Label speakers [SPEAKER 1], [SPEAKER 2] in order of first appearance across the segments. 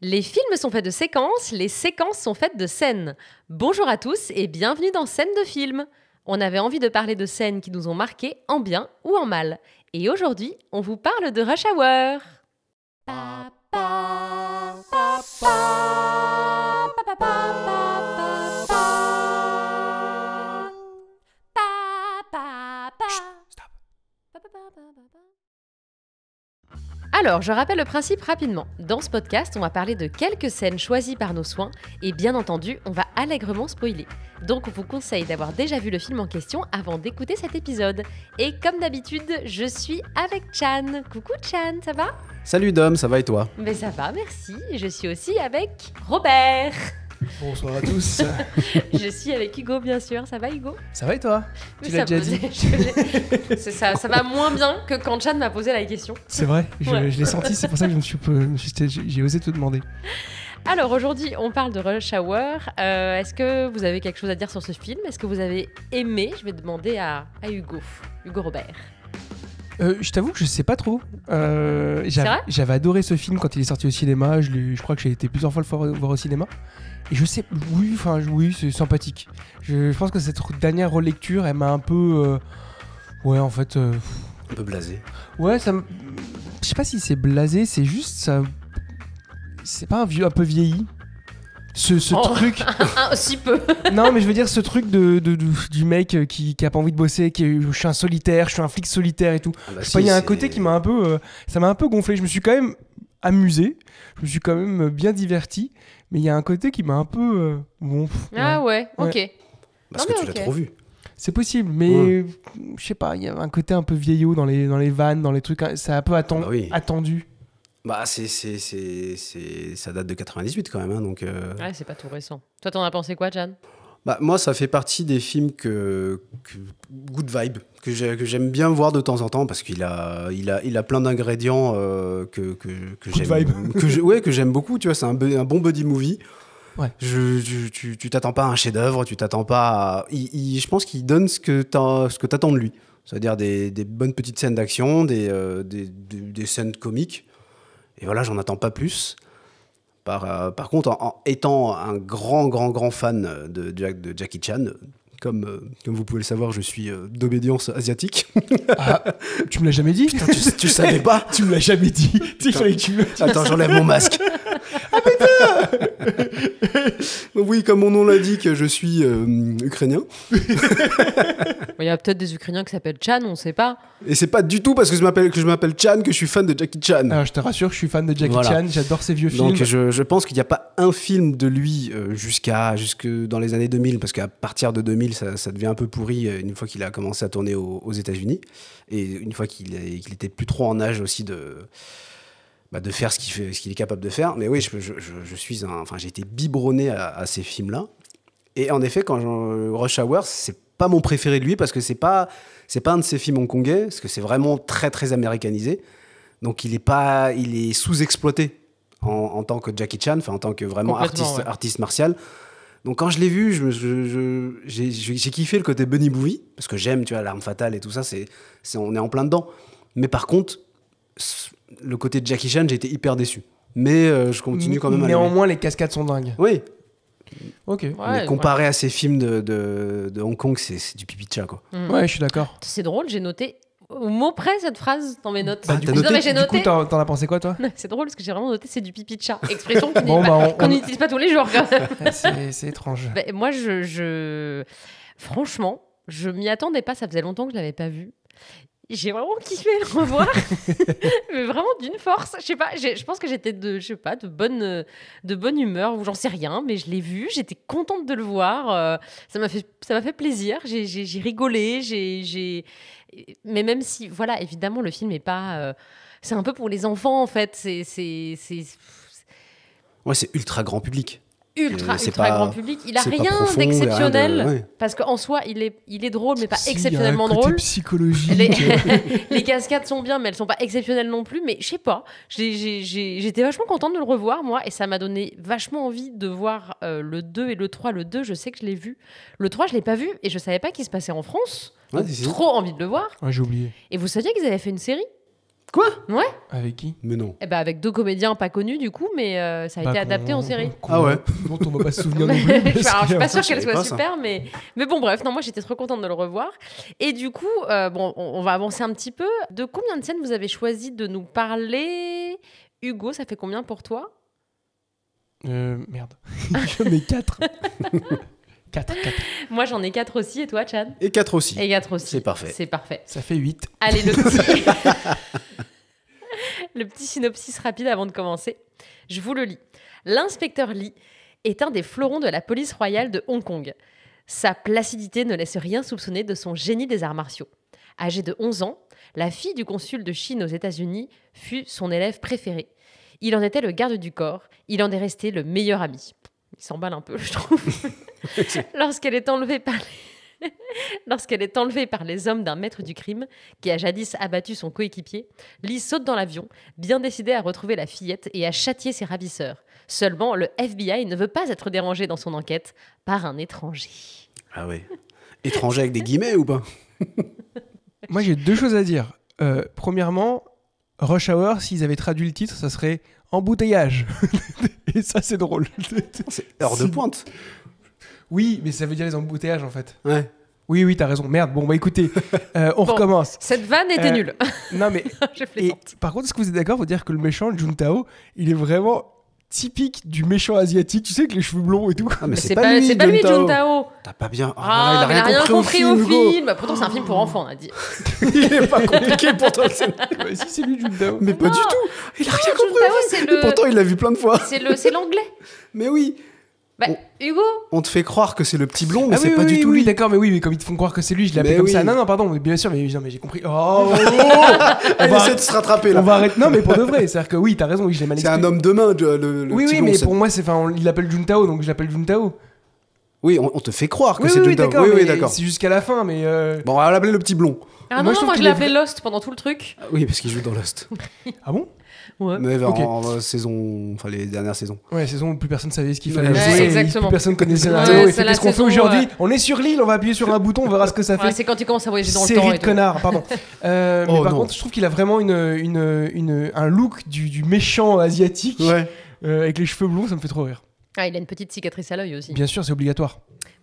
[SPEAKER 1] Les films sont faits de séquences, les séquences sont faites de scènes. Bonjour à tous et bienvenue dans Scènes de film. On avait envie de parler de scènes qui nous ont marqués en bien ou en mal. Et aujourd'hui, on vous parle de Rush Hour. Alors, je rappelle le principe rapidement. Dans ce podcast, on va parler de quelques scènes choisies par nos soins et bien entendu, on va allègrement spoiler. Donc, on vous conseille d'avoir déjà vu le film en question avant d'écouter cet épisode. Et comme d'habitude, je suis avec Chan. Coucou Chan, ça va ?
[SPEAKER 2] Salut Dom, ça va et toi ?
[SPEAKER 1] Mais ça va, merci. Je suis aussi avec Robert.
[SPEAKER 3] Bonsoir à tous.
[SPEAKER 1] Je suis avec Hugo, bien sûr. Ça va, Hugo ?
[SPEAKER 3] Ça va et toi ? Tu
[SPEAKER 1] Ça
[SPEAKER 3] l'as déjà
[SPEAKER 1] va,
[SPEAKER 3] dit.
[SPEAKER 1] ça va moins bien que quand Chan m'a posé la question.
[SPEAKER 3] C'est vrai,
[SPEAKER 1] Ouais.
[SPEAKER 3] je l'ai senti, c'est pour ça que j'ai osé te demander.
[SPEAKER 1] Alors aujourd'hui, on parle de Rush Hour. Est-ce que vous avez quelque chose à dire sur ce film ? Est-ce que vous avez aimé ? Je vais demander à Hugo Robert.
[SPEAKER 3] Je t'avoue que je sais pas trop.
[SPEAKER 1] C'est vrai ?
[SPEAKER 3] J'avais adoré ce film quand il est sorti au cinéma. Je crois que j'ai été plusieurs fois le voir au cinéma. Et je sais, oui, c'est sympathique. Je pense que cette dernière relecture, elle m'a un peu, ouais, en fait,
[SPEAKER 2] Un peu blasé.
[SPEAKER 3] ouais, je sais pas si c'est blasé, c'est juste ça. C'est pas un peu vieilli. Ce truc.
[SPEAKER 1] Si peu.
[SPEAKER 3] Non, mais je veux dire, ce truc du mec qui a pas envie de bosser, je suis un solitaire, je suis un flic solitaire et tout.
[SPEAKER 2] Ah bah
[SPEAKER 3] Je sais pas, il y a un côté qui m'a un peu. Ça m'a un peu gonflé. Je me suis quand même amusé. Je me suis quand même bien diverti. Mais il y a un côté qui m'a un peu.
[SPEAKER 1] Ah ouais, ok.
[SPEAKER 2] Parce
[SPEAKER 1] Non,
[SPEAKER 2] que
[SPEAKER 1] mais
[SPEAKER 2] tu l'as
[SPEAKER 1] ok.
[SPEAKER 2] trop vu.
[SPEAKER 3] C'est possible, mais je sais pas, il y a un côté un peu vieillot dans les vannes, dans les trucs. C'est un peu
[SPEAKER 2] Bah oui.
[SPEAKER 3] attendu.
[SPEAKER 2] Bah ça date de 98 quand même, hein, donc.
[SPEAKER 1] Ouais, c'est pas tout récent. Toi, t'en as pensé quoi, Chan ?
[SPEAKER 2] Bah moi, ça fait partie des films que good vibe que j'aime bien voir de temps en temps parce qu'il a plein d'ingrédients que
[SPEAKER 3] Good
[SPEAKER 2] j'aime
[SPEAKER 3] vibe.
[SPEAKER 2] que j'aime beaucoup. Tu vois, c'est un bon buddy movie.
[SPEAKER 3] Ouais.
[SPEAKER 2] Tu t'attends pas à un chef-d'œuvre, tu t'attends pas à... je pense qu'il donne ce que t'attends de lui. C'est-à-dire des bonnes petites scènes d'action, des scènes comiques. Et voilà, j'en attends pas plus. Par contre, en étant un grand fan de Jackie Chan, comme vous pouvez le savoir, je suis d'obédience asiatique.
[SPEAKER 3] Ah, tu me l'as jamais dit ?
[SPEAKER 2] Putain, tu savais pas ?
[SPEAKER 3] Tu me l'as jamais dit. Il fallait que tu me le dises.
[SPEAKER 2] Attends, j'enlève mon masque. Oui, comme mon nom l'indique, je suis ukrainien.
[SPEAKER 1] Il y a peut-être des Ukrainiens qui s'appellent Chan, on sait pas.
[SPEAKER 2] Et c'est pas du tout parce que je m'appelle Chan que je suis fan de Jackie Chan.
[SPEAKER 3] Alors, je te rassure, je suis fan de Jackie
[SPEAKER 2] Voilà.
[SPEAKER 3] Chan, j'adore ses vieux films.
[SPEAKER 2] Donc je pense qu'il n'y a pas un film de lui jusque dans les années 2000, parce qu'à partir de 2000, ça devient un peu pourri une fois qu'il a commencé à tourner aux États-Unis et une fois qu'il était plus trop en âge aussi de faire ce qu'il est capable de faire. Mais oui, j'ai été biberonné à ces films-là. Et en effet, Rush Hour, c'est pas mon préféré de lui parce que c'est pas un de ses films hongkongais, parce que c'est vraiment très très américanisé. Donc il est sous-exploité en tant que Jackie Chan, en tant que vraiment
[SPEAKER 1] Complètement,
[SPEAKER 2] artiste martial. Donc quand je l'ai vu, j'ai kiffé le côté Bunny Movie, parce que j'aime, tu vois, l'arme fatale et tout ça, on est en plein dedans. Mais par contre, le côté de Jackie Chan, j'ai été hyper déçu. Mais je continue quand même à l'aimer.
[SPEAKER 3] Néanmoins, les cascades sont dingues.
[SPEAKER 2] Oui,
[SPEAKER 3] Ok.
[SPEAKER 2] mais comparé à ces films de Hong Kong, c'est du pipi de chat, quoi.
[SPEAKER 3] Ouais, je suis d'accord.
[SPEAKER 1] C'est drôle, j'ai noté au mot près cette phrase dans mes notes.
[SPEAKER 2] Bah,
[SPEAKER 3] Du
[SPEAKER 2] t'as
[SPEAKER 3] coup,
[SPEAKER 2] noté
[SPEAKER 1] Non, mais j'ai
[SPEAKER 3] du coup,
[SPEAKER 1] noté.
[SPEAKER 3] t'en as pensé quoi, toi ?
[SPEAKER 1] C'est drôle parce que j'ai vraiment noté c'est du pipi de chat. Expression
[SPEAKER 3] Bon, bah,
[SPEAKER 1] qu'on n'utilise pas tous les jours quand même.
[SPEAKER 3] C'est étrange.
[SPEAKER 1] Ben, moi, franchement, je m'y attendais pas. Ça faisait longtemps que je l'avais pas vu. J'ai vraiment kiffé le revoir, mais vraiment d'une force. Je sais pas. Je pense que j'étais de bonne humeur ou j'en sais rien, mais je l'ai vu. J'étais contente de le voir. Ça m'a fait plaisir. J'ai rigolé. Mais même si, voilà, évidemment, le film est pas. C'est un peu pour les enfants en fait.
[SPEAKER 2] Ouais, c'est ultra grand public.
[SPEAKER 1] Ultra
[SPEAKER 2] C'est pas-
[SPEAKER 1] grand public. Il a
[SPEAKER 2] c'est pas
[SPEAKER 1] rien
[SPEAKER 2] profond,
[SPEAKER 1] d'exceptionnel
[SPEAKER 2] rien de- ouais.
[SPEAKER 1] parce qu'en soi il est drôle mais pas
[SPEAKER 3] Si,
[SPEAKER 1] exceptionnellement
[SPEAKER 3] il y a un côté
[SPEAKER 1] drôle.
[SPEAKER 3] psychologique.
[SPEAKER 1] Les cascades sont bien mais elles sont pas exceptionnelles non plus. Mais je sais pas, j'étais vachement contente de le revoir moi et ça m'a donné vachement envie de voir le 2 et le 3. Le 2 je sais que je l'ai vu. Le 3 je l'ai pas vu et je savais pas qu'il se passait en France.
[SPEAKER 2] Ouais,
[SPEAKER 1] Donc,
[SPEAKER 2] si.
[SPEAKER 1] trop envie de le voir.
[SPEAKER 3] Ouais, j'ai oublié.
[SPEAKER 1] Et vous saviez qu'ils avaient fait une série ?
[SPEAKER 2] Quoi?
[SPEAKER 1] Ouais.
[SPEAKER 3] Avec qui?
[SPEAKER 2] Mais non.
[SPEAKER 1] Eh ben avec 2 comédiens pas connus du coup, mais ça a été adapté en série.
[SPEAKER 2] Ah ouais.
[SPEAKER 3] Dont on va pas se souvenir non plus.
[SPEAKER 1] Alors, je suis
[SPEAKER 3] parce
[SPEAKER 1] pas
[SPEAKER 3] que-
[SPEAKER 1] sûre
[SPEAKER 2] je
[SPEAKER 1] qu'elle
[SPEAKER 2] savais
[SPEAKER 1] soit
[SPEAKER 2] pas ça.
[SPEAKER 1] super, mais bon, bref, non, moi j'étais trop contente de le revoir. Et du coup, bon, on va avancer un petit peu. De combien de scènes vous avez choisi de nous parler? Hugo, ça fait combien pour toi?
[SPEAKER 3] Merde. J'en ai 4. 4.
[SPEAKER 1] Moi j'en ai 4 aussi, et toi, Chad?
[SPEAKER 2] Et 4 aussi.
[SPEAKER 1] Et 4 aussi.
[SPEAKER 2] C'est parfait.
[SPEAKER 1] C'est parfait.
[SPEAKER 3] Ça fait 8.
[SPEAKER 1] Allez, le petit... le petit synopsis rapide avant de commencer. Je vous le lis. L'inspecteur Lee est un des fleurons de la police royale de Hong Kong. Sa placidité ne laisse rien soupçonner de son génie des arts martiaux. Âgée de 11 ans, la fille du consul de Chine aux États-Unis fut son élève préféré. Il en était le garde du corps, il en est resté le meilleur ami. Il s'emballe un peu, je trouve. Lorsqu'elle est enlevée par les hommes d'un maître du crime qui a jadis abattu son coéquipier, Lee saute dans l'avion, bien décidé à retrouver la fillette et à châtier ses ravisseurs. Seulement, le FBI ne veut pas être dérangé dans son enquête par un étranger.
[SPEAKER 2] Ah ouais. Étranger avec des guillemets ou pas?
[SPEAKER 3] Moi, j'ai 2 choses à dire. Premièrement, Rush Hour, s'ils avaient traduit le titre, ça serait embouteillage. Et ça, c'est drôle.
[SPEAKER 2] C'est heure de pointe.
[SPEAKER 3] Oui, mais ça veut dire les embouteillages, en fait.
[SPEAKER 2] Ouais.
[SPEAKER 3] Oui, t'as raison. Merde, bon, bah écoutez, on
[SPEAKER 1] Bon.
[SPEAKER 3] recommence.
[SPEAKER 1] Cette vanne était nulle.
[SPEAKER 3] Non, mais...
[SPEAKER 1] Je
[SPEAKER 3] Et
[SPEAKER 1] plaisante.
[SPEAKER 3] par contre, est-ce que vous êtes d'accord pour dire que le méchant, Juntao, il est vraiment typique du méchant asiatique, tu sais, avec les cheveux blonds et tout.
[SPEAKER 2] Ah, mais
[SPEAKER 1] C'est pas lui, Juntao.
[SPEAKER 2] T'as pas bien.
[SPEAKER 1] Ah, mais il a rien compris au
[SPEAKER 2] Hugo.
[SPEAKER 1] film. Pourtant, c'est un film pour enfants, on a dit.
[SPEAKER 2] Il est pas compliqué pourtant.
[SPEAKER 3] Ouais, si, c'est lui, Juntao.
[SPEAKER 2] Mais pas
[SPEAKER 1] Non.
[SPEAKER 2] du tout. Il a rien compris.
[SPEAKER 1] Juntao, c'est
[SPEAKER 2] Et pourtant, il l'a vu plein de fois.
[SPEAKER 1] c'est l'anglais.
[SPEAKER 2] Mais oui.
[SPEAKER 1] Bah,
[SPEAKER 2] Oh.
[SPEAKER 1] Hugo,
[SPEAKER 2] On te fait croire que c'est le petit blond, mais
[SPEAKER 3] Ah
[SPEAKER 2] c'est
[SPEAKER 3] oui,
[SPEAKER 2] pas
[SPEAKER 3] oui,
[SPEAKER 2] du
[SPEAKER 3] oui,
[SPEAKER 2] tout
[SPEAKER 3] oui,
[SPEAKER 2] lui.
[SPEAKER 3] d'accord, mais oui, mais comme ils te font croire que c'est lui, je l'appelle
[SPEAKER 2] Mais
[SPEAKER 3] comme
[SPEAKER 2] oui.
[SPEAKER 3] ça. Non, non, pardon, bien sûr, mais j'ai compris. Oh,
[SPEAKER 2] Elle
[SPEAKER 3] va-
[SPEAKER 2] essaie de se rattraper
[SPEAKER 3] on
[SPEAKER 2] là.
[SPEAKER 3] va arrêter. Non, mais pour de vrai, c'est-à-dire que oui, t'as raison, oui, je l'ai mal
[SPEAKER 2] C'est un
[SPEAKER 3] expliqué.
[SPEAKER 2] homme de main, le
[SPEAKER 3] Oui,
[SPEAKER 2] petit
[SPEAKER 3] oui,
[SPEAKER 2] blond,
[SPEAKER 3] mais
[SPEAKER 2] c'est-
[SPEAKER 3] pour moi, il l'appelle Juntao, donc je l'appelle Juntao.
[SPEAKER 2] Oui, on te fait croire que
[SPEAKER 3] Oui,
[SPEAKER 2] c'est
[SPEAKER 3] oui, oui,
[SPEAKER 2] Juntao.
[SPEAKER 3] d'accord,
[SPEAKER 2] Oui, oui,
[SPEAKER 3] mais
[SPEAKER 2] d'accord.
[SPEAKER 3] c'est jusqu'à la fin, mais.
[SPEAKER 2] Bon, on va l'appeler le petit blond.
[SPEAKER 1] ah
[SPEAKER 3] Moi,
[SPEAKER 1] non,
[SPEAKER 3] je trouve
[SPEAKER 1] moi je
[SPEAKER 3] qu'il
[SPEAKER 1] l'ai
[SPEAKER 3] est
[SPEAKER 1] appelé Lost pendant tout le truc.
[SPEAKER 2] Ah oui, parce qu'il joue dans Lost.
[SPEAKER 3] Ah bon?
[SPEAKER 1] Ouais.
[SPEAKER 2] Mais
[SPEAKER 3] Ok.
[SPEAKER 2] en saison, enfin les dernières saisons.
[SPEAKER 3] Ouais, saison où plus personne savait ce qu'il fallait
[SPEAKER 2] Ouais,
[SPEAKER 3] jouer, et
[SPEAKER 1] exactement.
[SPEAKER 3] plus personne connaissait le
[SPEAKER 1] Ouais,
[SPEAKER 3] scénario, et
[SPEAKER 1] c'est
[SPEAKER 3] fait
[SPEAKER 1] la
[SPEAKER 3] qu'est-ce qu'on fait
[SPEAKER 1] saison,
[SPEAKER 3] aujourd'hui? On est sur l'île, on va appuyer sur un bouton, on verra ce que ça
[SPEAKER 1] Ouais,
[SPEAKER 3] fait.
[SPEAKER 1] c'est quand il commence à voyager dans le
[SPEAKER 3] Série
[SPEAKER 1] temps
[SPEAKER 3] de
[SPEAKER 1] et tout.
[SPEAKER 3] connards, pardon. Mais
[SPEAKER 2] Oh,
[SPEAKER 3] par
[SPEAKER 2] non.
[SPEAKER 3] contre, je trouve qu'il a vraiment un look du méchant asiatique
[SPEAKER 2] Ouais.
[SPEAKER 3] avec les cheveux blonds, ça me fait trop rire.
[SPEAKER 1] Ah, il a une petite cicatrice à l'œil aussi.
[SPEAKER 3] Bien sûr, c'est obligatoire.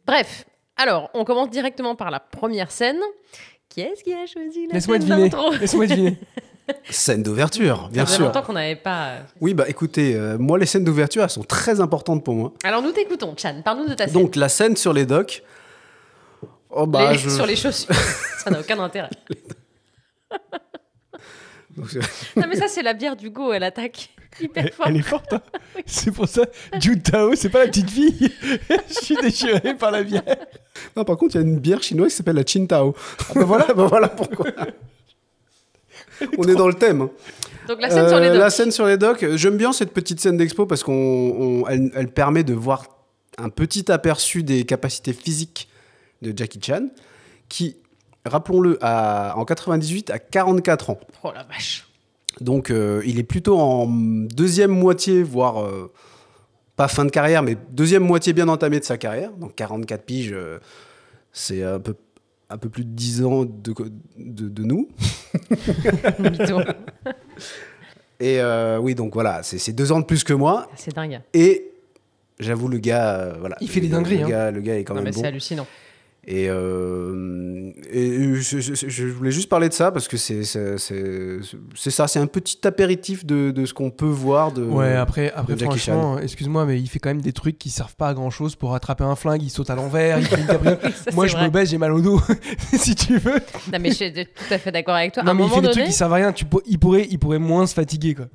[SPEAKER 1] Bref, alors, on commence directement par la première scène. Qui est-ce qui a choisi la
[SPEAKER 3] Laisse-moi
[SPEAKER 1] scène
[SPEAKER 3] deviner.
[SPEAKER 1] d'intro?
[SPEAKER 3] Laisse-moi deviner.
[SPEAKER 2] Scène d'ouverture, bien
[SPEAKER 1] Ça faisait
[SPEAKER 2] sûr.
[SPEAKER 1] longtemps qu'on n'avait pas...
[SPEAKER 2] Oui, bah écoutez, moi les scènes d'ouverture, elles sont très importantes pour moi.
[SPEAKER 1] Alors, nous t'écoutons, Chan. Parle-nous de ta scène.
[SPEAKER 2] Donc la scène sur les docks. Oh bah
[SPEAKER 1] Les-
[SPEAKER 2] je.
[SPEAKER 1] Sur les chaussures. Ça n'a aucun intérêt.
[SPEAKER 2] Donc,
[SPEAKER 1] Non, mais ça, c'est la bière d'Hugo. Elle attaque hyper fort.
[SPEAKER 3] Elle est forte, hein. C'est pour ça, Juntao, c'est pas la petite fille. Je suis déchiré par la bière.
[SPEAKER 2] Non, par contre, il y a une bière chinoise qui s'appelle la Qingdao.
[SPEAKER 3] Ah bah voilà.
[SPEAKER 2] Bah voilà pourquoi. On est dans le thème. hein.
[SPEAKER 1] Donc, la scène sur les docks.
[SPEAKER 2] La scène sur les docks, j'aime bien cette petite scène d'expo parce qu'elle permet de voir un petit aperçu des capacités physiques de Jackie Chan, qui, rappelons-le, en 98 à 44 ans.
[SPEAKER 1] Oh la vache.
[SPEAKER 2] Donc il est plutôt en deuxième moitié, voire pas fin de carrière, mais deuxième moitié bien entamée de sa carrière. Donc 44 piges, c'est un peu plus de 10 ans de nous.
[SPEAKER 1] Mytho.
[SPEAKER 2] Et oui, donc voilà, c'est 2 ans de plus que moi.
[SPEAKER 1] C'est dingue.
[SPEAKER 2] Et j'avoue, le gars, voilà.
[SPEAKER 3] Il fait des dingueries,
[SPEAKER 2] Le gars est quand
[SPEAKER 1] Non, mais
[SPEAKER 2] même bon.
[SPEAKER 1] c'est hallucinant.
[SPEAKER 2] Et je voulais juste parler de ça parce que c'est ça, c'est un petit apéritif de ce qu'on peut voir de.
[SPEAKER 3] Ouais, après
[SPEAKER 2] de Jackie
[SPEAKER 3] franchement, excuse-moi, mais il fait quand même des trucs qui servent pas à grand chose pour attraper un flingue, il saute à l'envers, il fait une cabriolet.
[SPEAKER 1] Ça,
[SPEAKER 3] Moi,
[SPEAKER 1] c'est
[SPEAKER 3] je
[SPEAKER 1] vrai.
[SPEAKER 3] me baisse, j'ai mal au dos, si tu veux.
[SPEAKER 1] Non, mais je suis tout à fait d'accord avec toi.
[SPEAKER 3] Non,
[SPEAKER 1] à un
[SPEAKER 3] mais il
[SPEAKER 1] moment
[SPEAKER 3] fait des
[SPEAKER 1] donné,
[SPEAKER 3] trucs qui servent à rien. Il pourrait moins se fatiguer, quoi.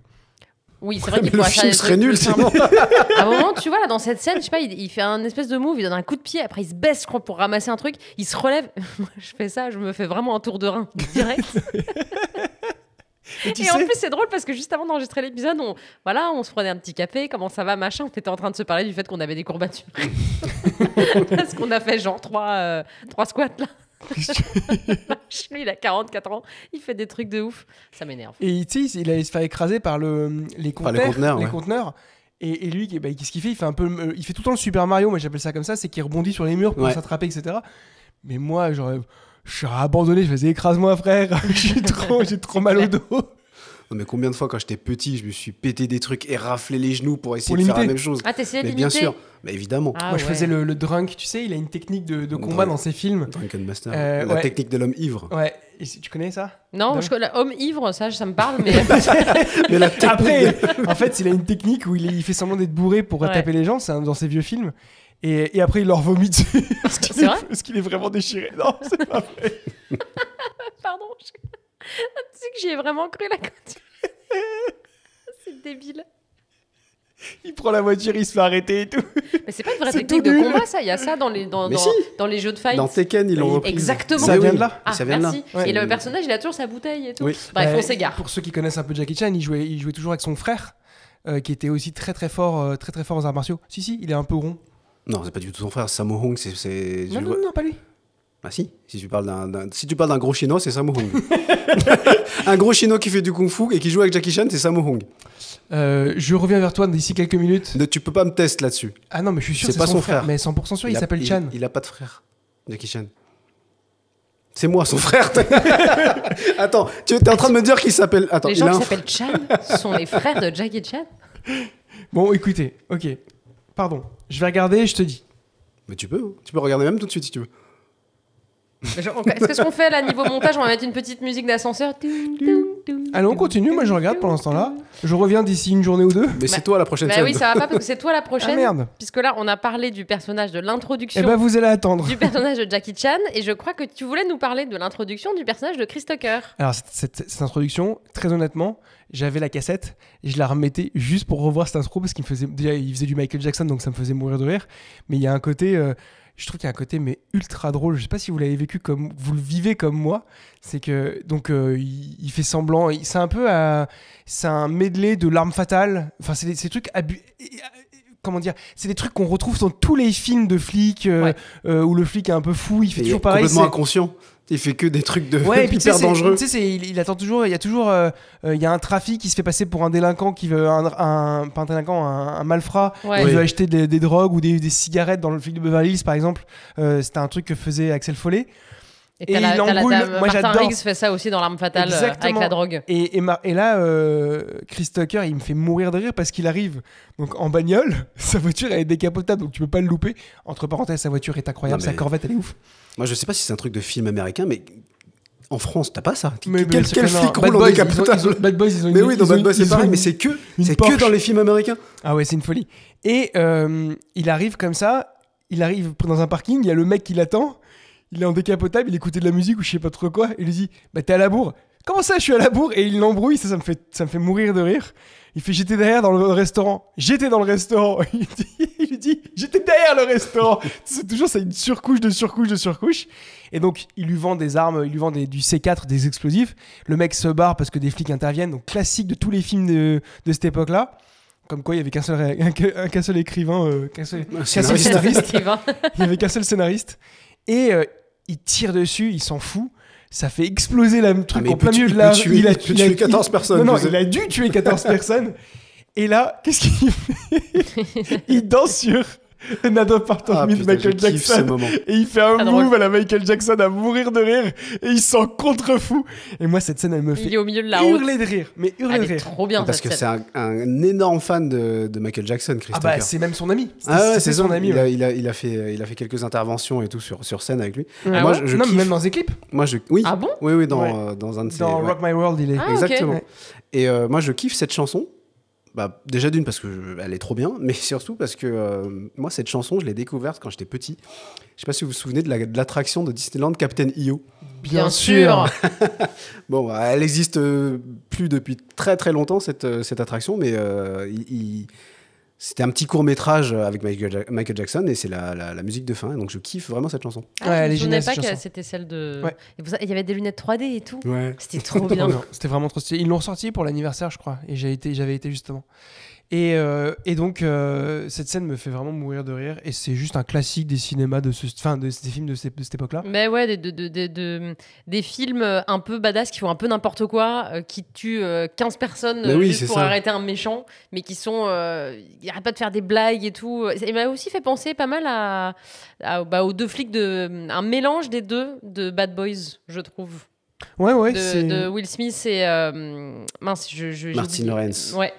[SPEAKER 1] oui, c'est vrai
[SPEAKER 2] Mais
[SPEAKER 1] qu'il
[SPEAKER 2] le
[SPEAKER 1] pourrait faire
[SPEAKER 2] film
[SPEAKER 1] des
[SPEAKER 2] serait
[SPEAKER 1] trucs
[SPEAKER 2] nul
[SPEAKER 1] plus
[SPEAKER 2] sinon.
[SPEAKER 1] simples. À un moment, tu vois, là, dans cette scène, je sais pas, il fait un espèce de move, il donne un coup de pied, après il se baisse, je crois, pour ramasser un truc, il se relève. Moi, je fais ça, je me fais vraiment un tour de rein direct.
[SPEAKER 3] Et tu
[SPEAKER 1] Et en
[SPEAKER 3] sais,
[SPEAKER 1] plus, c'est drôle parce que juste avant d'enregistrer l'épisode, on se prenait un petit café, comment ça va, machin. On était en train de se parler du fait qu'on avait des courbatures. Parce qu'on a fait genre 3 squats là. Lui, il a 44 ans, il fait des trucs de ouf. Ça m'énerve.
[SPEAKER 3] et tu sais, il allait se faire écraser par les
[SPEAKER 2] Par les conteneurs, ouais.
[SPEAKER 3] conteneurs. Et lui, qu'est-ce qu'il fait? Il fait tout le temps le Super Mario, moi j'appelle ça comme ça, c'est qu'il rebondit sur les murs pour
[SPEAKER 2] Ouais.
[SPEAKER 3] s'attraper, etc. Mais moi, je serais abandonné, je faisais écrase-moi, frère. J'ai trop mal au dos.
[SPEAKER 2] Non, mais combien de fois, quand j'étais petit, je me suis pété des trucs et raflé les genoux pour essayer
[SPEAKER 3] Pour
[SPEAKER 2] de faire la
[SPEAKER 3] l'imiter.
[SPEAKER 2] même chose.
[SPEAKER 1] Ah, t'essayais
[SPEAKER 2] Mais
[SPEAKER 1] d'imiter?
[SPEAKER 2] bien sûr, mais évidemment.
[SPEAKER 1] Ah,
[SPEAKER 3] Moi, je
[SPEAKER 1] ouais.
[SPEAKER 3] faisais le drunk, tu sais, il a une technique de combat
[SPEAKER 2] Ouais.
[SPEAKER 3] dans ses films.
[SPEAKER 2] Drunken Master.
[SPEAKER 3] Ouais.
[SPEAKER 2] La technique de l'homme ivre.
[SPEAKER 3] Ouais, et tu connais ça?
[SPEAKER 1] Non,
[SPEAKER 3] Non.
[SPEAKER 1] homme ivre, ça me parle, mais
[SPEAKER 2] Mais la technique
[SPEAKER 3] Après, en fait, il a une technique où il fait semblant d'être bourré pour
[SPEAKER 1] Ouais.
[SPEAKER 3] taper les gens, c'est dans ses vieux films. Et après, il leur vomit dessus.
[SPEAKER 1] C'est vrai
[SPEAKER 3] Parce qu'il est vraiment déchiré. Non, c'est pas vrai.
[SPEAKER 1] pardon. Tu sais que j'y ai vraiment cru là quand tu... C'est débile.
[SPEAKER 3] Il prend la voiture, il se fait arrêter et tout.
[SPEAKER 1] Mais c'est pas une vraie
[SPEAKER 3] C'est
[SPEAKER 1] technique
[SPEAKER 3] tout
[SPEAKER 1] de
[SPEAKER 3] nul.
[SPEAKER 1] combat, ça. Il y a ça dans les,
[SPEAKER 2] Mais si.
[SPEAKER 1] dans les jeux de fight.
[SPEAKER 2] Dans Tekken, ils l'ont repris.
[SPEAKER 1] Exactement.
[SPEAKER 3] Ça
[SPEAKER 2] Mais
[SPEAKER 3] vient
[SPEAKER 2] oui,
[SPEAKER 3] de là.
[SPEAKER 1] Ah,
[SPEAKER 2] ça vient de
[SPEAKER 1] merci.
[SPEAKER 2] là.
[SPEAKER 3] Ouais.
[SPEAKER 1] Et le personnage, il a toujours sa bouteille et tout.
[SPEAKER 2] Oui.
[SPEAKER 1] Bref, on s'égare.
[SPEAKER 3] Pour ceux qui connaissent un peu Jackie Chan, il jouait toujours avec son frère, qui était aussi très très fort aux arts martiaux. Si, il est un peu rond.
[SPEAKER 2] Non, c'est pas du tout son frère, Sammo Hung. C'est...
[SPEAKER 3] Non, pas lui.
[SPEAKER 2] Ah si tu parles d'un gros chinois, c'est Sammo Hung. Un gros chinois qui fait du kung-fu et qui joue avec Jackie Chan, c'est Sammo Hung.
[SPEAKER 3] Je reviens vers toi d'ici quelques minutes.
[SPEAKER 2] Tu peux pas me tester là-dessus.
[SPEAKER 3] Ah non, mais je suis sûr
[SPEAKER 2] C'est
[SPEAKER 3] que
[SPEAKER 2] pas
[SPEAKER 3] c'est
[SPEAKER 2] son
[SPEAKER 3] son frère.
[SPEAKER 2] frère.
[SPEAKER 3] Mais 100% sûr, il s'appelle Chan.
[SPEAKER 2] Il a pas de frère, Jackie Chan. C'est moi, son frère. Attends, tu es en train de me dire qu'il s'appelle... Attends,
[SPEAKER 1] Les
[SPEAKER 2] il
[SPEAKER 1] gens
[SPEAKER 2] a
[SPEAKER 1] qui
[SPEAKER 2] un
[SPEAKER 1] s'appellent Chan sont les frères de Jackie Chan.
[SPEAKER 3] Bon, écoutez, ok. Pardon, je vais regarder et je te dis.
[SPEAKER 2] Mais tu peux regarder même tout de suite si tu veux.
[SPEAKER 1] Est-ce que ce qu'on fait là, niveau montage, on va mettre une petite musique d'ascenseur?
[SPEAKER 3] Allez, on continue, moi je regarde pendant ce temps-là. Je reviens d'ici une journée ou deux.
[SPEAKER 2] Mais c'est toi la prochaine
[SPEAKER 1] Bah
[SPEAKER 2] scène.
[SPEAKER 1] oui, ça va pas parce que c'est toi la
[SPEAKER 3] Ah
[SPEAKER 1] prochaine.
[SPEAKER 3] merde.
[SPEAKER 1] Puisque là, on a parlé du personnage de l'introduction
[SPEAKER 3] Eh ben, vous allez attendre.
[SPEAKER 1] du personnage de Jackie Chan et je crois que tu voulais nous parler de l'introduction du personnage de Chris Tucker.
[SPEAKER 3] Alors, cette introduction, très honnêtement, j'avais la cassette et je la remettais juste pour revoir cette intro parce qu'il me faisait. Déjà, il faisait du Michael Jackson donc ça me faisait mourir de rire. Mais il y a un côté. Je trouve qu'il y a un côté mais ultra drôle. Je sais pas si vous l'avez vécu comme vous le vivez comme moi. C'est que donc il fait semblant. C'est un peu c'est un medley de l'arme fatale. Enfin c'est des trucs comment dire, c'est des trucs qu'on retrouve dans tous les films de flics où le flic est un peu fou. Il fait
[SPEAKER 2] Il est
[SPEAKER 3] toujours pareil.
[SPEAKER 2] complètement inconscient. Il fait que des trucs de
[SPEAKER 3] Ouais, et puis
[SPEAKER 2] hyper dangereux.
[SPEAKER 3] Tu sais, il attend toujours. Il y a toujours, il y a un trafic qui se fait passer pour un délinquant qui veut pas un délinquant, un malfrat
[SPEAKER 1] Ouais.
[SPEAKER 3] qui
[SPEAKER 2] Oui.
[SPEAKER 3] veut acheter des drogues ou des cigarettes dans le film de Beverly Hills par exemple. C'était un truc que faisait Axel Foley.
[SPEAKER 1] Et
[SPEAKER 3] Et
[SPEAKER 1] t'as la,
[SPEAKER 3] il
[SPEAKER 1] t'as la
[SPEAKER 3] embrouille-
[SPEAKER 1] dame-
[SPEAKER 3] moi,
[SPEAKER 1] Martin
[SPEAKER 3] j'adore.
[SPEAKER 1] Riggs fait ça aussi dans L'Arme Fatale avec
[SPEAKER 3] Exactement.
[SPEAKER 1] la drogue.
[SPEAKER 3] Et là, Chris Tucker, il me fait mourir de rire parce qu'il arrive donc en bagnole. Sa voiture elle est décapotable donc tu peux pas le louper. Entre parenthèses, sa voiture est incroyable.
[SPEAKER 2] Non, mais-
[SPEAKER 3] Sa Corvette elle est ouf.
[SPEAKER 2] Moi, je sais pas si c'est un truc de film américain, mais en France, t'as pas ça.
[SPEAKER 3] Mais
[SPEAKER 2] Quel
[SPEAKER 3] bien sûr que non.
[SPEAKER 2] flic
[SPEAKER 3] Bad
[SPEAKER 2] roule en
[SPEAKER 3] Boys,
[SPEAKER 2] décapotable
[SPEAKER 3] Bad Boys, ils ont
[SPEAKER 2] Mais
[SPEAKER 3] une-
[SPEAKER 2] oui, dans
[SPEAKER 3] ils ont
[SPEAKER 2] Bad
[SPEAKER 3] une-
[SPEAKER 2] Boys, c'est
[SPEAKER 3] ils ont
[SPEAKER 2] pareil,
[SPEAKER 3] une-
[SPEAKER 2] mais c'est que
[SPEAKER 3] Porsche.
[SPEAKER 2] dans les films américains.
[SPEAKER 3] Ah ouais, c'est une folie. Et il arrive comme ça, il arrive dans un parking, il y a le mec qui l'attend, il est en décapotable, il écoutait de la musique ou je sais pas trop quoi, et il lui dit « Bah t'es à la bourre ?» Comment ça, je suis à la bourre? Et il l'embrouille, ça me fait mourir de rire. Il fait « J'étais derrière dans le restaurant. » J'étais dans le restaurant. Il lui dit « J'étais derrière le restaurant. » C'est toujours ça, une surcouche de surcouche de surcouche. Et donc, il lui vend des armes, il lui vend du C4, des explosifs. Le mec se barre parce que des flics interviennent. Donc, classique de tous les films de cette époque-là. Comme quoi, il y avait qu'un seul écrivain, qu'un seul scénariste.
[SPEAKER 1] Écrivain.
[SPEAKER 3] Il y avait qu'un seul scénariste. Et il tire dessus, il s'en fout. Ça fait exploser le truc
[SPEAKER 2] mais
[SPEAKER 3] en plein
[SPEAKER 2] il peut
[SPEAKER 3] milieu de
[SPEAKER 2] tu-
[SPEAKER 3] la
[SPEAKER 2] il peut tuer- il peut tuer 14 personnes,
[SPEAKER 3] Non,
[SPEAKER 2] je sais.
[SPEAKER 3] il a dû tuer 14 personnes. Et là, qu'est-ce qu'il fait? Il danse sur Another Part of
[SPEAKER 2] Ah,
[SPEAKER 3] Me de
[SPEAKER 2] putain, je
[SPEAKER 3] Michael
[SPEAKER 2] kiffe ce
[SPEAKER 3] Jackson.
[SPEAKER 2] moment.
[SPEAKER 3] Et il fait un
[SPEAKER 1] Ah,
[SPEAKER 3] move
[SPEAKER 1] drôle.
[SPEAKER 3] à la Michael Jackson à mourir de rire. Et il s'en contre-fou. Et moi, cette scène, elle me
[SPEAKER 1] Il est
[SPEAKER 3] fait
[SPEAKER 1] au milieu de la route.
[SPEAKER 3] hurler de rire. Mais hurler
[SPEAKER 1] Elle
[SPEAKER 3] de
[SPEAKER 1] est
[SPEAKER 3] rire.
[SPEAKER 1] trop bien
[SPEAKER 2] Parce
[SPEAKER 1] cette
[SPEAKER 2] que
[SPEAKER 1] scène.
[SPEAKER 2] c'est un énorme fan de Michael Jackson, Chris
[SPEAKER 3] Ah bah,
[SPEAKER 2] Tucker.
[SPEAKER 3] c'est même son ami.
[SPEAKER 2] Ah ouais, c'est
[SPEAKER 3] son
[SPEAKER 2] ça.
[SPEAKER 3] ami.
[SPEAKER 2] Il
[SPEAKER 3] ouais.
[SPEAKER 2] a fait quelques interventions et tout sur scène avec lui.
[SPEAKER 1] Ah
[SPEAKER 2] moi,
[SPEAKER 1] ouais
[SPEAKER 2] je
[SPEAKER 3] non, mais
[SPEAKER 2] kiffe.
[SPEAKER 3] même dans ses clips.
[SPEAKER 2] Oui.
[SPEAKER 1] Ah bon?
[SPEAKER 2] Oui, dans,
[SPEAKER 3] Ouais.
[SPEAKER 2] dans un de ses.
[SPEAKER 3] Dans
[SPEAKER 2] ouais.
[SPEAKER 3] Rock My World, il est.
[SPEAKER 1] Ah, ok.
[SPEAKER 2] Exactement.
[SPEAKER 3] Ouais.
[SPEAKER 2] Et moi, je kiffe cette chanson. Bah, déjà d'une parce que elle est trop bien, mais surtout parce que moi, cette chanson, je l'ai découverte quand j'étais petit. Je sais pas si vous vous souvenez de l'attraction de Disneyland Captain EO.
[SPEAKER 1] Bien sûr.
[SPEAKER 2] Bon, bah, elle existe plus depuis très très longtemps cette attraction, mais c'était un petit court métrage avec Michael Jackson et c'est la musique de fin. Et donc je kiffe vraiment cette chanson.
[SPEAKER 1] Ah,
[SPEAKER 3] Ouais, elle
[SPEAKER 1] je
[SPEAKER 3] est
[SPEAKER 1] me souvenais
[SPEAKER 3] géniale,
[SPEAKER 1] pas
[SPEAKER 3] cette
[SPEAKER 1] que
[SPEAKER 3] chanson.
[SPEAKER 1] c'était celle de.
[SPEAKER 3] Ouais.
[SPEAKER 1] Et il y avait des lunettes 3D et tout.
[SPEAKER 2] Ouais.
[SPEAKER 1] C'était trop
[SPEAKER 3] Trop
[SPEAKER 1] bien.
[SPEAKER 3] bien. C'était vraiment trop stylé. Ils l'ont ressorti pour l'anniversaire, je crois. Et j'avais été justement. Et donc, cette scène me fait vraiment mourir de rire. Et c'est juste un classique des cinémas, des films de cette époque-là.
[SPEAKER 1] Mais ouais, des films un peu badass qui font un peu n'importe quoi, qui tuent 15 personnes
[SPEAKER 2] Mais oui,
[SPEAKER 1] juste
[SPEAKER 2] c'est
[SPEAKER 1] pour
[SPEAKER 2] ça.
[SPEAKER 1] arrêter un méchant, mais qui sont. Ils n'arrêtent pas de faire des blagues et tout. Il m'a aussi fait penser pas mal aux deux flics un mélange des deux de Bad Boys, je trouve.
[SPEAKER 3] Ouais,
[SPEAKER 1] de Will Smith et mince, j'ai
[SPEAKER 2] Martin
[SPEAKER 1] oublié.
[SPEAKER 2] Lawrence.
[SPEAKER 1] Ouais.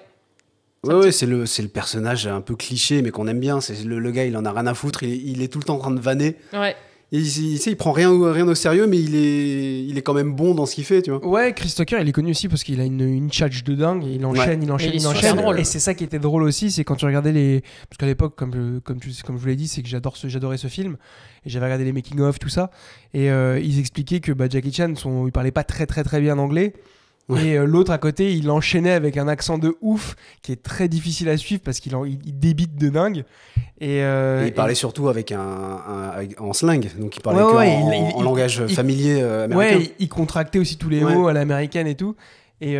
[SPEAKER 2] Ouais, c'est le personnage un peu cliché, mais qu'on aime bien. C'est le gars, il en a rien à foutre. Il est tout le temps en train de vanner.
[SPEAKER 1] Ouais.
[SPEAKER 2] Et il prend rien au sérieux, mais il est quand même bon dans ce qu'il fait, tu vois.
[SPEAKER 3] Ouais, Chris Tucker, il est connu aussi parce qu'il a une tchatch de dingue. Il enchaîne,
[SPEAKER 1] Mais il est
[SPEAKER 3] il
[SPEAKER 1] super
[SPEAKER 3] enchaîne.
[SPEAKER 1] drôle.
[SPEAKER 3] Et c'est ça qui était drôle aussi, c'est quand tu regardais les. Parce qu'à l'époque, comme je vous l'ai dit, c'est que j'adorais ce film. Et j'avais regardé les making-of, tout ça. Et ils expliquaient que Jackie Chan, il parlait pas très très très bien anglais.
[SPEAKER 2] Ouais.
[SPEAKER 3] Et l'autre à côté, il enchaînait avec un accent de ouf qui est très difficile à suivre parce qu'il débite de dingue. Et
[SPEAKER 2] il parlait surtout en slang, donc il parlait en langage familier américain.
[SPEAKER 3] Ouais, il contractait aussi tous les mots à l'américaine et tout. Et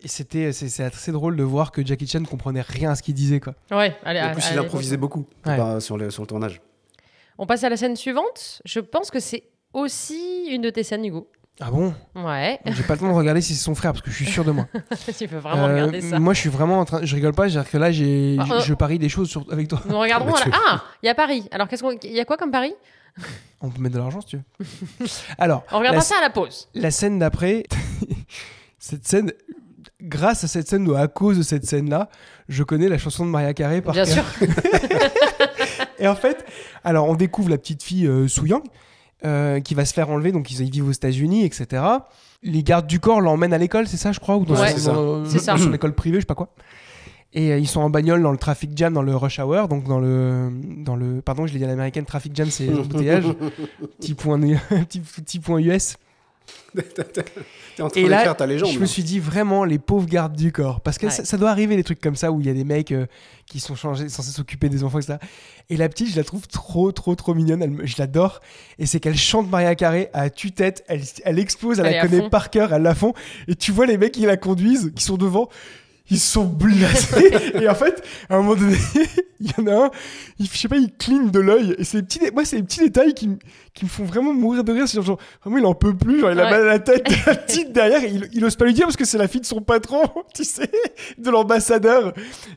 [SPEAKER 3] c'est assez drôle de voir que Jackie Chan comprenait rien à ce qu'il disait, quoi.
[SPEAKER 1] Ouais,
[SPEAKER 2] En plus, il improvisait beaucoup sur le tournage.
[SPEAKER 1] On passe à la scène suivante. Je pense que c'est aussi une de tes scènes, Hugo.
[SPEAKER 3] Ah bon?
[SPEAKER 1] Ouais.
[SPEAKER 3] J'ai pas le temps de regarder si c'est son frère parce que je suis sûr de moi.
[SPEAKER 1] Tu peux vraiment regarder ça.
[SPEAKER 3] Moi, je suis vraiment en train. Je rigole pas, c'est-à-dire que là, je parie des choses avec toi.
[SPEAKER 1] Nous regarderons. Ah, il y a Paris. Alors, il y a quoi comme Paris?
[SPEAKER 3] On peut mettre de l'argent si tu veux. Alors.
[SPEAKER 1] On regardera ça à la pause.
[SPEAKER 3] La scène d'après, cette scène. Grâce à cette scène ou à cause de cette scène-là, je connais la chanson de Mariah Carey par cœur.
[SPEAKER 1] Bien sûr.
[SPEAKER 3] Et en fait, alors on découvre la petite fille Soo Young qui va se faire enlever, donc ils vivent aux États-Unis, etc. Les gardes du corps l'emmènent à l'école, c'est ça, je crois, ou
[SPEAKER 1] c'est ça.
[SPEAKER 3] Dans son école privée, je sais pas quoi. Et ils sont en bagnole dans le traffic jam, dans le rush hour, donc dans le pardon, je l'ai dit à l'américaine, traffic jam, c'est l'embouteillage. petit point US.
[SPEAKER 2] T'es en train d'écrire ta légende.
[SPEAKER 3] Je me suis dit vraiment les pauvres gardes du corps, parce que ça doit arriver des trucs comme ça où il y a des mecs qui sont censés s'occuper des enfants, etc. Et la petite, je la trouve trop mignonne, je l'adore. Et c'est qu'elle chante Mariah Carey à tue-tête, elle explose, elle la connaît par cœur, elle la fond. Et tu vois les mecs qui la conduisent, qui sont devant. Ils sont blasés. Et en fait, à un moment donné, il y en a un, je sais pas, il cligne de l'œil. Et c'est les petits détails qui me font vraiment mourir de rire. C'est genre, vraiment, il en peut plus. Genre, il a mal à la tête. La petite derrière, il ose pas lui dire parce que c'est la fille de son patron, tu sais, de l'ambassadeur.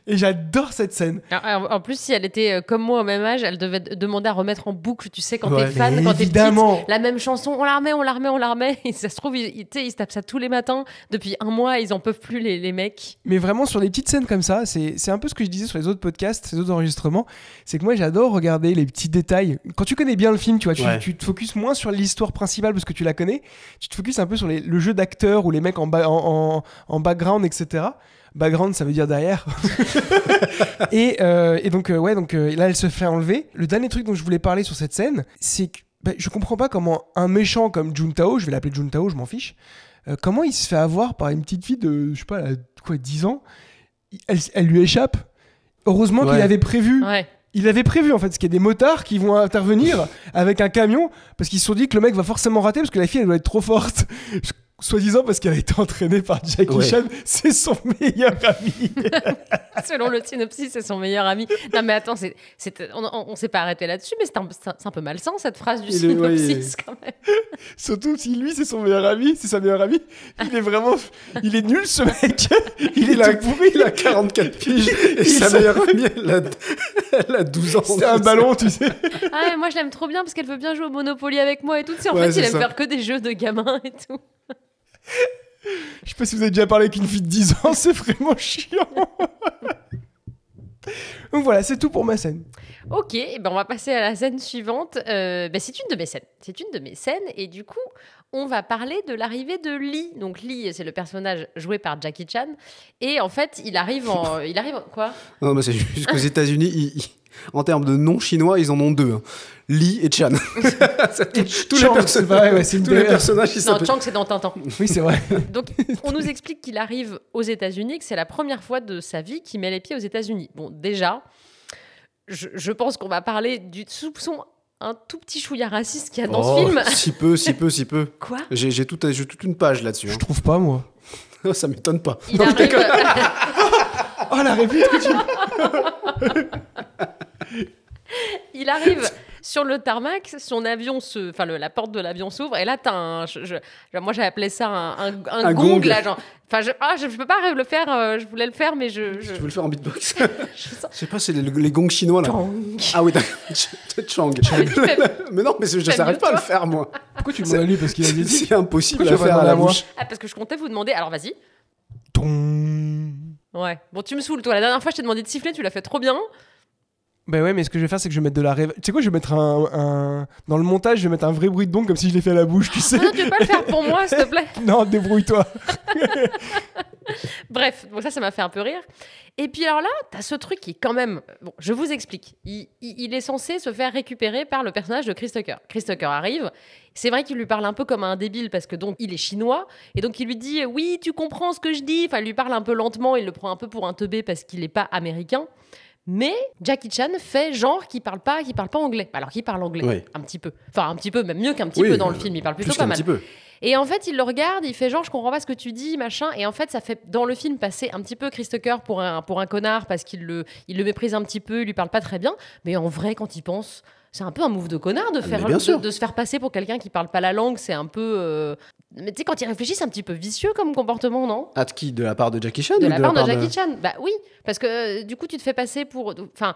[SPEAKER 3] Et j'adore cette scène.
[SPEAKER 1] En plus, si elle était comme moi au même âge, elle devait demander à remettre en boucle, tu sais, quand t'es
[SPEAKER 3] Ouais,
[SPEAKER 1] fan, quand t'es petite,
[SPEAKER 3] évidemment.
[SPEAKER 1] la même chanson, on la remet. Et ça se trouve, ils se tapent ça tous les matins. Depuis un mois, ils en peuvent plus, les mecs.
[SPEAKER 3] Mais vraiment, sur des petites scènes comme ça, c'est un peu ce que je disais sur les autres podcasts, ces autres enregistrements, c'est que moi j'adore regarder les petits détails. Quand tu connais bien le film, tu vois, tu te focuses moins sur l'histoire principale parce que tu la connais, tu te focuses un peu sur le jeu d'acteurs ou les mecs en background, etc. Background, ça veut dire derrière. et donc là, elle se fait enlever. Le dernier truc dont je voulais parler sur cette scène, c'est que je comprends pas comment un méchant comme Juntao, je vais l'appeler Juntao, je m'en fiche, comment il se fait avoir par une petite fille de, je sais pas, 10 ans. Elle lui échappe. Heureusement qu'il avait prévu.
[SPEAKER 1] Ouais.
[SPEAKER 3] Il avait prévu en fait, parce qu'il y a des motards qui vont intervenir avec un camion parce qu'ils se sont dit que le mec va forcément rater parce que la fille elle doit être trop forte. Soi-disant parce qu'elle a été entraînée par Jackie Chan, c'est son meilleur ami.
[SPEAKER 1] Selon le synopsis, c'est son meilleur ami. Non mais attends, on s'est pas arrêté là-dessus, mais c'est un peu malsain cette phrase du synopsis quand même.
[SPEAKER 3] Surtout si lui c'est son meilleur ami, c'est sa meilleure amie. Il est nul ce mec. Il est tout pourri.
[SPEAKER 2] Il a 44 piges et sa meilleure amie, elle a 12 ans.
[SPEAKER 3] C'est un ballon, tu sais.
[SPEAKER 1] Ah, moi je l'aime trop bien parce qu'elle veut bien jouer au Monopoly avec moi et tout. En fait, il aime faire que des jeux de gamins et tout.
[SPEAKER 3] Je sais pas si vous avez déjà parlé avec une fille de 10 ans, c'est vraiment chiant. Donc voilà, c'est tout pour ma scène.
[SPEAKER 1] Ok, on va passer à la scène suivante. C'est une de mes scènes. C'est une de mes scènes et du coup, on va parler de l'arrivée de Lee. Donc Lee, c'est le personnage joué par Jackie Chan. Et en fait, il arrive quoi?
[SPEAKER 2] Non, c'est juste qu'aux États-Unis, en termes de noms chinois, ils en ont deux. Lee et Chan. Tous les personnages, ils s'appellent.
[SPEAKER 1] Chang, c'est dans Tintin.
[SPEAKER 3] Oui, c'est vrai.
[SPEAKER 1] Donc, on nous explique qu'il arrive aux États-Unis, que c'est la première fois de sa vie qu'il met les pieds aux États-Unis. Bon, déjà, je pense qu'on va parler du soupçon un tout petit chouïa raciste qu'il y a dans ce film.
[SPEAKER 2] Si peu.
[SPEAKER 1] Quoi?
[SPEAKER 2] J'ai toute une page là-dessus.
[SPEAKER 3] Je trouve pas, moi.
[SPEAKER 2] Ça m'étonne pas.
[SPEAKER 1] Il arrive...
[SPEAKER 3] Oh, la réplique que tu...
[SPEAKER 1] Il arrive sur le tarmac, son avion la porte de l'avion s'ouvre et là t'as moi j'avais appelé ça un gong là, genre. Enfin, je peux pas le faire. Je voulais le faire, mais
[SPEAKER 2] Tu veux le faire en beatbox?
[SPEAKER 1] je
[SPEAKER 2] Je sais pas, c'est les gongs chinois là.
[SPEAKER 1] Chong.
[SPEAKER 2] Ah oui, d'accord. Chang. Mais non, mais je n'arrive pas à le faire moi.
[SPEAKER 3] Pourquoi tu demandes à lui parce qu'il a dit
[SPEAKER 2] C'est impossible
[SPEAKER 3] Pourquoi
[SPEAKER 2] à
[SPEAKER 3] tu vas
[SPEAKER 2] faire à
[SPEAKER 3] demander
[SPEAKER 2] la
[SPEAKER 3] à moi
[SPEAKER 2] bouche.
[SPEAKER 1] Ah, parce que je comptais vous demander. Alors vas-y.
[SPEAKER 3] Ton.
[SPEAKER 1] Ouais. Bon, tu me saoules, toi. La dernière fois, je t'ai demandé de siffler, tu l'as fait trop bien.
[SPEAKER 3] Ben ouais, mais ce que je vais faire, c'est que je vais mettre de la Tu sais quoi, je vais mettre dans le montage, je vais mettre un vrai bruit de gong comme si je l'ai fait à la bouche, tu sais.
[SPEAKER 1] Ah, tu peux pas le faire pour moi, s'il te plaît.
[SPEAKER 3] Non, débrouille-toi.
[SPEAKER 1] Bref, bon, ça m'a fait un peu rire. Et puis alors là, t'as ce truc qui est quand même... Bon, je vous explique. Il est censé se faire récupérer par le personnage de Chris Tucker. Chris Tucker arrive. C'est vrai qu'il lui parle un peu comme un débile parce que donc il est chinois. Et donc il lui dit « Oui, tu comprends ce que je dis ?» Enfin, il lui parle un peu lentement. Il le prend un peu pour un teubé parce qu'il n'est pas américain. Mais Jackie Chan fait genre qu'il parle pas anglais. Alors qu'il parle anglais,
[SPEAKER 2] Oui.
[SPEAKER 1] un petit peu. Enfin, un petit peu, même mieux qu'un petit
[SPEAKER 2] Oui,
[SPEAKER 1] peu dans le film. Il parle plutôt
[SPEAKER 2] plus
[SPEAKER 1] pas
[SPEAKER 2] qu'un
[SPEAKER 1] mal.
[SPEAKER 2] petit peu.
[SPEAKER 1] Et en fait, il le regarde, il fait genre, je comprends pas ce que tu dis, machin. Et en fait, ça fait dans le film passer un petit peu Chris Tucker pour un connard parce qu'il le méprise un petit peu, il lui parle pas très bien. Mais en vrai, quand il pense, c'est un peu un move de connard de se faire passer pour quelqu'un qui parle pas la langue. C'est un peu. Mais tu sais, quand il réfléchit, c'est un petit peu vicieux comme comportement, non?
[SPEAKER 2] Ah, de qui? De la part de Jackie Chan?
[SPEAKER 1] De
[SPEAKER 2] ou
[SPEAKER 1] la part de Jackie Chan. Bah oui, parce que du coup, tu te fais passer pour. Enfin.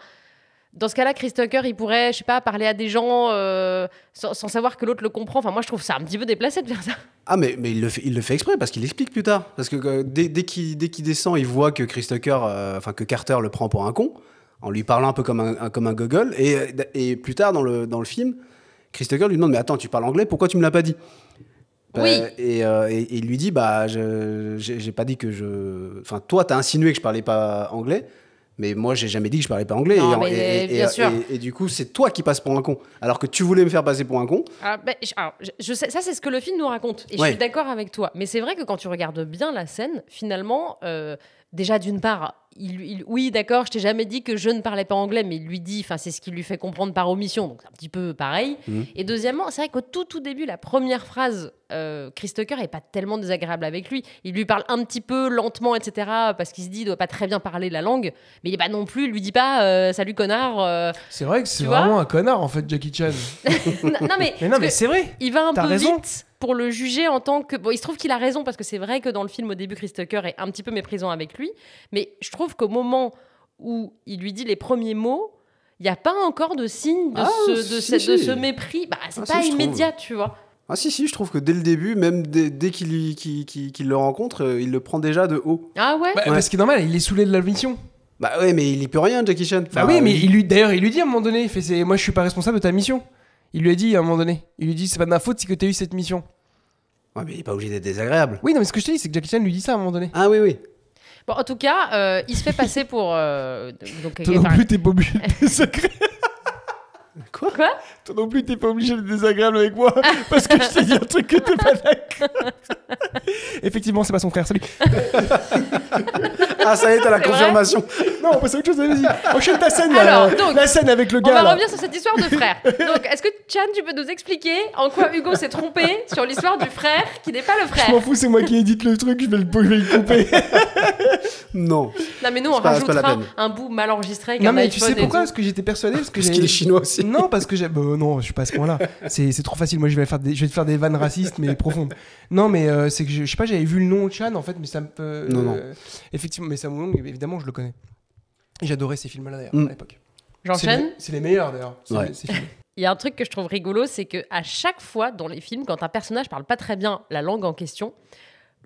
[SPEAKER 1] Dans ce cas-là, Chris Tucker, il pourrait, je sais pas, parler à des gens sans savoir que l'autre le comprend. Enfin, moi, je trouve ça un petit peu déplacé de faire ça.
[SPEAKER 2] Ah, mais il le fait exprès parce qu'il explique plus tard. Parce que dès qu'il descend, il voit que Chris Tucker, que Carter le prend pour un con, en lui parlant un peu comme un gogol. Et plus tard, dans le film, Chris Tucker lui demande « Mais attends, tu parles anglais, pourquoi tu me l'as pas dit ?»
[SPEAKER 1] Oui.
[SPEAKER 2] Et il lui dit « Bah, j'ai pas dit que je... Enfin, toi, t'as insinué que je parlais pas anglais. » Mais moi, j'ai jamais dit que je parlais pas anglais.
[SPEAKER 1] Non, bien sûr.
[SPEAKER 2] Et du coup, c'est toi qui passes pour un con. Alors que tu voulais me faire passer pour un con.
[SPEAKER 1] Je sais, ça, c'est ce que le film nous raconte. Et
[SPEAKER 2] Ouais.
[SPEAKER 1] je suis d'accord avec toi. Mais c'est vrai que quand tu regardes bien la scène, finalement, déjà, d'une part, oui, d'accord, je t'ai jamais dit que je ne parlais pas anglais, mais il lui dit, c'est ce qu'il lui fait comprendre par omission. Donc, c'est un petit peu pareil. Et deuxièmement, c'est vrai qu'au tout début, la première phrase, Chris Tucker est pas tellement désagréable avec lui. Il lui parle un petit peu lentement, etc., parce qu'il se dit, il doit pas très bien parler la langue. Mais il est pas non plus, il lui dit pas, salut connard.
[SPEAKER 3] C'est vrai que c'est
[SPEAKER 1] tu vois
[SPEAKER 3] vraiment un connard, en fait, Jackie Chan.
[SPEAKER 1] non, mais
[SPEAKER 3] c'est vrai.
[SPEAKER 1] il va un
[SPEAKER 3] T'as
[SPEAKER 1] peu
[SPEAKER 3] raison.
[SPEAKER 1] vite pour le juger en tant que... Bon, il se trouve qu'il a raison, parce que c'est vrai que dans le film, au début, Chris Tucker est un petit peu méprisant avec lui. Mais je trouve qu'au moment où il lui dit les premiers mots, il n'y a pas encore de signe de ce mépris. Bah, c'est pas immédiat, tu vois.
[SPEAKER 2] Ah si, je trouve que dès le début, même dès qu'il le rencontre, il le prend déjà de haut.
[SPEAKER 1] Ah ouais,
[SPEAKER 3] Parce qu'il est normal, il est saoulé de la mission.
[SPEAKER 2] Bah ouais, mais il y peut rien, Jackie Chan.
[SPEAKER 3] Bah oui, mais il lui dit à un moment donné, moi je suis pas responsable de ta mission. Il lui a dit à un moment donné, il lui dit c'est pas de ma faute si que t'as eu cette mission.
[SPEAKER 2] Ouais, mais il est pas obligé d'être désagréable.
[SPEAKER 3] Oui, non, mais ce que je te dis, c'est que Jackie Chan lui dit ça à un moment donné.
[SPEAKER 2] Ah oui.
[SPEAKER 1] Bon, en tout cas, il se fait passer pour...
[SPEAKER 3] Toi non plus, t'es pas obligé d'être désagréable.
[SPEAKER 2] Quoi?
[SPEAKER 3] Toi non plus, t'es pas obligé d'être désagréable avec moi parce que je t'ai dit un truc que t'es pas d'accord. Effectivement, c'est pas son frère, salut.
[SPEAKER 2] Ah, ça y est, t'as la
[SPEAKER 1] C'est
[SPEAKER 2] confirmation.
[SPEAKER 3] Non, on passe à autre chose, vas-y. Enchaîne ta scène,
[SPEAKER 1] Alors,
[SPEAKER 3] là.
[SPEAKER 1] donc,
[SPEAKER 3] La scène avec le
[SPEAKER 1] On
[SPEAKER 3] gars.
[SPEAKER 1] va
[SPEAKER 3] là.
[SPEAKER 1] revenir sur cette histoire de frère. Donc, est-ce que Chan, tu peux nous expliquer en quoi Hugo s'est trompé sur l'histoire du frère qui n'est pas le
[SPEAKER 3] Je m'en
[SPEAKER 1] frère?
[SPEAKER 3] fous, c'est moi qui édite le truc, je vais le couper.
[SPEAKER 2] Non.
[SPEAKER 1] Non, mais nous, on
[SPEAKER 2] C'est pas la
[SPEAKER 1] rajoutera
[SPEAKER 2] peine.
[SPEAKER 1] un bout mal enregistré avec
[SPEAKER 3] Non,
[SPEAKER 1] un
[SPEAKER 3] mais
[SPEAKER 1] iPhone
[SPEAKER 3] tu sais
[SPEAKER 1] et
[SPEAKER 3] pourquoi?
[SPEAKER 1] tout.
[SPEAKER 3] Parce que j'étais persuadé. Parce
[SPEAKER 2] qu'il est chinois aussi.
[SPEAKER 3] Non, parce que j'ai. Non, je suis pas à ce point-là. C'est trop facile. Moi, je vais te faire des vannes racistes, mais profondes. Non, mais c'est que je sais pas, j'avais vu le nom Chan en fait, mais ça me.
[SPEAKER 2] Non.
[SPEAKER 3] Effectivement, mais Sammo Hung, évidemment, je le connais. Et j'adorais ces films-là d'ailleurs à l'époque.
[SPEAKER 1] J'enchaîne.
[SPEAKER 3] C'est les meilleurs d'ailleurs.
[SPEAKER 2] Ouais.
[SPEAKER 3] Ces films.
[SPEAKER 1] Il y a un truc que je trouve rigolo, c'est que à chaque fois dans les films, quand un personnage parle pas très bien la langue en question,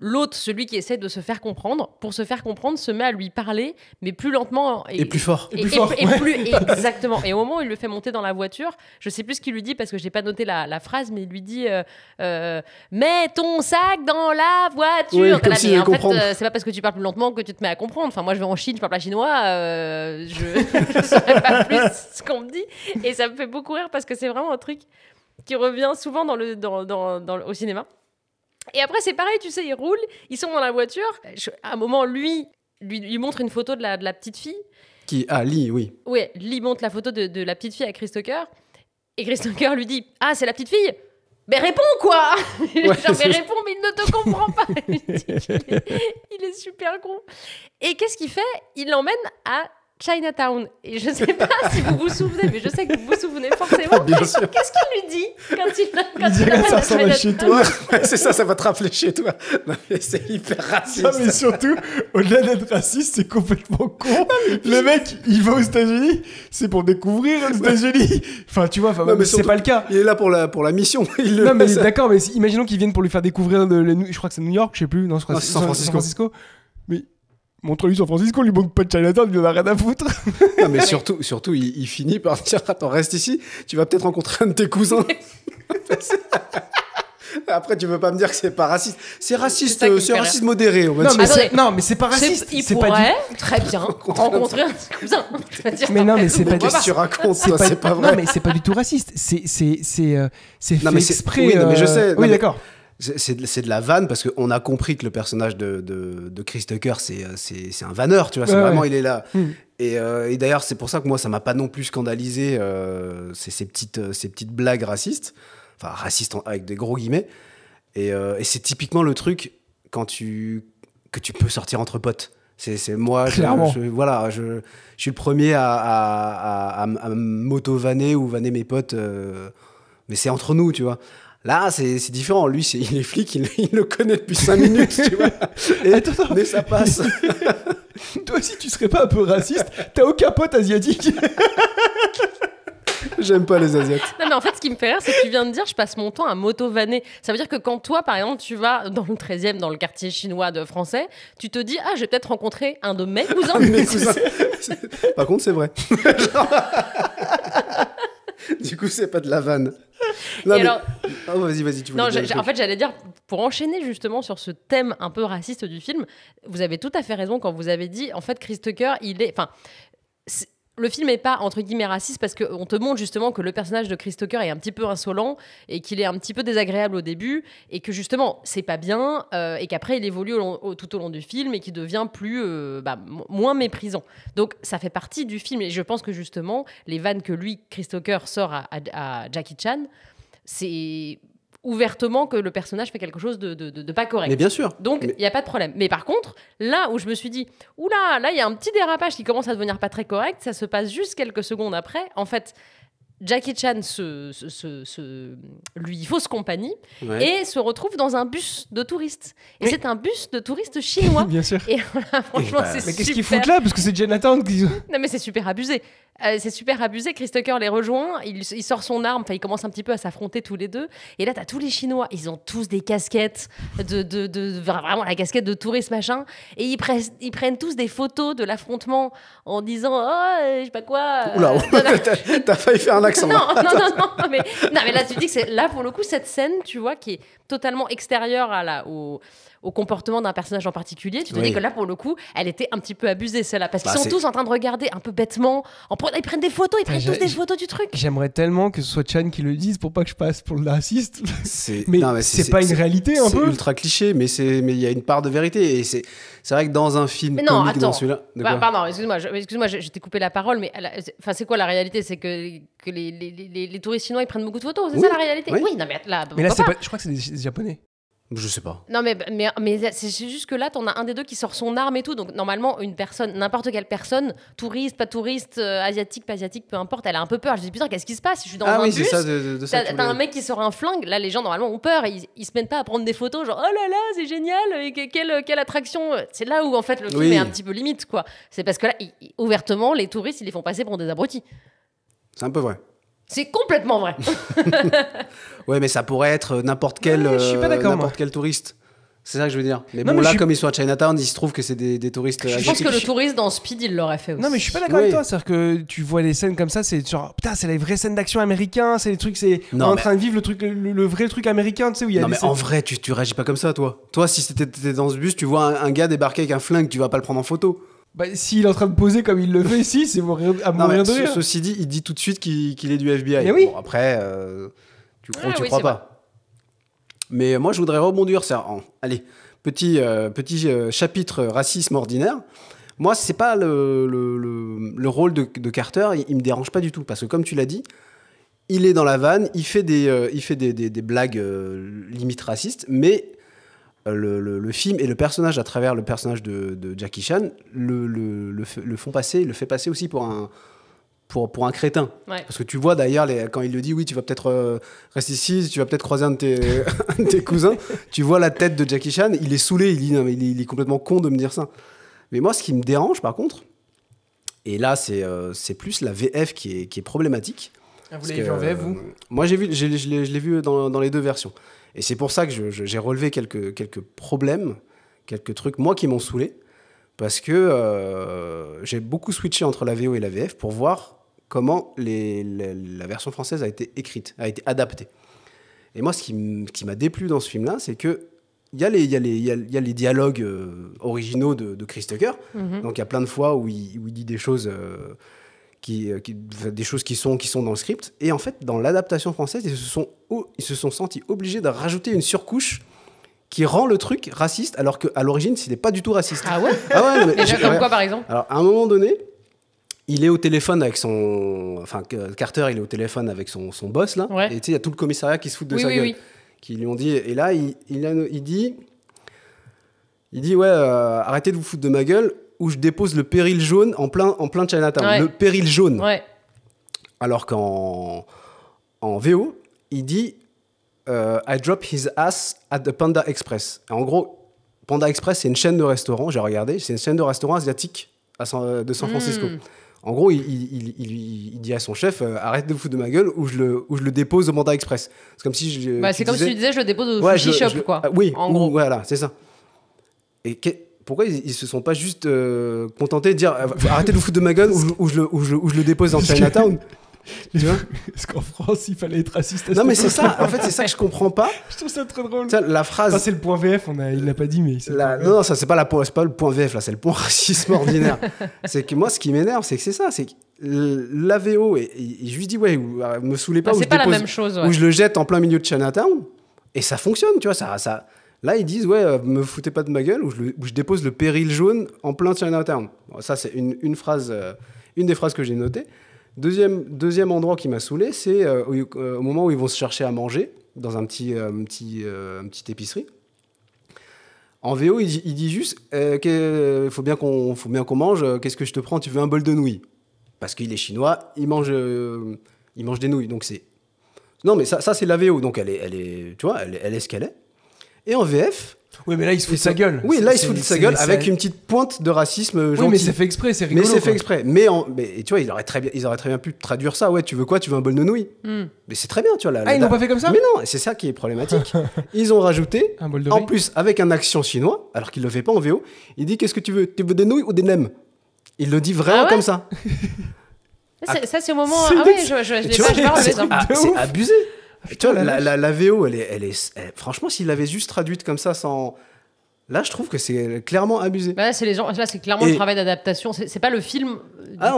[SPEAKER 1] l'autre, celui qui essaie de se faire comprendre, pour se faire comprendre, se met à lui parler, mais plus lentement
[SPEAKER 2] Et plus fort.
[SPEAKER 3] Et plus fort,
[SPEAKER 1] et
[SPEAKER 3] ouais.
[SPEAKER 1] plus exactement. Et au moment où il le fait monter dans la voiture, je sais plus ce qu'il lui dit parce que j'ai pas noté la phrase, mais il lui dit mets ton sac dans la voiture.
[SPEAKER 2] Oui,
[SPEAKER 1] T'es
[SPEAKER 2] comme
[SPEAKER 1] là,
[SPEAKER 2] s'il
[SPEAKER 1] mais
[SPEAKER 2] allait
[SPEAKER 1] en fait,
[SPEAKER 2] comprendre.
[SPEAKER 1] c'est pas parce que tu parles plus lentement que tu te mets à comprendre. Enfin, moi, je vais en Chine, je parle pas chinois, je saurais pas plus ce qu'on me dit. Et ça me fait beaucoup rire parce que c'est vraiment un truc qui revient souvent au cinéma. Et après, c'est pareil, tu sais, ils roulent, ils sont dans la voiture. À un moment, lui montre une photo de la petite fille.
[SPEAKER 2] Lee, oui.
[SPEAKER 1] Ouais, Lee montre la photo de la petite fille à Chris Tucker. Et Chris Tucker lui dit « Ah, c'est la petite fille !» Mais réponds, quoi.
[SPEAKER 2] Ouais,
[SPEAKER 1] Genre, mais
[SPEAKER 2] c'est-
[SPEAKER 1] réponds, mais il ne te comprend pas. Il est super con. Et qu'est-ce qu'il fait? Il l'emmène à Chinatown. Et je sais pas si vous vous souvenez, mais je sais que vous vous souvenez forcément.
[SPEAKER 2] Bien sûr.
[SPEAKER 1] Qu'est-ce qu'il lui dit quand il
[SPEAKER 3] dit que ça ressemble à chez toi.
[SPEAKER 2] Ouais, c'est ça va te rappeler chez toi. Non, mais c'est hyper raciste.
[SPEAKER 3] Non, mais surtout, au-delà d'être raciste, c'est complètement con. Le mec, il va aux États-Unis, c'est pour découvrir les États-Unis. Enfin, tu vois,
[SPEAKER 2] Non, mais
[SPEAKER 3] c'est
[SPEAKER 2] surtout,
[SPEAKER 3] pas le cas.
[SPEAKER 2] Il est là pour la mission.
[SPEAKER 3] Non, mais d'accord, mais imaginons qu'ils viennent pour lui faire découvrir, je crois que c'est New York, je sais plus. Non, je crois que
[SPEAKER 2] c'est
[SPEAKER 3] c'est
[SPEAKER 2] San Francisco.
[SPEAKER 3] Mais montre-lui San Francisco, lui manque pas de Chinatown, il en a rien à foutre.
[SPEAKER 2] Non, mais surtout il finit par dire attends, reste ici, tu vas peut-être rencontrer un de tes cousins. Après, tu veux pas me dire que c'est pas raciste. C'est raciste, c'est raciste modéré, on va dire.
[SPEAKER 3] Non, mais c'est pas raciste.
[SPEAKER 1] Il
[SPEAKER 3] c'est
[SPEAKER 1] pourrait
[SPEAKER 3] pas
[SPEAKER 1] très bien rencontrer un cousin.
[SPEAKER 3] Mais non, mais c'est pas
[SPEAKER 2] Qu'est-ce que tu racontes, toi, c'est pas vrai.
[SPEAKER 3] Non, mais c'est pas du tout raciste. C'est fait
[SPEAKER 2] Non, mais
[SPEAKER 3] exprès.
[SPEAKER 2] oui, non, mais je sais.
[SPEAKER 3] Oui,
[SPEAKER 2] Non, mais
[SPEAKER 3] d'accord.
[SPEAKER 2] C'est de la vanne parce qu'on a compris que le personnage de Chris Tucker, c'est un vanneur, tu vois. C'est vraiment, il est là. Et d'ailleurs, c'est pour ça que moi, ça m'a pas non plus scandalisé ces petites blagues racistes. Enfin, racistes avec des gros guillemets. Et c'est typiquement le truc que tu peux sortir entre potes. C'est moi, je suis le premier à m'auto-vanner ou vanner mes potes. Mais c'est entre nous, tu vois. Là, c'est différent. Lui, il est flic, il le connaît depuis 5 minutes, tu vois.
[SPEAKER 3] Attends.
[SPEAKER 2] Mais ça passe.
[SPEAKER 3] Toi aussi, tu serais pas un peu raciste? T'as aucun pote asiatique?
[SPEAKER 2] J'aime pas les Asiates.
[SPEAKER 1] Non, mais en fait, ce qui me fait rire, c'est que tu viens de dire je passe mon temps à m'auto-vanner. Ça veut dire que quand toi, par exemple, tu vas dans le 13e, dans le quartier chinois de français, tu te dis ah, je vais peut-être rencontrer un de mes cousins.
[SPEAKER 2] Mes cousins. Par contre, c'est vrai. Du coup, c'est pas de la vanne. Non, mais... alors... oh, vas-y, tu voulais dire
[SPEAKER 1] en fait, j'allais dire, pour enchaîner justement sur ce thème un peu raciste du film, vous avez tout à fait raison quand vous avez dit, en fait, Chris Tucker, le film n'est pas, entre guillemets, raciste parce qu'on te montre justement que le personnage de Chris Tucker est un petit peu insolent et qu'il est un petit peu désagréable au début et que justement, c'est pas bien et qu'après, il évolue tout au long du film et qu'il devient moins méprisant. Donc, ça fait partie du film et je pense que justement, les vannes que Chris Tucker sort à Jackie Chan, c'est ouvertement que le personnage fait quelque chose de pas correct.
[SPEAKER 2] Mais bien sûr.
[SPEAKER 1] Donc, il n'y a pas de problème. Mais par contre, là où je me suis dit, oula, là, il y a un petit dérapage qui commence à devenir pas très correct, ça se passe juste quelques secondes après. En fait, Jackie Chan lui fausse compagnie et se retrouve dans un bus de touristes. Et c'est un bus de touristes chinois.
[SPEAKER 3] Bien sûr.
[SPEAKER 1] Et voilà, franchement, c'est super.
[SPEAKER 3] Mais qu'est-ce qu'ils foutent là? Parce que c'est Chinatown qui...
[SPEAKER 1] Non, mais c'est super abusé. C'est super abusé. Chris Tucker les rejoint, il sort son arme, il commence un petit peu à s'affronter tous les deux. Et là, t'as tous les Chinois, ils ont tous des casquettes, vraiment la casquette de touriste machin. Et ils prennent tous des photos de l'affrontement en disant je sais pas quoi.
[SPEAKER 2] Oula, t'as failli faire un accent.
[SPEAKER 1] Non, mais là, tu dis que c'est là pour le coup, cette scène, tu vois, qui est totalement extérieure au comportement d'un personnage en particulier, tu te dis que là, pour le coup, elle était un petit peu abusée, celle-là. Parce qu'ils sont tous en train de regarder un peu bêtement. Ils prennent des photos, tous des photos du truc.
[SPEAKER 3] J'aimerais tellement que ce soit Chan qui le dise pour pas que je passe pour le raciste. Mais c'est pas une réalité un peu.
[SPEAKER 2] C'est ultra cliché, mais il y a une part de vérité. Et c'est vrai que dans un film comique, dans celui-là...
[SPEAKER 1] Pardon, excuse-moi, je t'ai coupé la parole, mais c'est quoi la réalité? C'est que les touristes chinois, ils prennent beaucoup de photos, c'est ça la réalité? Oui, non, mais là...
[SPEAKER 3] Mais là, je crois que c'est des Japonais.
[SPEAKER 2] Je sais pas.
[SPEAKER 1] Non, mais c'est juste que là, t'en as un des deux qui sort son arme et tout. Donc, normalement, une personne, n'importe quelle personne, touriste, pas touriste, asiatique, pas asiatique, peu importe, elle a un peu peur. Je dis, putain, qu'est-ce qui se passe? Je suis dans un bus.
[SPEAKER 2] C'est ça, de ça.
[SPEAKER 1] T'as un mec qui sort un flingue. Là, les gens, normalement, ont peur. Ils se mettent pas à prendre des photos, genre, oh là là, c'est génial, quelle attraction. C'est là où, en fait, le film est un petit peu limite, quoi. C'est parce que là, ouvertement, les touristes, ils les font passer pour des abrutis.
[SPEAKER 2] C'est un peu vrai.
[SPEAKER 1] C'est complètement vrai.
[SPEAKER 2] Ouais, mais ça pourrait être n'importe quel touriste. C'est ça que je veux dire. Mais non, comme ils sont à Chinatown, il se trouve que c'est des touristes.
[SPEAKER 1] Je pense que le touriste dans Speed, il l'aurait fait aussi.
[SPEAKER 3] Non, mais je suis pas d'accord avec toi. C'est-à-dire que tu vois des scènes comme ça, c'est genre, putain, c'est les vraies scènes d'action américains, c'est les trucs, en train de vivre le truc, le vrai truc américain, tu sais, où il y a.
[SPEAKER 2] Non, mais en vrai, tu réagis pas comme ça, toi. Toi, si t'étais dans ce bus, tu vois un gars débarquer avec un flingue, tu vas pas le prendre en photo.
[SPEAKER 3] Bah, s'il est en train de poser comme il le fait ici, c'est à mourir de rire.
[SPEAKER 2] Ceci dit, il dit tout de suite qu'il est du FBI.
[SPEAKER 3] Mais oui.
[SPEAKER 2] Bon, après, tu crois ou tu crois pas. Mais moi, je voudrais rebondir. Allez, petit chapitre racisme ordinaire. Moi, c'est pas le rôle de Carter, il me dérange pas du tout. Parce que comme tu l'as dit, il est dans la vanne, il fait des blagues limite racistes, mais le film et le personnage, à travers le personnage de Jackie Chan, le fait passer aussi pour un crétin.
[SPEAKER 1] Ouais.
[SPEAKER 2] Parce que tu vois d'ailleurs, quand il le dit, oui, tu vas peut-être rester ici, tu vas peut-être croiser un de tes cousins, tu vois la tête de Jackie Chan, il est saoulé, il dit, non, mais il est complètement con de me dire ça. Mais moi, ce qui me dérange, par contre, et là, c'est plus la VF qui est problématique.
[SPEAKER 3] Vous l'avez vu en VF, vous ?
[SPEAKER 2] Moi, je l'ai vu dans les deux versions. Et c'est pour ça que j'ai relevé quelques problèmes, quelques trucs, moi, qui m'ont saoulé. Parce que j'ai beaucoup switché entre la VO et la VF pour voir comment la version française a été écrite, a été adaptée. Et moi, ce qui m'a déplu dans ce film-là, c'est que il y a les dialogues originaux de Chris Tucker.
[SPEAKER 1] Mhm.
[SPEAKER 2] Donc, il y a plein de fois où il dit des choses... des choses qui sont dans le script. Et en fait, dans l'adaptation française, ils se sont sentis obligés de rajouter une surcouche qui rend le truc raciste, alors qu'à l'origine, c'était pas du tout raciste.
[SPEAKER 1] Ah ouais?
[SPEAKER 2] Ah ouais, non, mais
[SPEAKER 1] Déjà, comme quoi, par exemple?
[SPEAKER 2] Alors, à un moment donné, il est au téléphone avec Carter, il est au téléphone avec son boss, là.
[SPEAKER 1] Ouais.
[SPEAKER 2] Et tu sais, il y a tout le commissariat qui se fout de sa
[SPEAKER 1] Oui,
[SPEAKER 2] gueule.
[SPEAKER 1] oui.
[SPEAKER 2] Qui lui ont dit... Et là, il dit... ouais, arrêtez de vous foutre de ma gueule, où je dépose le péril jaune en plein Chinatown.
[SPEAKER 1] Ouais.
[SPEAKER 2] Le péril jaune.
[SPEAKER 1] Ouais.
[SPEAKER 2] Alors qu'en VO, il dit I drop his ass at the Panda Express. Et en gros, Panda Express, c'est une chaîne de restaurants, j'ai regardé, c'est une chaîne de restaurants asiatiques de San Francisco. En gros, il dit à son chef arrête de vous foutre de ma gueule ou je le dépose au Panda Express. C'est comme si
[SPEAKER 1] c'est comme si tu disais je le dépose au
[SPEAKER 2] ouais,
[SPEAKER 1] sushi shop, quoi.
[SPEAKER 2] Oui,
[SPEAKER 1] en gros.
[SPEAKER 2] Voilà, c'est ça. Et pourquoi ils se sont pas juste contentés de dire arrêtez de vous foutre de ma gueule ou je le dépose dans Chinatown? Tu vois?
[SPEAKER 3] Parce qu'en France, il fallait être raciste.
[SPEAKER 2] Non, mais c'est ça. En fait, c'est ça que je comprends pas.
[SPEAKER 3] Je trouve ça très drôle.
[SPEAKER 2] Tiens, la phrase.
[SPEAKER 3] Ça, c'est le point VF. Il l'a pas dit, mais.
[SPEAKER 2] Non, ça c'est pas le point VF là, c'est le point racisme ordinaire. C'est que moi, ce qui m'énerve, c'est que c'est ça, c'est que la VO et je lui dis ouais, me saoulez pas.
[SPEAKER 1] C'est pas la même chose. Ouais.
[SPEAKER 2] Où je le jette en plein milieu de Chinatown et ça fonctionne, tu vois ça. Là, ils disent ouais, me foutez pas de ma gueule, où je dépose le péril jaune en plein Chinatown. Bon, ça c'est une phrase, une des phrases que j'ai notées. Deuxième endroit qui m'a saoulé, c'est au moment où ils vont se chercher à manger dans une petite épicerie. En VO, il dit juste faut bien qu'on mange. Qu'est-ce que je te prends? Tu veux un bol de nouilles? Parce qu'il est chinois, il mange des nouilles. Donc c'est non, mais ça c'est la VO. Donc elle est, tu vois, elle est ce qu'elle est. Et en VF.
[SPEAKER 3] Oui, mais là, il se fout de sa gueule.
[SPEAKER 2] Oui, là, il se fout de sa gueule avec une petite pointe de racisme gentil.
[SPEAKER 3] Oui, mais c'est fait exprès, c'est rigolo.
[SPEAKER 2] Mais c'est fait exprès. Mais tu vois, ils auraient très bien pu traduire ça. Ouais, tu veux quoi? Tu veux un bol de nouilles? Mais c'est très bien, tu vois.
[SPEAKER 3] Ils n'ont pas fait comme ça?
[SPEAKER 2] Mais non, c'est ça qui est problématique. Ils ont rajouté,
[SPEAKER 3] un bol de
[SPEAKER 2] en
[SPEAKER 3] riz.
[SPEAKER 2] plus, avec un accent chinois, alors qu'il le fait pas en VO, il dit qu'est-ce que tu veux? Tu veux des nouilles ou des nems? Il le dit vraiment comme ça.
[SPEAKER 1] Ça, c'est au moment. Ah ouais, je l'ai pas relevé ça.
[SPEAKER 2] C'est abusé. Tu vois, la VO, elle est franchement, s'il l'avait juste traduite comme ça sans. Là, je trouve que c'est clairement abusé.
[SPEAKER 1] Là, c'est clairement le travail d'adaptation. C'est pas le film.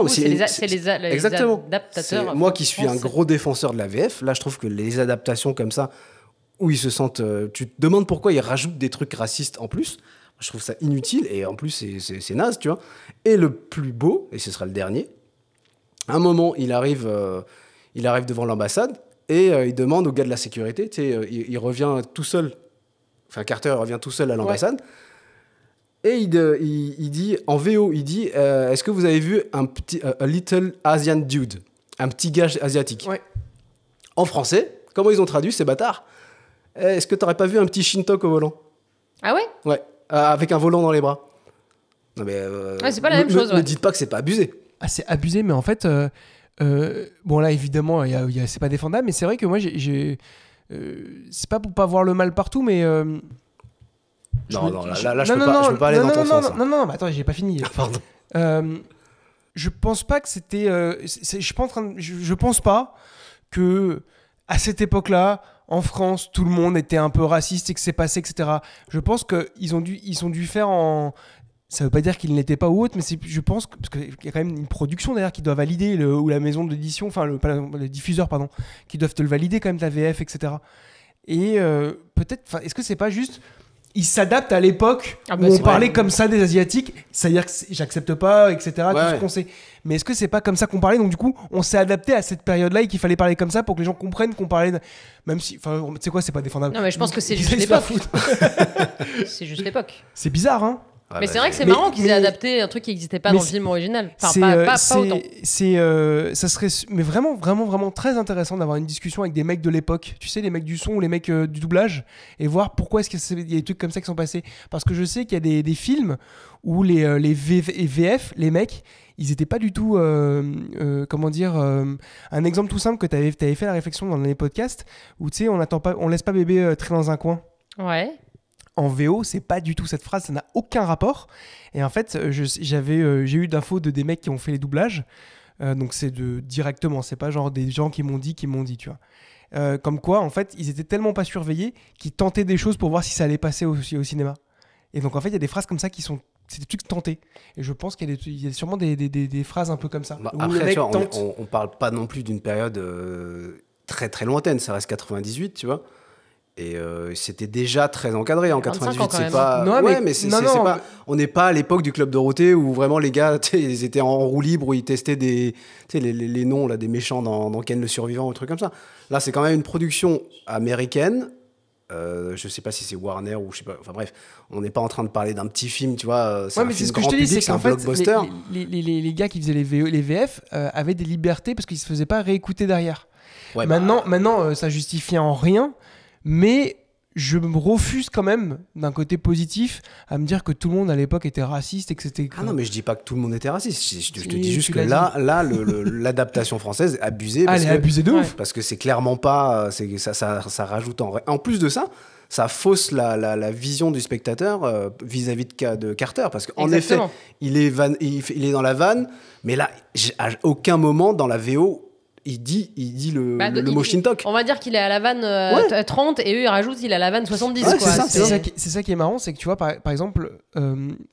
[SPEAKER 1] C'est les adaptateurs.
[SPEAKER 2] Moi qui suis un gros défenseur de la VF, là, je trouve que les adaptations comme ça, où ils se sentent. Tu te demandes pourquoi ils rajoutent des trucs racistes en plus. Je trouve ça inutile et en plus, c'est naze, tu vois. Et le plus beau, et ce sera le dernier, à un moment, il arrive devant l'ambassade et il demande au gars de la sécurité, tu sais, il revient tout seul. Enfin, Carter revient tout seul à l'ambassade. Ouais. Et il dit, en VO, il dit est-ce que vous avez vu a little Asian dude? Un petit gars asiatique.
[SPEAKER 3] Ouais.
[SPEAKER 2] En français, comment ils ont traduit ces bâtards? Est-ce que t'aurais pas vu un petit Shintok au volant?
[SPEAKER 1] Ah ouais?
[SPEAKER 2] Ouais. Avec un volant dans les bras. Non, mais.
[SPEAKER 1] C'est pas la même chose.
[SPEAKER 2] Ne dites pas que c'est pas abusé.
[SPEAKER 3] Ah, c'est abusé, mais en fait. Bon, là, évidemment, c'est pas défendable, mais c'est vrai que moi, c'est pas pour pas voir le mal partout, mais.
[SPEAKER 2] Là, je peux pas aller dans ton sens.
[SPEAKER 3] Non, mais attends, j'ai pas fini.
[SPEAKER 2] Pardon.
[SPEAKER 3] Je pense pas que c'était. Je pense pas que à cette époque-là, en France, tout le monde était un peu raciste et que c'est passé, etc. Je pense qu'ils ont dû faire en. Ça veut pas dire qu'ils n'étaient pas ou autre, mais je pense parce qu'il y a quand même une production derrière qui doit valider ou la maison d'édition, enfin le diffuseur, pardon, qui doivent te le valider quand même, ta VF, etc. Et peut-être, est-ce que c'est pas juste il s'adapte à l'époque
[SPEAKER 1] Ah bah,
[SPEAKER 3] où on
[SPEAKER 1] c'est
[SPEAKER 3] parlait
[SPEAKER 1] vrai.
[SPEAKER 3] comme ça des Asiatiques. C'est-à-dire que j'accepte pas, etc. tout
[SPEAKER 2] Ouais,
[SPEAKER 3] ce
[SPEAKER 2] ouais.
[SPEAKER 3] qu'on sait. Mais est-ce que c'est pas comme ça qu'on parlait? Donc du coup, on s'est adapté à cette période-là et qu'il fallait parler comme ça pour que les gens comprennent qu'on parlait. Même si, enfin, tu sais quoi, c'est pas défendable.
[SPEAKER 1] Non, mais je pense que c'est
[SPEAKER 3] Ils
[SPEAKER 1] juste
[SPEAKER 3] se la
[SPEAKER 1] l'époque.
[SPEAKER 3] foutent.
[SPEAKER 1] C'est juste l'époque.
[SPEAKER 3] C'est bizarre, hein?
[SPEAKER 2] Ouais,
[SPEAKER 1] Mais
[SPEAKER 2] bah,
[SPEAKER 1] c'est vrai que c'est
[SPEAKER 3] Mais-
[SPEAKER 1] marrant qu'ils
[SPEAKER 3] mais-
[SPEAKER 1] aient adapté un truc qui n'existait pas
[SPEAKER 3] mais
[SPEAKER 1] dans le film original. Enfin,
[SPEAKER 3] C'est,
[SPEAKER 1] pas autant.
[SPEAKER 3] ça serait, mais vraiment, vraiment, vraiment très intéressant d'avoir une discussion avec des mecs de l'époque. Tu sais, les mecs du son ou les mecs du doublage, et voir pourquoi est-ce qu'il y a des trucs comme ça qui sont passés. Parce que je sais qu'il y a des films où les VF, les mecs, ils étaient pas du tout, comment dire, un exemple tout simple que t'avais fait la réflexion dans les podcasts où tu sais, on laisse pas bébé traîner dans un coin.
[SPEAKER 1] Ouais.
[SPEAKER 3] En VO, c'est pas du tout cette phrase, ça n'a aucun rapport. Et en fait, j'ai eu d'infos de des mecs qui ont fait les doublages. Donc c'est directement, c'est pas genre des gens qui m'ont dit, tu vois. Comme quoi, en fait, ils étaient tellement pas surveillés qu'ils tentaient des choses pour voir si ça allait passer aussi au cinéma. Et donc en fait, il y a des phrases comme ça c'est des trucs tentés. Et je pense qu'il y a sûrement des phrases un peu comme ça.
[SPEAKER 2] Bah,
[SPEAKER 3] où le
[SPEAKER 2] après,
[SPEAKER 3] mec
[SPEAKER 2] tu vois,
[SPEAKER 3] tente.
[SPEAKER 2] on parle pas non plus d'une période très très lointaine, ça reste 98, tu vois. Et c'était déjà très encadré en
[SPEAKER 1] 25 ans
[SPEAKER 2] 98,
[SPEAKER 1] quand
[SPEAKER 2] c'est
[SPEAKER 1] même.
[SPEAKER 2] pas.
[SPEAKER 3] Non,
[SPEAKER 2] ouais,
[SPEAKER 3] mais-
[SPEAKER 2] mais c'est
[SPEAKER 3] non,
[SPEAKER 2] c'est
[SPEAKER 3] non,
[SPEAKER 2] pas. On n'est pas à l'époque du Club Dorothée où vraiment les gars, tu sais, ils étaient en roue libre, où ils testaient des, tu sais, les noms là, des méchants dans Ken le Survivant ou des trucs comme ça. Là, c'est quand même une production américaine. Je sais pas si c'est Warner ou je sais pas. Enfin bref, on n'est pas en train de parler d'un petit film, tu vois. C'est
[SPEAKER 3] Ouais,
[SPEAKER 2] un
[SPEAKER 3] mais
[SPEAKER 2] film
[SPEAKER 3] c'est ce que je
[SPEAKER 2] grand
[SPEAKER 3] te dis,
[SPEAKER 2] public,
[SPEAKER 3] c'est qu'en
[SPEAKER 2] un
[SPEAKER 3] fait,
[SPEAKER 2] blockbuster.
[SPEAKER 3] les gars qui faisaient les VF avaient des libertés parce qu'ils se faisaient pas réécouter derrière.
[SPEAKER 2] Ouais, bah,
[SPEAKER 3] Maintenant, ça justifiait en rien, mais je me refuse quand même, d'un côté positif, à me dire que tout le monde à l'époque était raciste et que c'était.
[SPEAKER 2] Ah non, mais je dis pas que tout le monde était raciste. Je te
[SPEAKER 3] Si,
[SPEAKER 2] dis juste
[SPEAKER 3] tu
[SPEAKER 2] que
[SPEAKER 3] l'as
[SPEAKER 2] là, l'adaptation française est abusée.
[SPEAKER 3] Ah,
[SPEAKER 2] Parce
[SPEAKER 3] elle est
[SPEAKER 2] que,
[SPEAKER 3] abusée de
[SPEAKER 1] Ouais.
[SPEAKER 3] ouf.
[SPEAKER 2] parce que c'est clairement pas. Ça rajoute en plus de ça, ça fausse la vision du spectateur vis-à-vis de Carter. Parce qu'en effet,
[SPEAKER 1] Exactement.
[SPEAKER 2] il est dans la vanne, mais là, à aucun moment dans la VO, il dit le
[SPEAKER 1] Il-
[SPEAKER 2] mot Shintok.
[SPEAKER 1] On va dire qu'il est à la vanne
[SPEAKER 2] Ouais.
[SPEAKER 1] 30 et eux ils rajoutent il est à la vanne 70.
[SPEAKER 2] Ouais,
[SPEAKER 1] quoi.
[SPEAKER 3] C'est ça qui est marrant, c'est que tu vois, par exemple,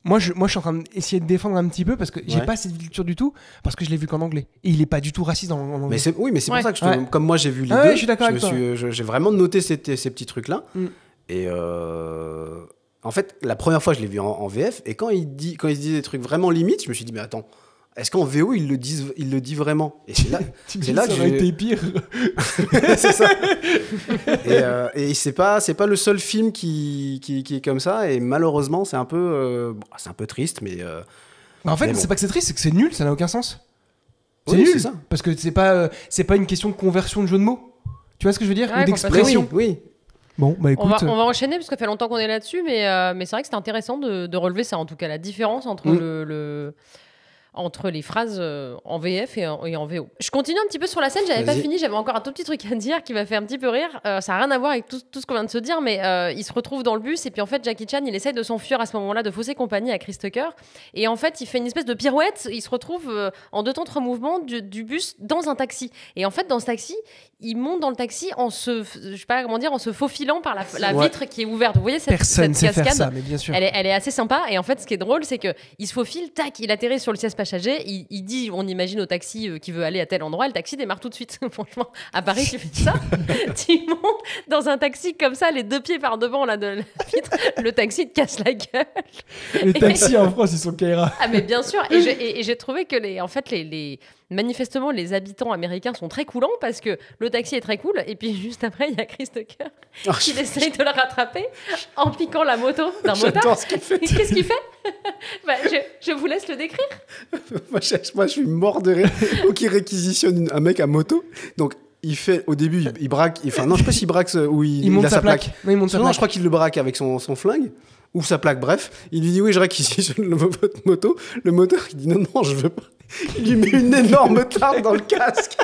[SPEAKER 3] moi je suis en train d'essayer de défendre un petit peu parce que j'ai
[SPEAKER 2] Ouais.
[SPEAKER 3] pas cette culture du tout, parce que je l'ai vu qu'en anglais. Et il est pas du tout raciste en anglais.
[SPEAKER 2] Mais c'est pour ça que
[SPEAKER 3] Ouais.
[SPEAKER 2] comme moi j'ai vu les
[SPEAKER 3] Ah ouais,
[SPEAKER 2] deux,
[SPEAKER 3] je suis d'accord avec toi.
[SPEAKER 2] j'ai vraiment noté ces petits trucs-là.
[SPEAKER 3] Mm.
[SPEAKER 2] Et en fait, la première fois, je l'ai vu en VF. Et quand il se dit des trucs vraiment limites, je me suis dit, mais attends, est-ce qu'en VO, il le dit vraiment? Et c'est là, c'est là que
[SPEAKER 3] ça aurait
[SPEAKER 2] j'ai...
[SPEAKER 3] été pire.
[SPEAKER 2] c'est ça. Et c'est pas le seul film qui est comme ça. Et malheureusement, c'est un peu triste, mais...
[SPEAKER 3] En fait,
[SPEAKER 2] Mais bon.
[SPEAKER 3] c'est pas que c'est triste, c'est que c'est nul, ça n'a aucun sens. C'est
[SPEAKER 2] Oui,
[SPEAKER 3] nul,
[SPEAKER 2] c'est ça.
[SPEAKER 3] parce que c'est pas une question de conversion de jeu de mots. Tu vois ce que je veux dire?
[SPEAKER 1] Ouais,
[SPEAKER 3] Ou d'expression.
[SPEAKER 2] Oui.
[SPEAKER 3] Bon, bah écoute.
[SPEAKER 1] On va enchaîner parce que ça fait longtemps qu'on est là-dessus, mais c'est vrai que c'est intéressant de relever ça, en tout cas, la différence entre entre les phrases en VF et en VO. Je continue un petit peu sur la scène, j'avais pas
[SPEAKER 2] Vas-y.
[SPEAKER 1] fini, j'avais encore un tout petit truc à dire qui m'a fait un petit peu rire. Ça n'a rien à voir avec tout ce qu'on vient de se dire, mais il se retrouve dans le bus et puis en fait Jackie Chan il essaye de s'enfuir à ce moment-là, de fausser compagnie à Chris Tucker et en fait il fait une espèce de pirouette, il se retrouve en 2 temps 3 mouvements du bus dans un taxi et en fait dans ce taxi il monte dans le taxi en se faufilant par la
[SPEAKER 3] Ouais.
[SPEAKER 1] vitre qui est ouverte. Vous voyez cette
[SPEAKER 3] Personne sait
[SPEAKER 1] cascade
[SPEAKER 3] faire ça, mais bien sûr.
[SPEAKER 1] elle est assez sympa et en fait ce qui est drôle c'est que il se faufile, tac, il atterrit sur le siège passager, il dit, on imagine au taxi qui veut aller à tel endroit, le taxi démarre tout de suite. Franchement, à Paris tu fais ça, tu montes dans un taxi comme ça, les 2 pieds par devant là de la vitre, le taxi te casse la gueule.
[SPEAKER 3] Les taxis en France, ils sont Kaira.
[SPEAKER 1] Ah mais bien sûr, et j'ai trouvé que manifestement les habitants américains sont très coolants parce que le taxi est très cool et puis juste après il y a Chris Tucker qui essaye de le rattraper en piquant la moto d'un motard.
[SPEAKER 2] J'adore ce qu'il fait.
[SPEAKER 1] Qu'est-ce qu'il fait? Bah, je vous laisse le décrire.
[SPEAKER 2] Moi, je suis mort de rire. Donc, il réquisitionne un mec à moto. Donc, il fait, au début, il braque. Enfin, non, je sais pas s'il braque ou il
[SPEAKER 3] monte
[SPEAKER 2] a
[SPEAKER 3] sa plaque. Non, il monte sa
[SPEAKER 2] Non,
[SPEAKER 3] plaque.
[SPEAKER 2] je crois qu'il le braque avec son flingue. Ou sa plaque, bref. Il lui dit, oui, je réquisitionne votre moto. Le moteur, il dit, non, je veux pas. Il lui met une énorme tarte dans le casque.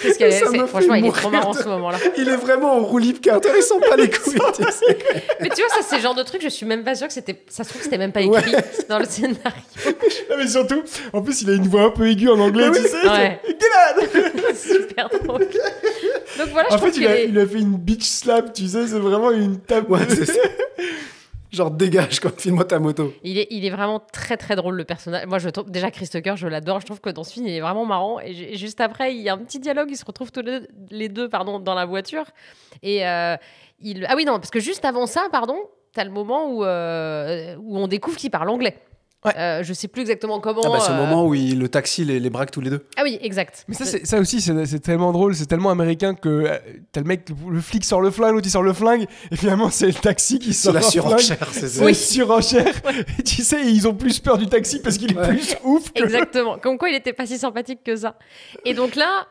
[SPEAKER 1] Qu'est-ce qu'elle
[SPEAKER 2] Ça me fait
[SPEAKER 1] franchement, il est
[SPEAKER 2] mourir
[SPEAKER 1] trop marrant
[SPEAKER 2] de-
[SPEAKER 1] ce moment-là.
[SPEAKER 2] Il est vraiment en roue libre Carter. Il sent pas les couilles. tu sais.
[SPEAKER 1] Mais tu vois, ça, c'est le genre de truc, je suis même pas sûre que c'était. Ça se trouve que c'était même pas écrit dans le scénario.
[SPEAKER 3] Ah, mais surtout, en plus, il a une voix un peu aiguë en anglais, tu sais.
[SPEAKER 1] Ouais.
[SPEAKER 3] C'est-
[SPEAKER 1] Super drôle. Donc voilà, je
[SPEAKER 3] En
[SPEAKER 1] pense
[SPEAKER 3] fait,
[SPEAKER 1] que
[SPEAKER 3] il a fait une bitch slap, tu sais, c'est vraiment une tape.
[SPEAKER 2] Ouais, c'est ça. Genre, dégage, quoi, file-moi ta moto.
[SPEAKER 1] Il est vraiment très très drôle le personnage. Moi je trouve déjà Chris Tucker, je l'adore. Je trouve que dans ce film il est vraiment marrant. Et juste après il y a un petit dialogue, ils se retrouvent tous les deux pardon, dans la voiture. Et ah oui non, parce que juste avant ça, pardon, t'as le moment où on découvre qu'il parle anglais.
[SPEAKER 3] Ouais.
[SPEAKER 1] Je sais plus exactement comment.
[SPEAKER 2] Ah bah, c'est le moment où le taxi les braque tous les deux.
[SPEAKER 1] Ah oui, exact.
[SPEAKER 3] Mais ça aussi, c'est tellement drôle, c'est tellement américain que t'as le mec, le flic sort le flingue, l'autre il sort le flingue, et finalement c'est le taxi qui sort
[SPEAKER 2] C'est la
[SPEAKER 3] un flingue.
[SPEAKER 2] surenchère, c'est ça.
[SPEAKER 3] Oui, surenchère. Et tu sais, ils ont plus peur du taxi parce qu'il est plus ouf que...
[SPEAKER 1] Exactement. Comme quoi il était pas si sympathique que ça. Et donc là.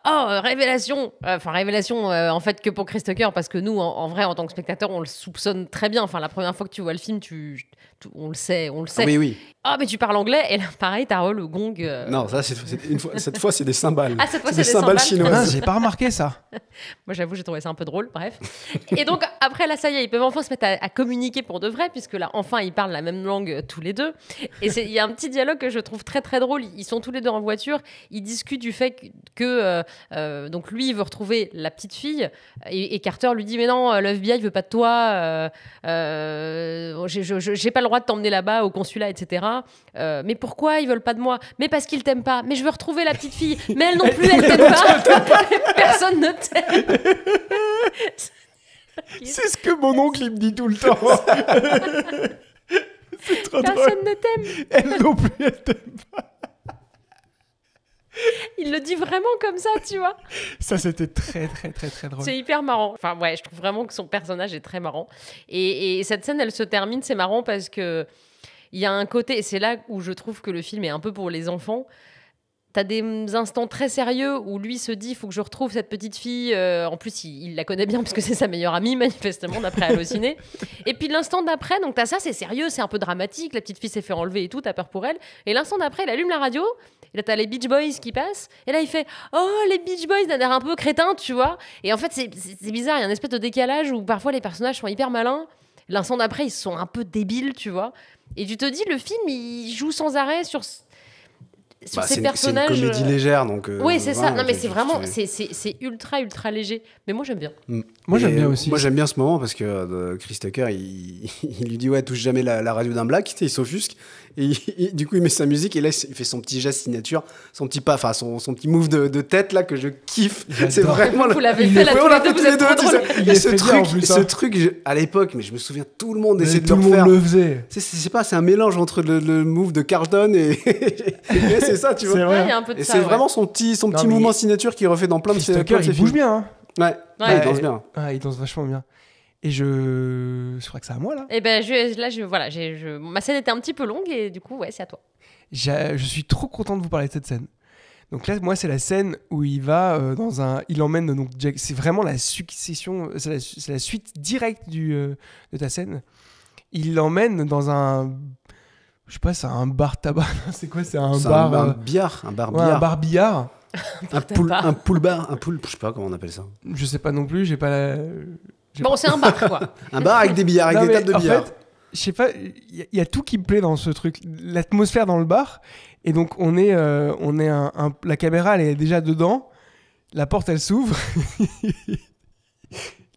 [SPEAKER 1] Révélation en fait que pour Chris Tucker, parce que nous en vrai en tant que spectateur on le soupçonne très bien, enfin la première fois que tu vois le film on le sait.
[SPEAKER 2] Ah oui, oui.
[SPEAKER 1] Ah mais tu parles anglais, et là pareil t'as le gong.
[SPEAKER 2] Non, ça cette fois c'est des cymbales.
[SPEAKER 1] Ah cette fois
[SPEAKER 2] c'est
[SPEAKER 1] c'est
[SPEAKER 2] des cymbales
[SPEAKER 3] Ah,
[SPEAKER 2] chinoises.
[SPEAKER 3] j'ai pas remarqué ça.
[SPEAKER 1] Moi j'avoue j'ai trouvé ça un peu drôle, bref. Et donc après là ça y est, ils peuvent enfin se mettre à communiquer pour de vrai, puisque là enfin ils parlent la même langue tous les deux. Et il y a un petit dialogue que je trouve très très drôle. Ils sont tous les deux en voiture, ils discutent du fait que donc lui il veut retrouver la petite fille, et Carter lui dit mais non, le FBI il veut pas de toi, j'ai pas le droit de t'emmener là-bas au consulat, etc. Mais pourquoi ils veulent pas de moi? Mais parce qu'ils t'aiment pas. Mais je veux retrouver la petite fille. Mais elle non plus, elle t'aime pas. Personne ne t'aime.
[SPEAKER 3] C'est ce que mon oncle il me dit tout le temps. C'est trop drôle.
[SPEAKER 1] Personne ne t'aime.
[SPEAKER 3] Elle non plus, elle t'aime pas.
[SPEAKER 1] Il le dit vraiment comme ça, tu vois.
[SPEAKER 3] Ça, c'était très, très, très, très drôle.
[SPEAKER 1] C'est hyper marrant. Enfin, ouais, je trouve vraiment que son personnage est très marrant. Et cette scène, elle se termine, c'est marrant parce que il y a un côté, et c'est là où je trouve que le film est un peu pour les enfants. T'as des instants très sérieux où lui se dit il faut que je retrouve cette petite fille. En plus, il la connaît bien parce que c'est sa meilleure amie, manifestement, d'après Allociné. Et puis l'instant d'après, donc t'as ça, c'est sérieux, c'est un peu dramatique. La petite fille s'est fait enlever et tout, t'as peur pour elle. Et l'instant d'après, il allume la radio. Et là, t'as les Beach Boys qui passent. Et là, il fait oh, les Beach Boys, d'un air un peu crétin, tu vois. Et en fait, c'est bizarre. Il y a une espèce de décalage où parfois les personnages sont hyper malins. L'instant d'après, ils sont un peu débiles, tu vois. Et tu te dis, le film, il joue sans arrêt sur ces personnages.
[SPEAKER 2] C'est une comédie légère, donc.
[SPEAKER 1] Oui, c'est ça.
[SPEAKER 2] voilà,
[SPEAKER 1] Non, mais c'est vraiment, c'est ultra, ultra léger. Mais moi, j'aime bien.
[SPEAKER 3] Moi, j'aime bien aussi.
[SPEAKER 2] Moi, j'aime bien ce moment parce que Chris Tucker, il lui dit ouais, touche jamais la radio d'un black, tu sais, il s'offusque. Et du coup, il met sa musique et là, il fait son petit geste signature, son petit pas, enfin, son petit move de tête là que je kiffe.
[SPEAKER 3] J'adore.
[SPEAKER 2] C'est vraiment.
[SPEAKER 1] Vous l'avez fait,
[SPEAKER 2] on l'a fait tous les deux,
[SPEAKER 1] trop
[SPEAKER 2] tu sais.
[SPEAKER 1] drôle.
[SPEAKER 2] Et ce
[SPEAKER 3] fait bien, en plus,
[SPEAKER 2] ce truc, à l'époque, mais je me souviens, tout le monde essayait de
[SPEAKER 3] tout
[SPEAKER 2] le
[SPEAKER 3] le monde
[SPEAKER 2] refaire.
[SPEAKER 3] le faisait.
[SPEAKER 2] C'est pas, c'est un mélange entre le move de Carlton et c'est ça, tu vois.
[SPEAKER 3] C'est vrai.
[SPEAKER 1] Il y a un peu de
[SPEAKER 2] Et
[SPEAKER 1] ça.
[SPEAKER 2] c'est
[SPEAKER 1] ouais.
[SPEAKER 2] vraiment son petit
[SPEAKER 3] mais
[SPEAKER 2] mouvement signature qu'il refait dans plein de
[SPEAKER 3] Chris
[SPEAKER 2] ses
[SPEAKER 3] Tucker, il bouge
[SPEAKER 2] films.
[SPEAKER 3] bien. Hein.
[SPEAKER 2] Ouais,
[SPEAKER 1] Ouais.
[SPEAKER 2] il danse bien.
[SPEAKER 3] Ah, il danse vachement bien. Et je crois que c'est à moi là.
[SPEAKER 1] Et ben voilà, ma scène était un petit peu longue et du coup, ouais, c'est à toi.
[SPEAKER 3] Je suis trop content de vous parler de cette scène. Donc là, moi, c'est la scène où il va il emmène donc Jack. C'est vraiment la succession, c'est la suite directe de ta scène. Il l'emmène dans un, je sais pas, c'est un bar tabac. C'est quoi? C'est un bar.
[SPEAKER 2] Un billard, un bar
[SPEAKER 3] Ouais, un
[SPEAKER 2] billard.
[SPEAKER 3] bar billard.
[SPEAKER 2] Un pool bar, je sais pas comment on appelle ça.
[SPEAKER 3] Je sais pas non plus. J'ai pas.
[SPEAKER 1] Bon, c'est un bar, quoi.
[SPEAKER 2] Un bar avec des billards, avec
[SPEAKER 3] Non,
[SPEAKER 2] des
[SPEAKER 3] mais
[SPEAKER 2] tables de
[SPEAKER 3] en
[SPEAKER 2] billard.
[SPEAKER 3] fait, je sais pas, il y a tout qui me plaît dans ce truc. L'atmosphère dans le bar. Et donc, la caméra, elle est déjà dedans. La porte, elle s'ouvre.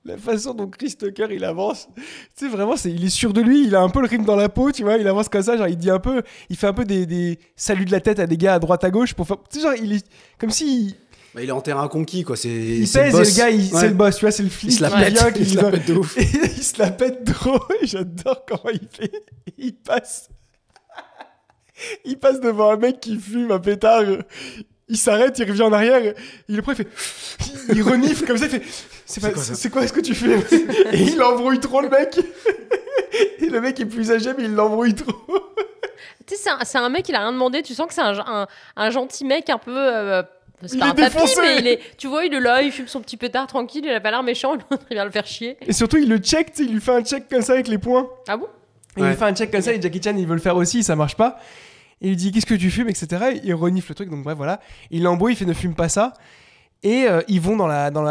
[SPEAKER 3] La façon dont Chris Tucker, il avance. Tu sais, vraiment, il est sûr de lui. Il a un peu le rythme dans la peau, tu vois. Il avance comme ça. Genre, il fait un peu des saluts de la tête à des gars à droite à gauche. Tu sais, genre, il est comme si...
[SPEAKER 2] Bah, il est en terrain conquis, quoi.
[SPEAKER 3] Il
[SPEAKER 2] c'est
[SPEAKER 3] pèse
[SPEAKER 2] le
[SPEAKER 3] et
[SPEAKER 2] boss.
[SPEAKER 3] le gars,
[SPEAKER 2] Ouais.
[SPEAKER 3] c'est le boss, tu vois, c'est le flic
[SPEAKER 2] Il se la
[SPEAKER 3] qui
[SPEAKER 2] pète,
[SPEAKER 3] vient,
[SPEAKER 2] il se la pète de ouf.
[SPEAKER 3] Et il se la pète trop, et j'adore comment il fait. Il passe devant un mec qui fume un pétard, il s'arrête, il revient en arrière, il est prêt, il renifle comme ça, il fait c'est quoi ce que tu fais? Et il embrouille trop le mec. Et le mec est plus âgé, mais il l'embrouille trop.
[SPEAKER 1] Tu sais, c'est un mec, il a rien demandé. Tu sens que c'est un gentil mec un peu. C'est
[SPEAKER 3] Il
[SPEAKER 1] pas
[SPEAKER 3] est
[SPEAKER 1] un papy,
[SPEAKER 3] défoncé.
[SPEAKER 1] mais tu vois, il est là, il fume son petit pétard tranquille, il a pas l'air méchant, l'autre il vient le faire chier.
[SPEAKER 3] Et surtout, il le check, tu sais, il lui fait un check comme ça avec les poings.
[SPEAKER 1] Ah bon?
[SPEAKER 3] Et il lui fait un check comme ça, et Jackie Chan, il veut le faire aussi, ça marche pas. Et il lui dit qu'est-ce que tu fumes, etc. Il renifle le truc, donc bref, voilà. Il l'embrouille, il fait ne fume pas ça. Et ils vont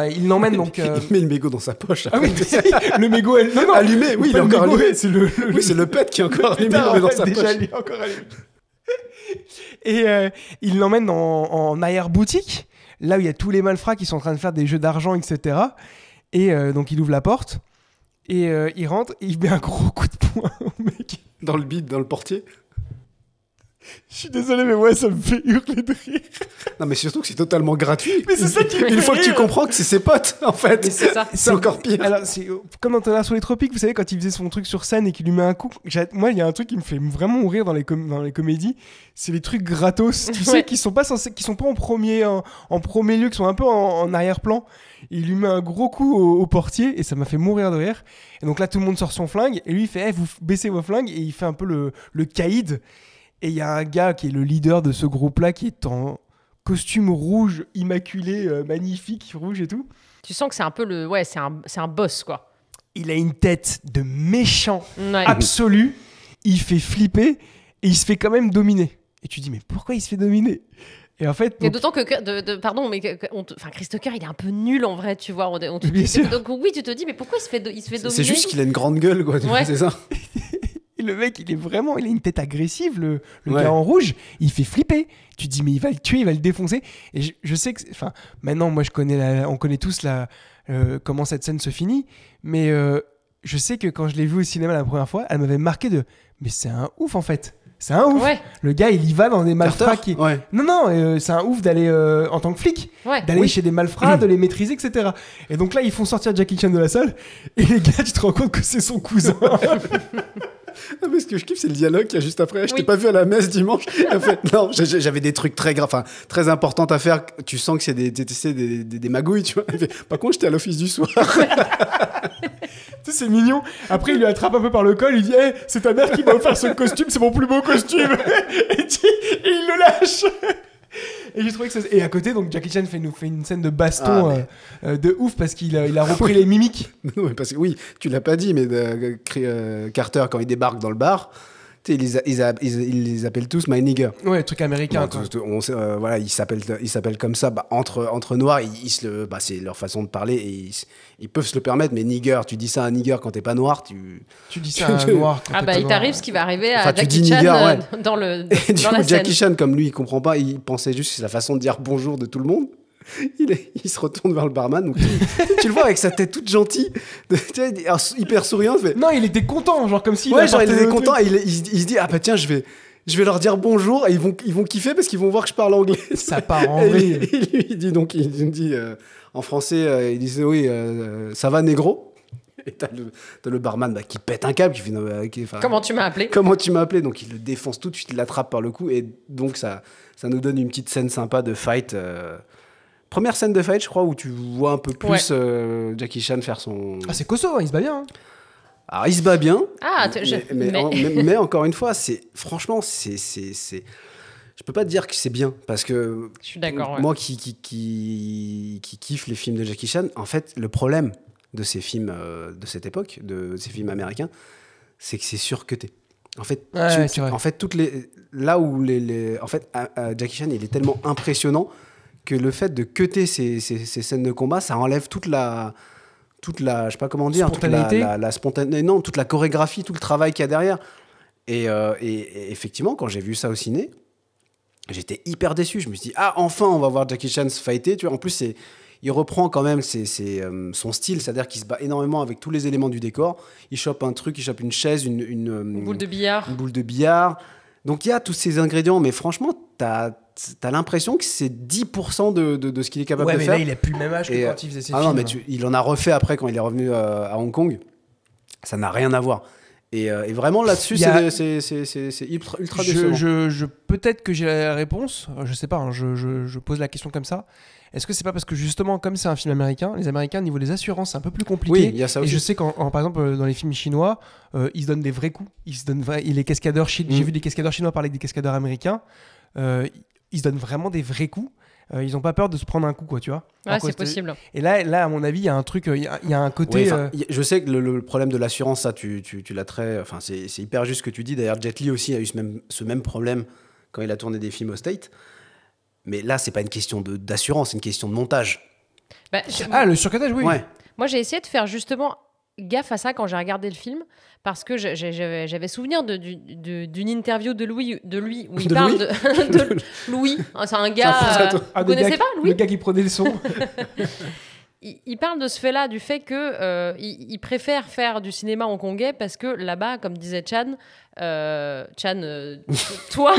[SPEAKER 3] il l'emmène donc.
[SPEAKER 2] Il met le mégot dans sa poche.
[SPEAKER 3] Ah oui, le mégot, non,
[SPEAKER 2] Allumé, oui, il est
[SPEAKER 3] pas le
[SPEAKER 2] encore
[SPEAKER 3] mégot,
[SPEAKER 2] allumé.
[SPEAKER 3] c'est le
[SPEAKER 2] Oui, c'est le pet qui est encore allumé dans sa
[SPEAKER 3] déjà,
[SPEAKER 2] poche.
[SPEAKER 3] il est encore allumé. Et il l'emmène en arrière-boutique, là où il y a tous les malfrats qui sont en train de faire des jeux d'argent, etc. Et donc il ouvre la porte. Et il rentre et il met un gros coup de poing au mec.
[SPEAKER 2] Dans le bide, dans le portier.
[SPEAKER 3] Je suis désolé, mais moi, ça me fait hurler de rire.
[SPEAKER 2] Non, mais surtout que c'est totalement gratuit.
[SPEAKER 3] Mais c'est ça qui me
[SPEAKER 2] Une
[SPEAKER 3] fait
[SPEAKER 2] fois que tu
[SPEAKER 3] rire.
[SPEAKER 2] comprends que c'est ses potes, en fait.
[SPEAKER 1] Mais c'est ça.
[SPEAKER 2] C'est encore pire.
[SPEAKER 3] Alors, c'est comme dans Tonnerre sur les tropiques, vous savez, quand il faisait son truc sur scène et qu'il lui met un coup. Moi, il y a un truc qui me fait vraiment rire dans les comédies, c'est les trucs gratos, tu sais,
[SPEAKER 1] Ouais.
[SPEAKER 3] qui sont pas en premier lieu, qui sont un peu en arrière-plan. Il lui met un gros coup au portier et ça m'a fait mourir de rire. Et donc là, tout le monde sort son flingue et lui, il fait vous baissez vos flingues et il fait un peu le caïd. Et il y a un gars qui est le leader de ce groupe-là qui est en costume rouge, immaculé, magnifique, rouge et tout.
[SPEAKER 1] Tu sens que c'est un peu le. Ouais, c'est un boss, quoi.
[SPEAKER 3] Il a une tête de méchant
[SPEAKER 1] Ouais.
[SPEAKER 3] absolu. Il fait flipper et il se fait quand même dominer. Et tu dis, mais pourquoi il se fait dominer? Et en fait.
[SPEAKER 1] Et
[SPEAKER 3] donc-
[SPEAKER 1] d'autant pardon, mais Chris Tucker, il est un peu nul en vrai, tu vois.
[SPEAKER 3] Bien sûr.
[SPEAKER 1] Donc oui, tu te dis, mais pourquoi il se fait dominer?
[SPEAKER 2] C'est juste qu'il a une grande gueule, quoi. Tu vois,
[SPEAKER 1] Ouais.
[SPEAKER 2] c'est ça.
[SPEAKER 3] Et le mec, il a une tête agressive, le
[SPEAKER 2] Ouais.
[SPEAKER 3] gars en rouge. Il fait flipper. Tu te dis, mais il va le tuer, il va le défoncer. Et je sais que. Enfin, maintenant, moi, on connaît tous comment cette scène se finit. Mais je sais que quand je l'ai vu au cinéma la première fois, elle m'avait marqué de. Mais c'est un ouf, en fait. C'est un ouf.
[SPEAKER 1] Ouais,
[SPEAKER 3] Le gars, il y va dans des malfrats qui.
[SPEAKER 2] Ouais.
[SPEAKER 3] Non, c'est un ouf d'aller en tant que flic.
[SPEAKER 1] ouais.
[SPEAKER 3] D'aller
[SPEAKER 2] Oui.
[SPEAKER 3] chez des malfrats, de les maîtriser, etc. Et donc là, ils font sortir Jackie Chan de la salle. Et les gars, tu te rends compte que c'est son cousin.
[SPEAKER 2] Ah, mais ce que je kiffe, c'est le dialogue qu'il y a juste après. Je t'ai
[SPEAKER 1] Oui.
[SPEAKER 2] pas vu à la messe dimanche. En fait, non, j'avais des trucs très graves, enfin, très importants à faire. Tu sens que c'est des magouilles, tu vois. Il fait, par contre, j'étais à l'office du soir.
[SPEAKER 3] Tu sais, c'est mignon. Après, il lui attrape un peu par le col. Il dit hey, c'est ta mère qui m'a offert ce costume, c'est mon plus beau costume. et il le lâche. Et j'ai trouvé que ça. Et à côté, donc Jackie Chan nous fait une scène de baston de ouf parce qu'il a repris les mimiques.
[SPEAKER 2] Non, mais parce que, oui, tu l'as pas dit, mais Carter, quand il débarque dans le bar, tu sais, ils les appellent tous My Nigger.
[SPEAKER 3] Ouais, truc américain.
[SPEAKER 2] Bon,
[SPEAKER 3] quoi.
[SPEAKER 2] on sait, voilà, ils s'appellent comme ça. Bah, entre noirs, c'est leur façon de parler et ils peuvent se le permettre. Mais nigger, tu dis ça à un nigger quand t'es pas noir,
[SPEAKER 3] Tu dis ça à un noir. quand
[SPEAKER 1] Ah
[SPEAKER 3] t'es
[SPEAKER 1] bah
[SPEAKER 3] pas
[SPEAKER 1] il
[SPEAKER 3] noir.
[SPEAKER 1] t'arrive ce qui va arriver à
[SPEAKER 2] Enfin, tu
[SPEAKER 1] Jackie
[SPEAKER 2] dis
[SPEAKER 1] Chan
[SPEAKER 2] nigger, ouais.
[SPEAKER 1] dans
[SPEAKER 2] Et du
[SPEAKER 1] dans
[SPEAKER 2] coup,
[SPEAKER 1] la
[SPEAKER 2] Jackie
[SPEAKER 1] scène.
[SPEAKER 2] Chan, comme lui, il comprend pas, il pensait juste que c'est la façon de dire bonjour de tout le monde. Il se retourne vers le barman. Donc tu le vois avec sa tête toute gentille, tu sais, hyper souriante. Fait,
[SPEAKER 3] Non, il était content, genre comme s'il
[SPEAKER 2] ouais, genre il
[SPEAKER 3] apportait
[SPEAKER 2] était
[SPEAKER 3] le
[SPEAKER 2] content.
[SPEAKER 3] truc.
[SPEAKER 2] Et il se dit ah bah tiens, je vais leur dire bonjour et ils vont kiffer parce qu'ils vont voir que je parle anglais.
[SPEAKER 3] Ça part en
[SPEAKER 2] Et
[SPEAKER 3] vrille.
[SPEAKER 2] il dit donc il dit en français il disait oui ça va négro. Et t'as le barman qui pète un câble qui fait enfin,
[SPEAKER 1] Comment tu m'as appelé?
[SPEAKER 2] comment tu m'as appelé, donc il le défonce tout de suite, il l'attrape par le cou et donc ça nous donne une petite scène sympa de fight. Première scène de fight, je crois, où tu vois un peu plus Jackie Chan faire son.
[SPEAKER 3] Ah, c'est costaud, hein, il se bat bien. Hein.
[SPEAKER 2] Alors il se bat bien.
[SPEAKER 1] Ah,
[SPEAKER 2] mais encore une fois, franchement, je peux pas te dire que c'est bien parce que
[SPEAKER 1] Je suis d'accord. Ouais.
[SPEAKER 2] moi qui kiffe les films de Jackie Chan, en fait, le problème de ces films de cette époque, de ces films américains, c'est que c'est surcuté. En fait,
[SPEAKER 3] Ouais, c'est vrai.
[SPEAKER 2] en fait, là où en fait, Jackie Chan, il est tellement impressionnant que le fait de cutter ces scènes de combat, ça enlève toute la, je sais pas comment dire,
[SPEAKER 3] Spontanéité.
[SPEAKER 2] la spontanéité, non, toute la chorégraphie, tout le travail qu'il y a derrière. Et effectivement, quand j'ai vu ça au ciné, j'étais hyper déçu. Je me suis dit, ah, enfin, on va voir Jackie Chan se fighter. Tu vois, en plus, il reprend quand même son style, c'est-à-dire qu'il se bat énormément avec tous les éléments du décor. Il chope un truc, il chope une chaise,
[SPEAKER 1] Une boule de billard.
[SPEAKER 2] une boule de billard. Donc il y a tous ces ingrédients, mais franchement, t'as l'impression que c'est 10% de ce qu'il est capable
[SPEAKER 3] Ouais,
[SPEAKER 2] de
[SPEAKER 3] mais
[SPEAKER 2] faire.
[SPEAKER 3] là, il a plus le même âge que
[SPEAKER 2] Et,
[SPEAKER 3] quand il faisait ses
[SPEAKER 2] ah
[SPEAKER 3] films.
[SPEAKER 2] non, mais il en a refait après quand il est revenu à Hong Kong. Ça n'a rien à voir. Et vraiment là-dessus,
[SPEAKER 3] Il y a-
[SPEAKER 2] c'est ultra décevant.
[SPEAKER 3] Peut-être que j'ai la réponse, je sais pas, hein, je pose la question comme ça. Est-ce que c'est pas parce que justement, comme c'est un film américain, les Américains, au niveau des assurances, c'est un peu plus compliqué.
[SPEAKER 2] Oui, il y a ça
[SPEAKER 3] Et
[SPEAKER 2] aussi.
[SPEAKER 3] je sais par exemple, dans les films chinois, ils se donnent des vrais coups. Les cascadeurs j'ai vu des cascadeurs chinois parler avec des cascadeurs américains. Ils se donnent vraiment des vrais coups. Ils n'ont pas peur de se prendre un coup, quoi, tu vois.
[SPEAKER 1] Ouais,
[SPEAKER 3] Alors que
[SPEAKER 1] c'est possible.
[SPEAKER 3] Et là, à mon avis, il y a un truc, il y a un côté.
[SPEAKER 2] Oui, enfin, je sais que le problème de l'assurance, ça, tu l'as très. Enfin, c'est hyper juste ce que tu dis. D'ailleurs, Jet Li aussi a eu ce même problème quand il a tourné des films au State. Mais là, c'est pas une question d'assurance, c'est une question de montage.
[SPEAKER 1] Bah,
[SPEAKER 3] Ah, le surcutage, oui.
[SPEAKER 2] Ouais.
[SPEAKER 1] Moi, j'ai essayé de faire justement gaffe à ça quand j'ai regardé le film, parce que j'avais souvenir d'une interview de lui où il
[SPEAKER 2] De
[SPEAKER 1] parle
[SPEAKER 2] Louis
[SPEAKER 1] de Louis. C'est un gars.
[SPEAKER 2] C'est un pote à toi.
[SPEAKER 3] Ah,
[SPEAKER 1] Vous
[SPEAKER 3] le
[SPEAKER 1] connaissez
[SPEAKER 3] gars
[SPEAKER 1] pas
[SPEAKER 3] le
[SPEAKER 1] Louis?
[SPEAKER 3] gars qui prenait le son.
[SPEAKER 1] il parle de ce fait-là, du fait que il préfère faire du cinéma hongkongais parce que là-bas, comme disait Chan, toi,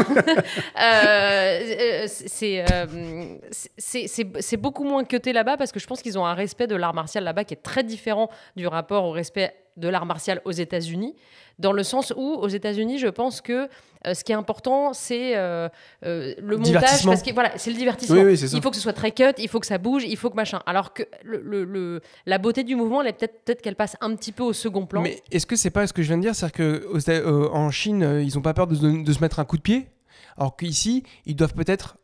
[SPEAKER 1] c'est beaucoup moins cuté là-bas parce que je pense qu'ils ont un respect de l'art martial là-bas qui est très différent du rapport au respect de l'art martial aux États-Unis, dans le sens où aux États-Unis, je pense que ce qui est important, c'est le montage, parce que voilà, c'est le divertissement.
[SPEAKER 2] Oui, c'est ça.
[SPEAKER 1] Il faut que ce soit très cut, il faut que ça bouge, il faut que machin. Alors que la beauté du mouvement, elle est peut-être qu'elle passe un petit peu au second plan.
[SPEAKER 3] Mais est-ce que c'est pas ce que je viens de dire, c'est-à-dire que en Chine, ils ont pas peur de se mettre un coup de pied, alors qu'ici, ils doivent peut-être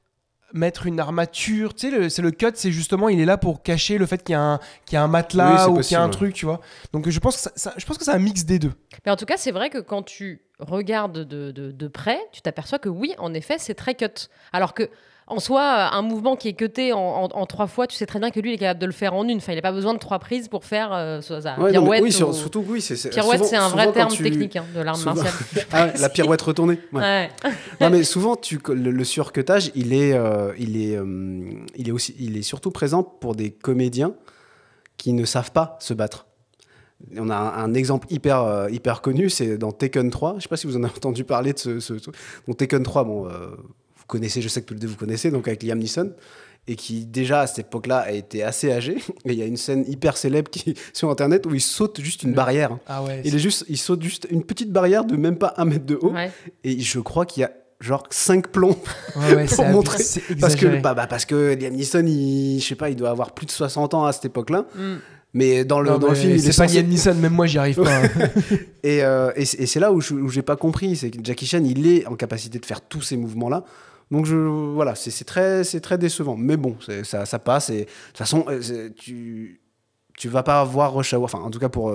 [SPEAKER 3] mettre une armature, tu sais, c'est le cut, c'est justement, il est là pour cacher le fait qu'il y a un matelas ou qu'il y a un truc, tu vois. Donc je pense que c'est un mix des deux.
[SPEAKER 1] Mais en tout cas, c'est vrai que quand tu regardes de près, tu t'aperçois que oui, en effet, c'est très cut. Alors que en soi, un mouvement qui est cuté en 3 fois, tu sais très bien que lui, il est capable de le faire en une. Enfin, il n'a pas besoin de 3 prises pour faire pirouette.
[SPEAKER 2] Surtout, oui.
[SPEAKER 1] Pirouette, c'est un vrai terme technique de l'art martial.
[SPEAKER 2] La pirouette retournée.
[SPEAKER 1] Ouais.
[SPEAKER 2] Non, mais souvent, le surcutage, il est surtout présent pour des comédiens qui ne savent pas se battre. On a un exemple hyper connu, c'est dans Taken 3. Je ne sais pas si vous en avez entendu parler de ce donc Taken 3, bon... vous connaissez, je sais que tous les deux vous connaissez, donc avec Liam Neeson, et qui déjà à cette époque-là a été assez âgé. Et il y a une scène hyper célèbre sur Internet où il saute juste une barrière.
[SPEAKER 3] Ah ouais.
[SPEAKER 2] Il saute juste une petite barrière de même pas 1 mètre de haut. Ouais. Et je crois qu'il y a genre 5 plombs pour montrer. Parce que Liam Neeson, il doit avoir plus de 60 ans à cette époque-là. Mais dans le film,
[SPEAKER 3] c'est pas Liam Neeson, même moi j'y arrive pas.
[SPEAKER 2] Et c'est là où j'ai pas compris, c'est que Jackie Chan, il est en capacité de faire tous ces mouvements-là. Donc voilà, c'est très décevant. Mais bon, ça passe. Et de toute façon, tu vas pas voir Rush Hour. Enfin, en tout cas pour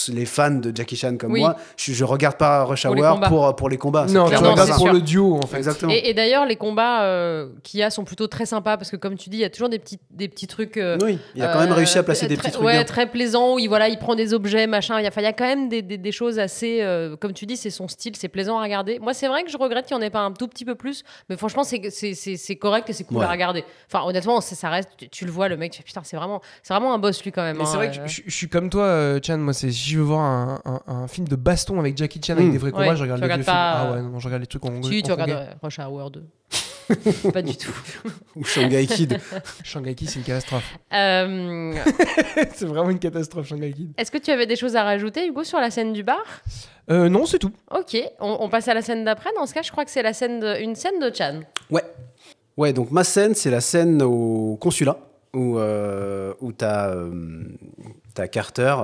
[SPEAKER 2] les fans de Jackie Chan comme moi, je regarde pas Rush Hour pour les combats.
[SPEAKER 3] Non, tu regardes pour le duo, en fait.
[SPEAKER 2] Exactement.
[SPEAKER 1] Et d'ailleurs, les combats qu'il y a sont plutôt très sympas parce que, comme tu dis, il y a toujours des petits trucs.
[SPEAKER 2] Oui, il a quand même réussi à placer des petits trucs.
[SPEAKER 1] Ouais, très plaisant, où il prend des objets, machin. Il y a quand même des choses assez. Comme tu dis, c'est son style, c'est plaisant à regarder. Moi, c'est vrai que je regrette qu'il n'y en ait pas un tout petit peu plus, mais franchement, c'est correct et c'est cool à regarder. Enfin, honnêtement, ça reste. Tu le vois, le mec, tu fais putain, c'est vraiment un boss, lui, quand même.
[SPEAKER 3] Mais c'est vrai que je suis comme toi, Chan, moi, si je veux voir un film de baston avec Jackie Chan avec des vrais combats, je regarde les vieux films. Ah ouais, non, je regarde les trucs en
[SPEAKER 1] tu regardes Rush Hour 2. Pas du tout.
[SPEAKER 2] Ou Shanghai Kid.
[SPEAKER 3] Shanghai Kid, c'est une catastrophe. C'est vraiment une catastrophe, Shanghai Kid.
[SPEAKER 1] Est-ce que tu avais des choses à rajouter, Hugo, sur la scène du bar ?
[SPEAKER 3] Non, c'est tout.
[SPEAKER 1] Ok, on passe à la scène d'après. Dans ce cas, je crois que c'est une scène de Chan.
[SPEAKER 2] Ouais, donc ma scène, c'est la scène au consulat où t'as Carter,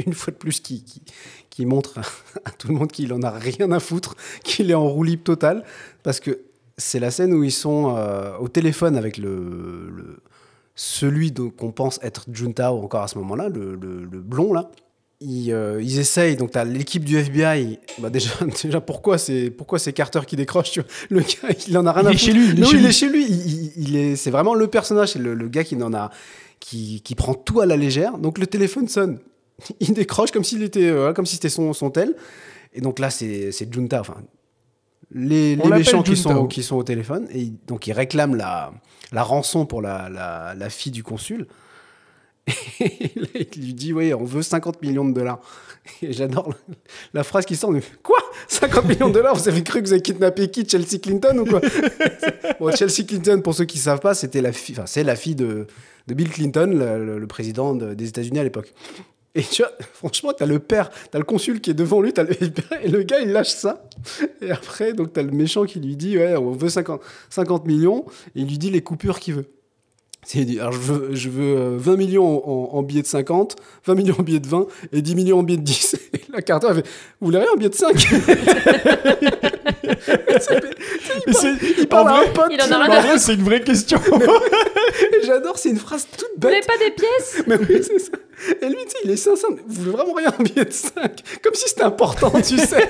[SPEAKER 2] une fois de plus, qui montre à tout le monde qu'il en a rien à foutre, qu'il est en roue libre totale, parce que c'est la scène où ils sont au téléphone avec celui qu'on pense être Juntao encore à ce moment-là, le blond là. Ils essayent, donc t'as l'équipe du FBI. Bah déjà pourquoi c'est Carter qui décroche, tu vois. Le gars, il en a rien à foutre. Il est chez lui. C'est vraiment le personnage, c'est le gars qui prend tout à la légère. Donc le téléphone sonne, il décroche comme s'il était comme si c'était son tel. Et donc là c'est Junta, enfin les méchants qui sont au téléphone, et donc ils réclament la rançon pour la fille du consul. Et là, il lui dit on veut 50 millions de dollars. Et j'adore la phrase qui sort. Quoi, 50 millions de dollars? Vous avez cru que vous avez kidnappé qui, Chelsea Clinton ou quoi? Bon, Chelsea Clinton, pour ceux qui ne savent pas, c'est la fille de Bill Clinton, le président des États-Unis à l'époque. Et tu vois, franchement, t'as le père, t'as le consul qui est devant lui, et le gars, il lâche ça. Et après, donc t'as le méchant qui lui dit on veut 50 millions, et il lui dit les coupures qu'il veut. Alors je veux 20 millions en billets de 50, 20 millions en billets de 20 et 10 millions en billets de 10. Et la Carter, elle fait « Vous voulez rien en billets de 5 ?» Il parle à un pote.
[SPEAKER 3] En vrai, c'est une vraie question.
[SPEAKER 2] Et j'adore, c'est une phrase toute bête.
[SPEAKER 1] Vous voulez pas des pièces?
[SPEAKER 2] Mais oui, c'est ça. Et lui, tu sais, il est sincère. Vous voulez vraiment rien en billet de 5? Comme si c'était important, tu sais.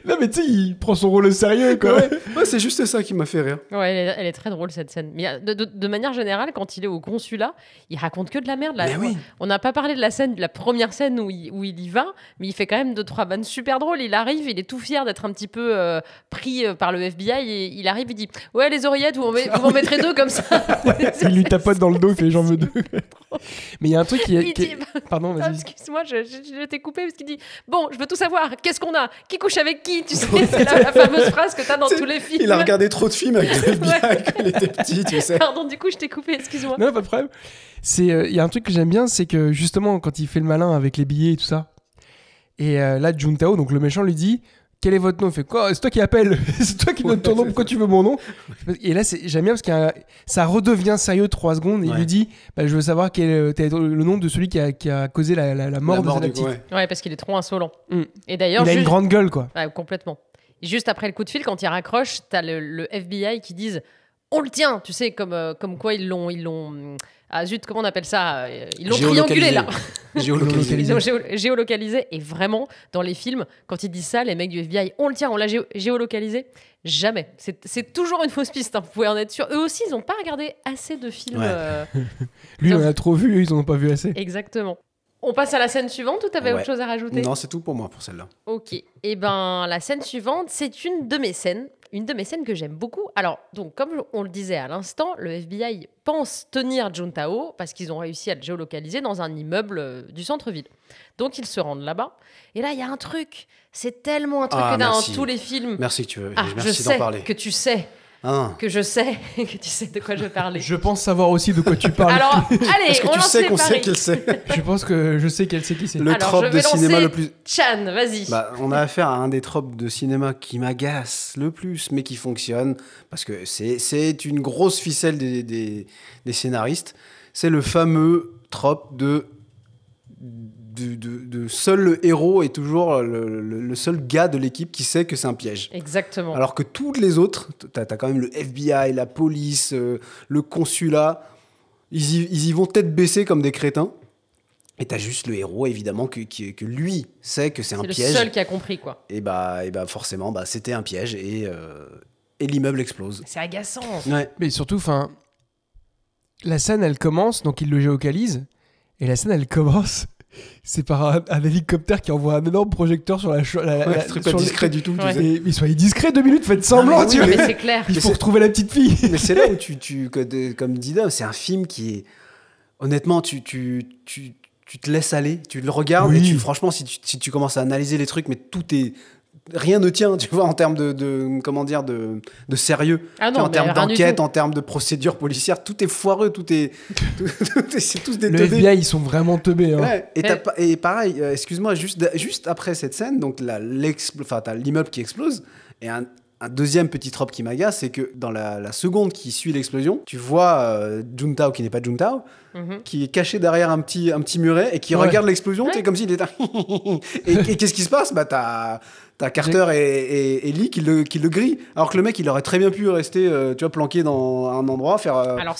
[SPEAKER 3] Non, mais tu sais, il prend son rôle au sérieux, quoi.
[SPEAKER 2] Ouais, c'est juste ça qui m'a fait rire.
[SPEAKER 1] Ouais, elle est très drôle, cette scène. Mais de manière générale, quand il est au consulat, il raconte que de la merde. Là.
[SPEAKER 2] Oui.
[SPEAKER 1] On n'a pas parlé de la première scène où il y va, mais il fait quand même 2-3 vannes super drôles. Il arrive, il est tout fier d'être un petit peu pris par le FBI et il arrive, il dit ouais, les oreillettes, vous m'en mettrez 2 comme ça.
[SPEAKER 3] Il lui tapote dans le dos, il fait j'en veux 2. Mais il y a un truc
[SPEAKER 1] Il
[SPEAKER 3] qui
[SPEAKER 1] dit,
[SPEAKER 3] est... Pardon,
[SPEAKER 1] Ah,
[SPEAKER 3] vas-y.
[SPEAKER 1] excuse-moi, je t'ai coupé parce qu'il dit bon, je veux tout savoir, qu'est-ce qu'on a, qui couche avec qui, tu sais, c'est la fameuse phrase que t'as dans tous les films.
[SPEAKER 2] Il a regardé trop de films avec le FBI quand il était petit, tu sais.
[SPEAKER 1] Pardon, du coup, je t'ai coupé, excuse-moi.
[SPEAKER 3] Non, pas de problème. Il y a un truc que j'aime bien, c'est que justement, quand il fait le malin avec les billets et tout ça, et là, Juntao, donc le méchant, lui dit quel est votre nom? Il fait quoi? C'est toi qui appelle, c'est toi qui donne ton nom, pourquoi tu veux mon nom? Et là, j'aime bien parce que ça redevient sérieux 3 secondes. Et il lui dit je veux savoir quel est le nom de celui qui a causé la mort de cette petite.
[SPEAKER 1] Ouais, parce qu'il est trop insolent.
[SPEAKER 3] Mm.
[SPEAKER 1] Et d'ailleurs,
[SPEAKER 3] il a une grande gueule, quoi.
[SPEAKER 1] Ouais, complètement. Et juste après le coup de fil, quand il raccroche, t'as le FBI qui disent on le tient, tu sais, comme quoi ils l'ont. Ah zut, comment on appelle ça? Ils l'ont triangulé là.
[SPEAKER 2] Géolocalisé.
[SPEAKER 1] Ils l'ont géolocalisé. Et vraiment, dans les films, quand ils disent ça, les mecs du FBI, on le tient, on l'a géolocalisé. Jamais. C'est toujours une fausse piste, hein, vous pouvez en être sûr. Eux aussi, ils n'ont pas regardé assez de films.
[SPEAKER 3] Lui, on en a trop vu, eux, ils n'en ont pas vu assez.
[SPEAKER 1] Exactement. On passe à la scène suivante ou t'avais autre chose à rajouter?
[SPEAKER 2] Non, c'est tout pour moi pour celle-là.
[SPEAKER 1] Ok. Et ben, la scène suivante, c'est une de mes scènes que j'aime beaucoup. Alors, donc, comme on le disait à l'instant, le FBI pense tenir Juntao parce qu'ils ont réussi à le géolocaliser dans un immeuble du centre-ville. Donc, ils se rendent là-bas. Et là, il y a un truc. C'est tellement un truc que dans tous les films.
[SPEAKER 2] Merci que tu veux.
[SPEAKER 1] Ah,
[SPEAKER 2] merci d'en parler.
[SPEAKER 1] Que tu sais. Que je sais que tu sais de quoi je vais parler.
[SPEAKER 3] Je pense savoir aussi de quoi tu parles.
[SPEAKER 1] Alors, allez,
[SPEAKER 2] est-ce que tu sais qu'on sait qu'elle sait?
[SPEAKER 3] Je pense que je sais qu'elle sait qui c'est.
[SPEAKER 2] Le trope de cinéma le plus...
[SPEAKER 1] Chan, vas-y.
[SPEAKER 2] On a affaire à un des tropes de cinéma qui m'agace le plus, mais qui fonctionne, parce que c'est une grosse ficelle des scénaristes. C'est le fameux trope de seul le héros est toujours le seul gars de l'équipe qui sait que c'est un piège.
[SPEAKER 1] Exactement.
[SPEAKER 2] Alors que tous les autres, t'as quand même le FBI, la police, le consulat, ils y vont tête baissée comme des crétins. Et t'as juste le héros, évidemment, que lui sait que c'est un piège.
[SPEAKER 1] C'est le seul qui a compris, quoi.
[SPEAKER 2] Et forcément, c'était un piège et l'immeuble explose.
[SPEAKER 1] C'est agaçant.
[SPEAKER 2] Ouais.
[SPEAKER 3] Mais surtout, la scène, elle commence, donc il le géocalise, et la scène, elle commence... C'est par un hélicoptère qui envoie un énorme projecteur sur
[SPEAKER 2] c'est très pas discret du tout.
[SPEAKER 1] Ouais.
[SPEAKER 2] Tu sais.
[SPEAKER 3] Mais soyez discret 2 minutes, faites semblant, tu vois.
[SPEAKER 1] Mais c'est clair.
[SPEAKER 3] Il faut retrouver la petite fille.
[SPEAKER 2] Mais c'est là où comme dit Dom, c'est un film qui est... Honnêtement, tu te laisses aller, tu le regardes,
[SPEAKER 3] oui.
[SPEAKER 2] Et franchement, si tu commences à analyser les trucs, mais rien ne tient, tu vois, en termes de sérieux.
[SPEAKER 1] Ah non,
[SPEAKER 2] en termes
[SPEAKER 1] rien du
[SPEAKER 2] d'enquête,
[SPEAKER 1] tout.
[SPEAKER 2] en termes de procédure policière, tout est foireux, c'est tous des
[SPEAKER 3] Le
[SPEAKER 2] teubés.
[SPEAKER 3] FBI, ils sont vraiment teubés. Hein.
[SPEAKER 2] Ouais. Et pareil, excuse-moi, juste après cette scène, donc t'as l'immeuble qui explose, et un deuxième petit trope qui m'agace, c'est que dans la seconde qui suit l'explosion, tu vois Juntao qui n'est pas Juntao, qui est caché derrière un petit muret et qui regarde l'explosion, c'est comme s'il était... et qu'est-ce qui se passe? T'as Carter et Lee qui le grillent, alors que le mec il aurait très bien pu rester planqué dans un endroit, faire...
[SPEAKER 1] Alors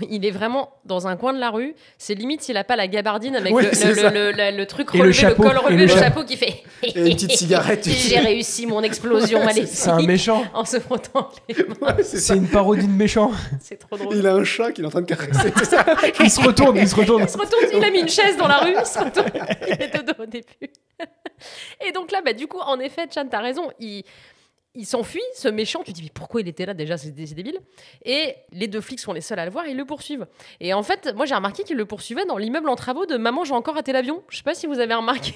[SPEAKER 1] il est vraiment dans un coin de la rue, c'est limite s'il a pas la gabardine avec
[SPEAKER 2] Ouais,
[SPEAKER 1] le truc
[SPEAKER 3] Et
[SPEAKER 1] relevé,
[SPEAKER 3] le chapeau,
[SPEAKER 1] le col relevé,
[SPEAKER 3] et
[SPEAKER 1] le
[SPEAKER 3] le
[SPEAKER 1] chapeau qui fait...
[SPEAKER 2] Et une petite cigarette.
[SPEAKER 1] J'ai réussi mon explosion, allez.
[SPEAKER 3] C'est un méchant.
[SPEAKER 1] En se frottant les mains.
[SPEAKER 2] Ouais,
[SPEAKER 3] C'est une parodie de méchant.
[SPEAKER 1] C'est trop drôle.
[SPEAKER 2] Il a un chat qu'il est en train de caresser, c'est ça.
[SPEAKER 3] Il se retourne.
[SPEAKER 1] Il se retourne, il a mis une chaise dans la rue, il se retourne, il est de dos au début. Et donc là, du coup, en effet, Chan, t'as raison, il s'enfuit, ce méchant, tu te dis mais pourquoi il était là déjà, c'est débile. Et les 2 flics sont les seuls à le voir et ils le poursuivent. Et en fait, moi j'ai remarqué qu'ils le poursuivaient dans l'immeuble en travaux de Maman, j'ai encore raté l'avion. Je sais pas si vous avez remarqué,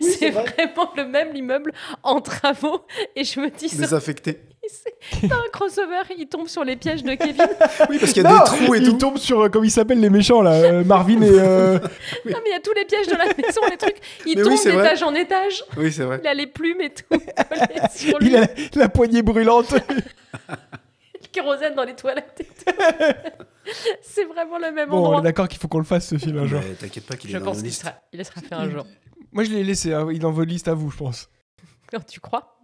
[SPEAKER 1] c'est vraiment le même immeuble en travaux. Et je me dis,
[SPEAKER 2] Désaffecté.
[SPEAKER 1] c'est un crossover, il tombe sur les pièges de Kevin.
[SPEAKER 2] Oui, parce qu'il y a des trous et
[SPEAKER 3] il
[SPEAKER 2] tout.
[SPEAKER 3] tombe sur, comme ils s'appellent les méchants, là, Marvin et...
[SPEAKER 1] Non mais il y a tous les pièges de la maison, les trucs. Il
[SPEAKER 2] Mais
[SPEAKER 1] tombe
[SPEAKER 2] oui, c'est vrai.
[SPEAKER 1] d'étage en étage.
[SPEAKER 2] Oui, c'est vrai.
[SPEAKER 1] Il a les plumes et tout collées sur lui.
[SPEAKER 3] Il a la poignée brûlante.
[SPEAKER 1] Le kérosène dans les toilettes et tout. C'est vraiment le même
[SPEAKER 3] Bon, on
[SPEAKER 1] endroit.
[SPEAKER 3] est d'accord qu'il faut qu'on le fasse, ce film, un jour.
[SPEAKER 2] Mais t'inquiète pas qu'il est
[SPEAKER 1] Je
[SPEAKER 2] dans
[SPEAKER 1] pense
[SPEAKER 2] nos
[SPEAKER 1] qu'il
[SPEAKER 2] listes.
[SPEAKER 1] sera fait un jour.
[SPEAKER 3] Moi, je l'ai laissé. Hein. Il en vaut liste à vous, je pense.
[SPEAKER 1] Non, tu crois?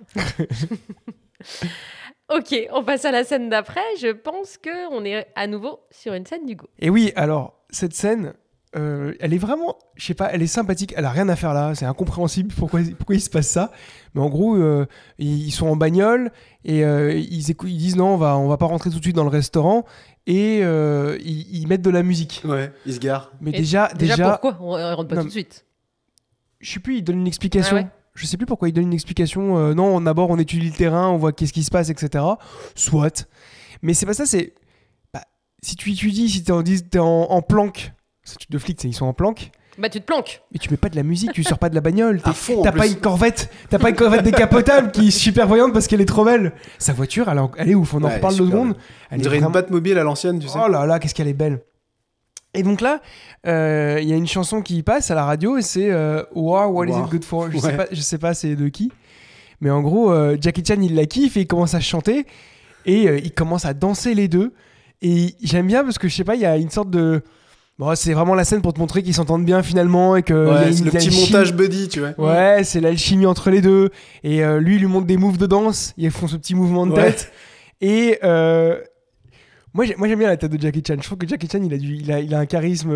[SPEAKER 1] Ok, on passe à la scène d'après. Je pense qu'on est à nouveau sur une scène d'Hugo.
[SPEAKER 3] Et oui, alors, cette scène, elle est vraiment, je sais pas, elle est sympathique, elle a rien à faire là, c'est incompréhensible pourquoi il se passe ça. Mais en gros, ils sont en bagnole et ils disent non, on va pas rentrer tout de suite dans le restaurant et ils mettent de la musique.
[SPEAKER 2] Ouais, il se gare.
[SPEAKER 3] Mais
[SPEAKER 1] Et
[SPEAKER 3] déjà,
[SPEAKER 1] pourquoi on rentre pas
[SPEAKER 3] Non,
[SPEAKER 1] tout de suite?
[SPEAKER 3] je sais plus, ils donnent une explication.
[SPEAKER 1] Ah ouais.
[SPEAKER 3] Je sais plus pourquoi il donne une explication. Non, d'abord on étudie le terrain, on voit qu'est-ce qui se passe, etc. Soit. Mais c'est pas ça, c'est... Bah, si tu étudies, si t'es en planque, c'est un truc de flic, ils sont en planque.
[SPEAKER 1] Bah tu te planques.
[SPEAKER 3] Mais tu mets pas de la musique, tu sors pas de la bagnole.
[SPEAKER 2] À fond, en
[SPEAKER 3] T'as pas
[SPEAKER 2] plus.
[SPEAKER 3] une Corvette, décapotable qui est super voyante parce qu'elle est trop belle. Sa voiture, elle est ouf, on en
[SPEAKER 2] Ouais,
[SPEAKER 3] reparle 2
[SPEAKER 2] super
[SPEAKER 3] secondes.
[SPEAKER 2] belle. On
[SPEAKER 3] Elle est
[SPEAKER 2] dirait
[SPEAKER 3] vraiment...
[SPEAKER 2] une Batmobile à l'ancienne, tu sais.
[SPEAKER 3] Oh là là, qu'est-ce qu'elle est belle. Et donc là, il y a une chanson qui passe à la radio et c'est War, what is
[SPEAKER 2] War.
[SPEAKER 3] it good for? Je
[SPEAKER 2] Ouais.
[SPEAKER 3] sais pas c'est de qui. Mais en gros, Jackie Chan, il la kiffe et il commence à chanter et il commence à danser les deux. Et j'aime bien parce que je sais pas, il y a une sorte de... Bon, c'est vraiment la scène pour te montrer qu'ils s'entendent bien finalement et que il y a
[SPEAKER 2] Ouais,
[SPEAKER 3] une-
[SPEAKER 2] c'est le
[SPEAKER 3] il y a
[SPEAKER 2] petit
[SPEAKER 3] une chimie.
[SPEAKER 2] montage buddy, tu vois.
[SPEAKER 3] Ouais, c'est l'alchimie entre les deux. Et lui, il lui montre des moves de danse. Ils font ce petit mouvement de
[SPEAKER 2] Ouais.
[SPEAKER 3] tête. Et moi, j'aime bien la tête de Jackie Chan. Je trouve que Jackie Chan, il a un charisme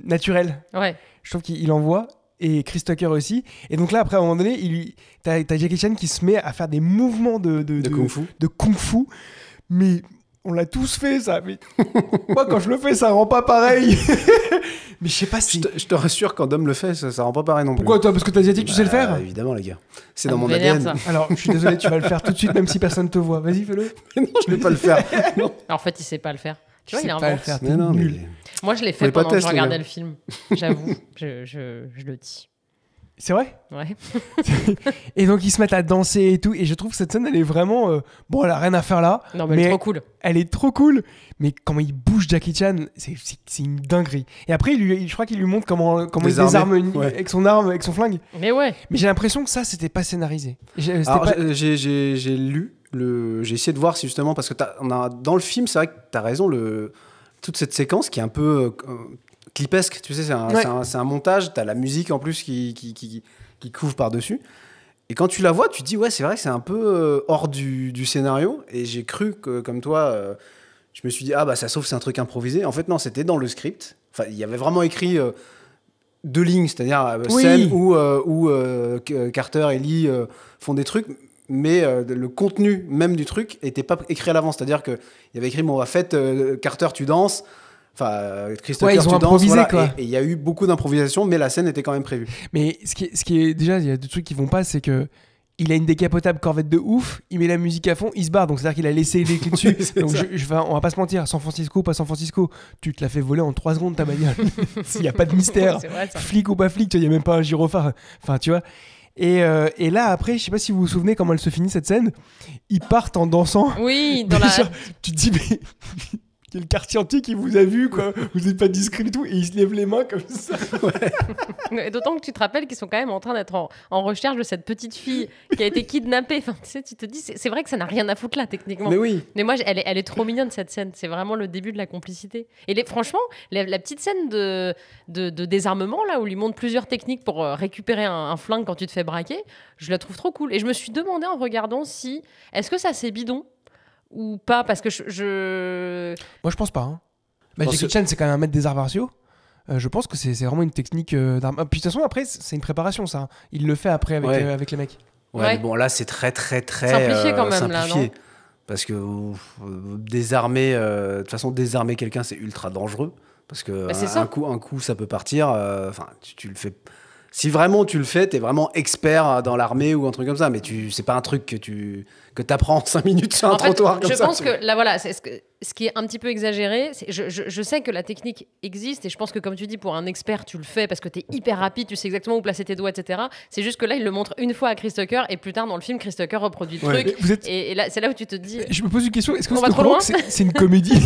[SPEAKER 3] naturel.
[SPEAKER 1] Ouais.
[SPEAKER 3] Je trouve qu'il envoie. Et Chris Tucker aussi. Et donc là, après, à un moment donné, t'as Jackie Chan qui se met à faire des mouvements de
[SPEAKER 2] kung-fu.
[SPEAKER 3] de kung-fu. Mais on l'a tous fait, ça. Mais moi, quand je le fais, ça rend pas pareil. Mais je sais pas si...
[SPEAKER 2] Je te rassure, quand Dom le fait, ça rend pas pareil non plus.
[SPEAKER 3] Pourquoi, toi? Parce que t'es asiatique, tu sais le faire?
[SPEAKER 2] Évidemment, les gars. C'est
[SPEAKER 1] Ça
[SPEAKER 2] dans
[SPEAKER 1] me
[SPEAKER 2] mon
[SPEAKER 1] vénère,
[SPEAKER 2] ADN.
[SPEAKER 1] ça.
[SPEAKER 3] Alors, je suis désolé, tu vas le faire tout de suite, même si personne te voit. Vas-y, fais-le.
[SPEAKER 2] Non, je vais pas le faire. Non,
[SPEAKER 1] En fait, il sait pas le faire. Tu vois, il
[SPEAKER 3] sais pas le
[SPEAKER 1] invente.
[SPEAKER 3] faire, t'es
[SPEAKER 2] mais non,
[SPEAKER 3] nul.
[SPEAKER 2] mais...
[SPEAKER 1] Moi, je l'ai
[SPEAKER 2] Faut
[SPEAKER 1] fait
[SPEAKER 2] les pas
[SPEAKER 1] pendant que je
[SPEAKER 2] tester, les
[SPEAKER 1] regardais
[SPEAKER 2] gars.
[SPEAKER 1] le film. J'avoue, je le dis.
[SPEAKER 3] C'est vrai?
[SPEAKER 1] Ouais.
[SPEAKER 3] Et donc, ils se mettent à danser et tout. Et je trouve que cette scène, elle est vraiment... Bon, elle a rien à faire là.
[SPEAKER 1] Non, mais elle est trop cool.
[SPEAKER 3] Elle est trop cool. Mais comment il bouge Jackie Chan, c'est une dinguerie. Et après, je crois qu'il lui montre comment il
[SPEAKER 2] Désarmer,
[SPEAKER 3] désarme
[SPEAKER 2] ouais.
[SPEAKER 3] avec son arme, avec son flingue.
[SPEAKER 1] Mais ouais.
[SPEAKER 3] Mais j'ai l'impression que ça, c'était pas scénarisé.
[SPEAKER 2] Alors, j'ai lu, j'ai essayé de voir si justement, parce que dans le film, c'est vrai que t'as raison, toute cette séquence qui est un peu clipesque, tu sais, c'est un montage, t'as la musique en plus qui couvre par-dessus. Et quand tu la vois, tu te dis, ouais, c'est vrai que c'est un peu hors du scénario. Et j'ai cru que, comme toi, je me suis dit, ah bah ça sauf c'est un truc improvisé. En fait, non, c'était dans le script. Enfin, il y avait vraiment écrit 2 lignes, c'est-à-dire
[SPEAKER 3] Oui.
[SPEAKER 2] scène où Carter et Lee font des trucs, mais le contenu même du truc n'était pas écrit à l'avance. C'est-à-dire qu'il y avait écrit, bon, on va faire Carter, tu danses. Enfin, Chris Tucker,
[SPEAKER 3] ils ont
[SPEAKER 2] tu danses.
[SPEAKER 3] improvisé,
[SPEAKER 2] Voilà.
[SPEAKER 3] quoi.
[SPEAKER 2] Et il y a eu beaucoup d'improvisation, mais la scène était quand même prévue.
[SPEAKER 3] Mais ce qui est déjà, il y a des trucs qui vont pas, c'est que il a une décapotable Corvette de ouf, il met la musique à fond, il se barre. Donc c'est-à-dire qu'il a laissé les clés dessus.
[SPEAKER 2] C'est
[SPEAKER 3] Donc
[SPEAKER 2] ça.
[SPEAKER 3] on va pas se mentir, San Francisco, pas San Francisco, tu te l'as fait voler en 3 secondes ta bagnole. Il y a pas de mystère.
[SPEAKER 1] C'est vrai, ça.
[SPEAKER 3] Flic ou pas flic, il y a même pas un gyrophare. Enfin, tu vois. Et là après, je sais pas si vous vous souvenez comment elle se finit cette scène. Ils partent en dansant.
[SPEAKER 1] Oui, dans la.
[SPEAKER 3] Déjà, tu te dis mais il y a le quartier entier qui vous a vu, quoi. Vous n'êtes pas discret et tout, et ils se lèvent les mains comme ça.
[SPEAKER 1] Et d'autant que tu te rappelles qu'ils sont quand même en train d'être en recherche de cette petite fille qui a été kidnappée. Enfin, tu sais, tu te dis, c'est vrai que ça n'a rien à foutre là, techniquement.
[SPEAKER 2] Mais oui.
[SPEAKER 1] Mais moi, elle est trop mignonne, cette scène. C'est vraiment le début de la complicité. Et franchement, la petite scène de désarmement, là, où il lui montre plusieurs techniques pour récupérer un flingue quand tu te fais braquer, je la trouve trop cool. Et je me suis demandé en regardant si... Est-ce que ça, c'est bidon ou pas? Parce que
[SPEAKER 3] Moi, je pense pas. Hein.
[SPEAKER 2] Je pense
[SPEAKER 3] Jackie
[SPEAKER 2] que-
[SPEAKER 3] Chan, c'est quand même un maître des arts martiaux. Je pense que c'est vraiment une technique d'arme. Puis de toute façon, après, c'est une préparation, ça. Hein. Il le fait après avec,
[SPEAKER 2] Ouais.
[SPEAKER 3] avec les mecs.
[SPEAKER 2] Ouais,
[SPEAKER 1] Ouais.
[SPEAKER 2] mais bon, là, c'est très
[SPEAKER 1] Simplifié quand même, là,
[SPEAKER 2] simplifié.
[SPEAKER 1] non?
[SPEAKER 2] Parce que désarmer, de toute façon, désarmer quelqu'un, c'est ultra dangereux. Parce que
[SPEAKER 1] Bah, c'est ça.
[SPEAKER 2] un coup, ça peut partir. Enfin, tu le fais. Si vraiment tu le fais, t'es vraiment expert dans l'armée ou un truc comme ça. Mais c'est pas un truc que t'apprends en 5 minutes sur un
[SPEAKER 1] En fait,
[SPEAKER 2] trottoir comme
[SPEAKER 1] je
[SPEAKER 2] ça.
[SPEAKER 1] pense que là, voilà, ce qui est un petit peu exagéré. Je sais que la technique existe et je pense que, comme tu dis, pour un expert, tu le fais parce que tu es hyper rapide, tu sais exactement où placer tes doigts, etc. C'est juste que là, il le montre une fois à Chris Tucker et plus tard dans le film, Chris Tucker reproduit le
[SPEAKER 2] Ouais.
[SPEAKER 1] truc.
[SPEAKER 3] Mais vous êtes...
[SPEAKER 1] Et là, c'est là où tu te dis.
[SPEAKER 3] Je me pose une question. Est-ce que
[SPEAKER 1] On
[SPEAKER 3] vous
[SPEAKER 1] va
[SPEAKER 3] êtes au
[SPEAKER 1] trop
[SPEAKER 3] courant
[SPEAKER 1] loin
[SPEAKER 3] que c'est une comédie?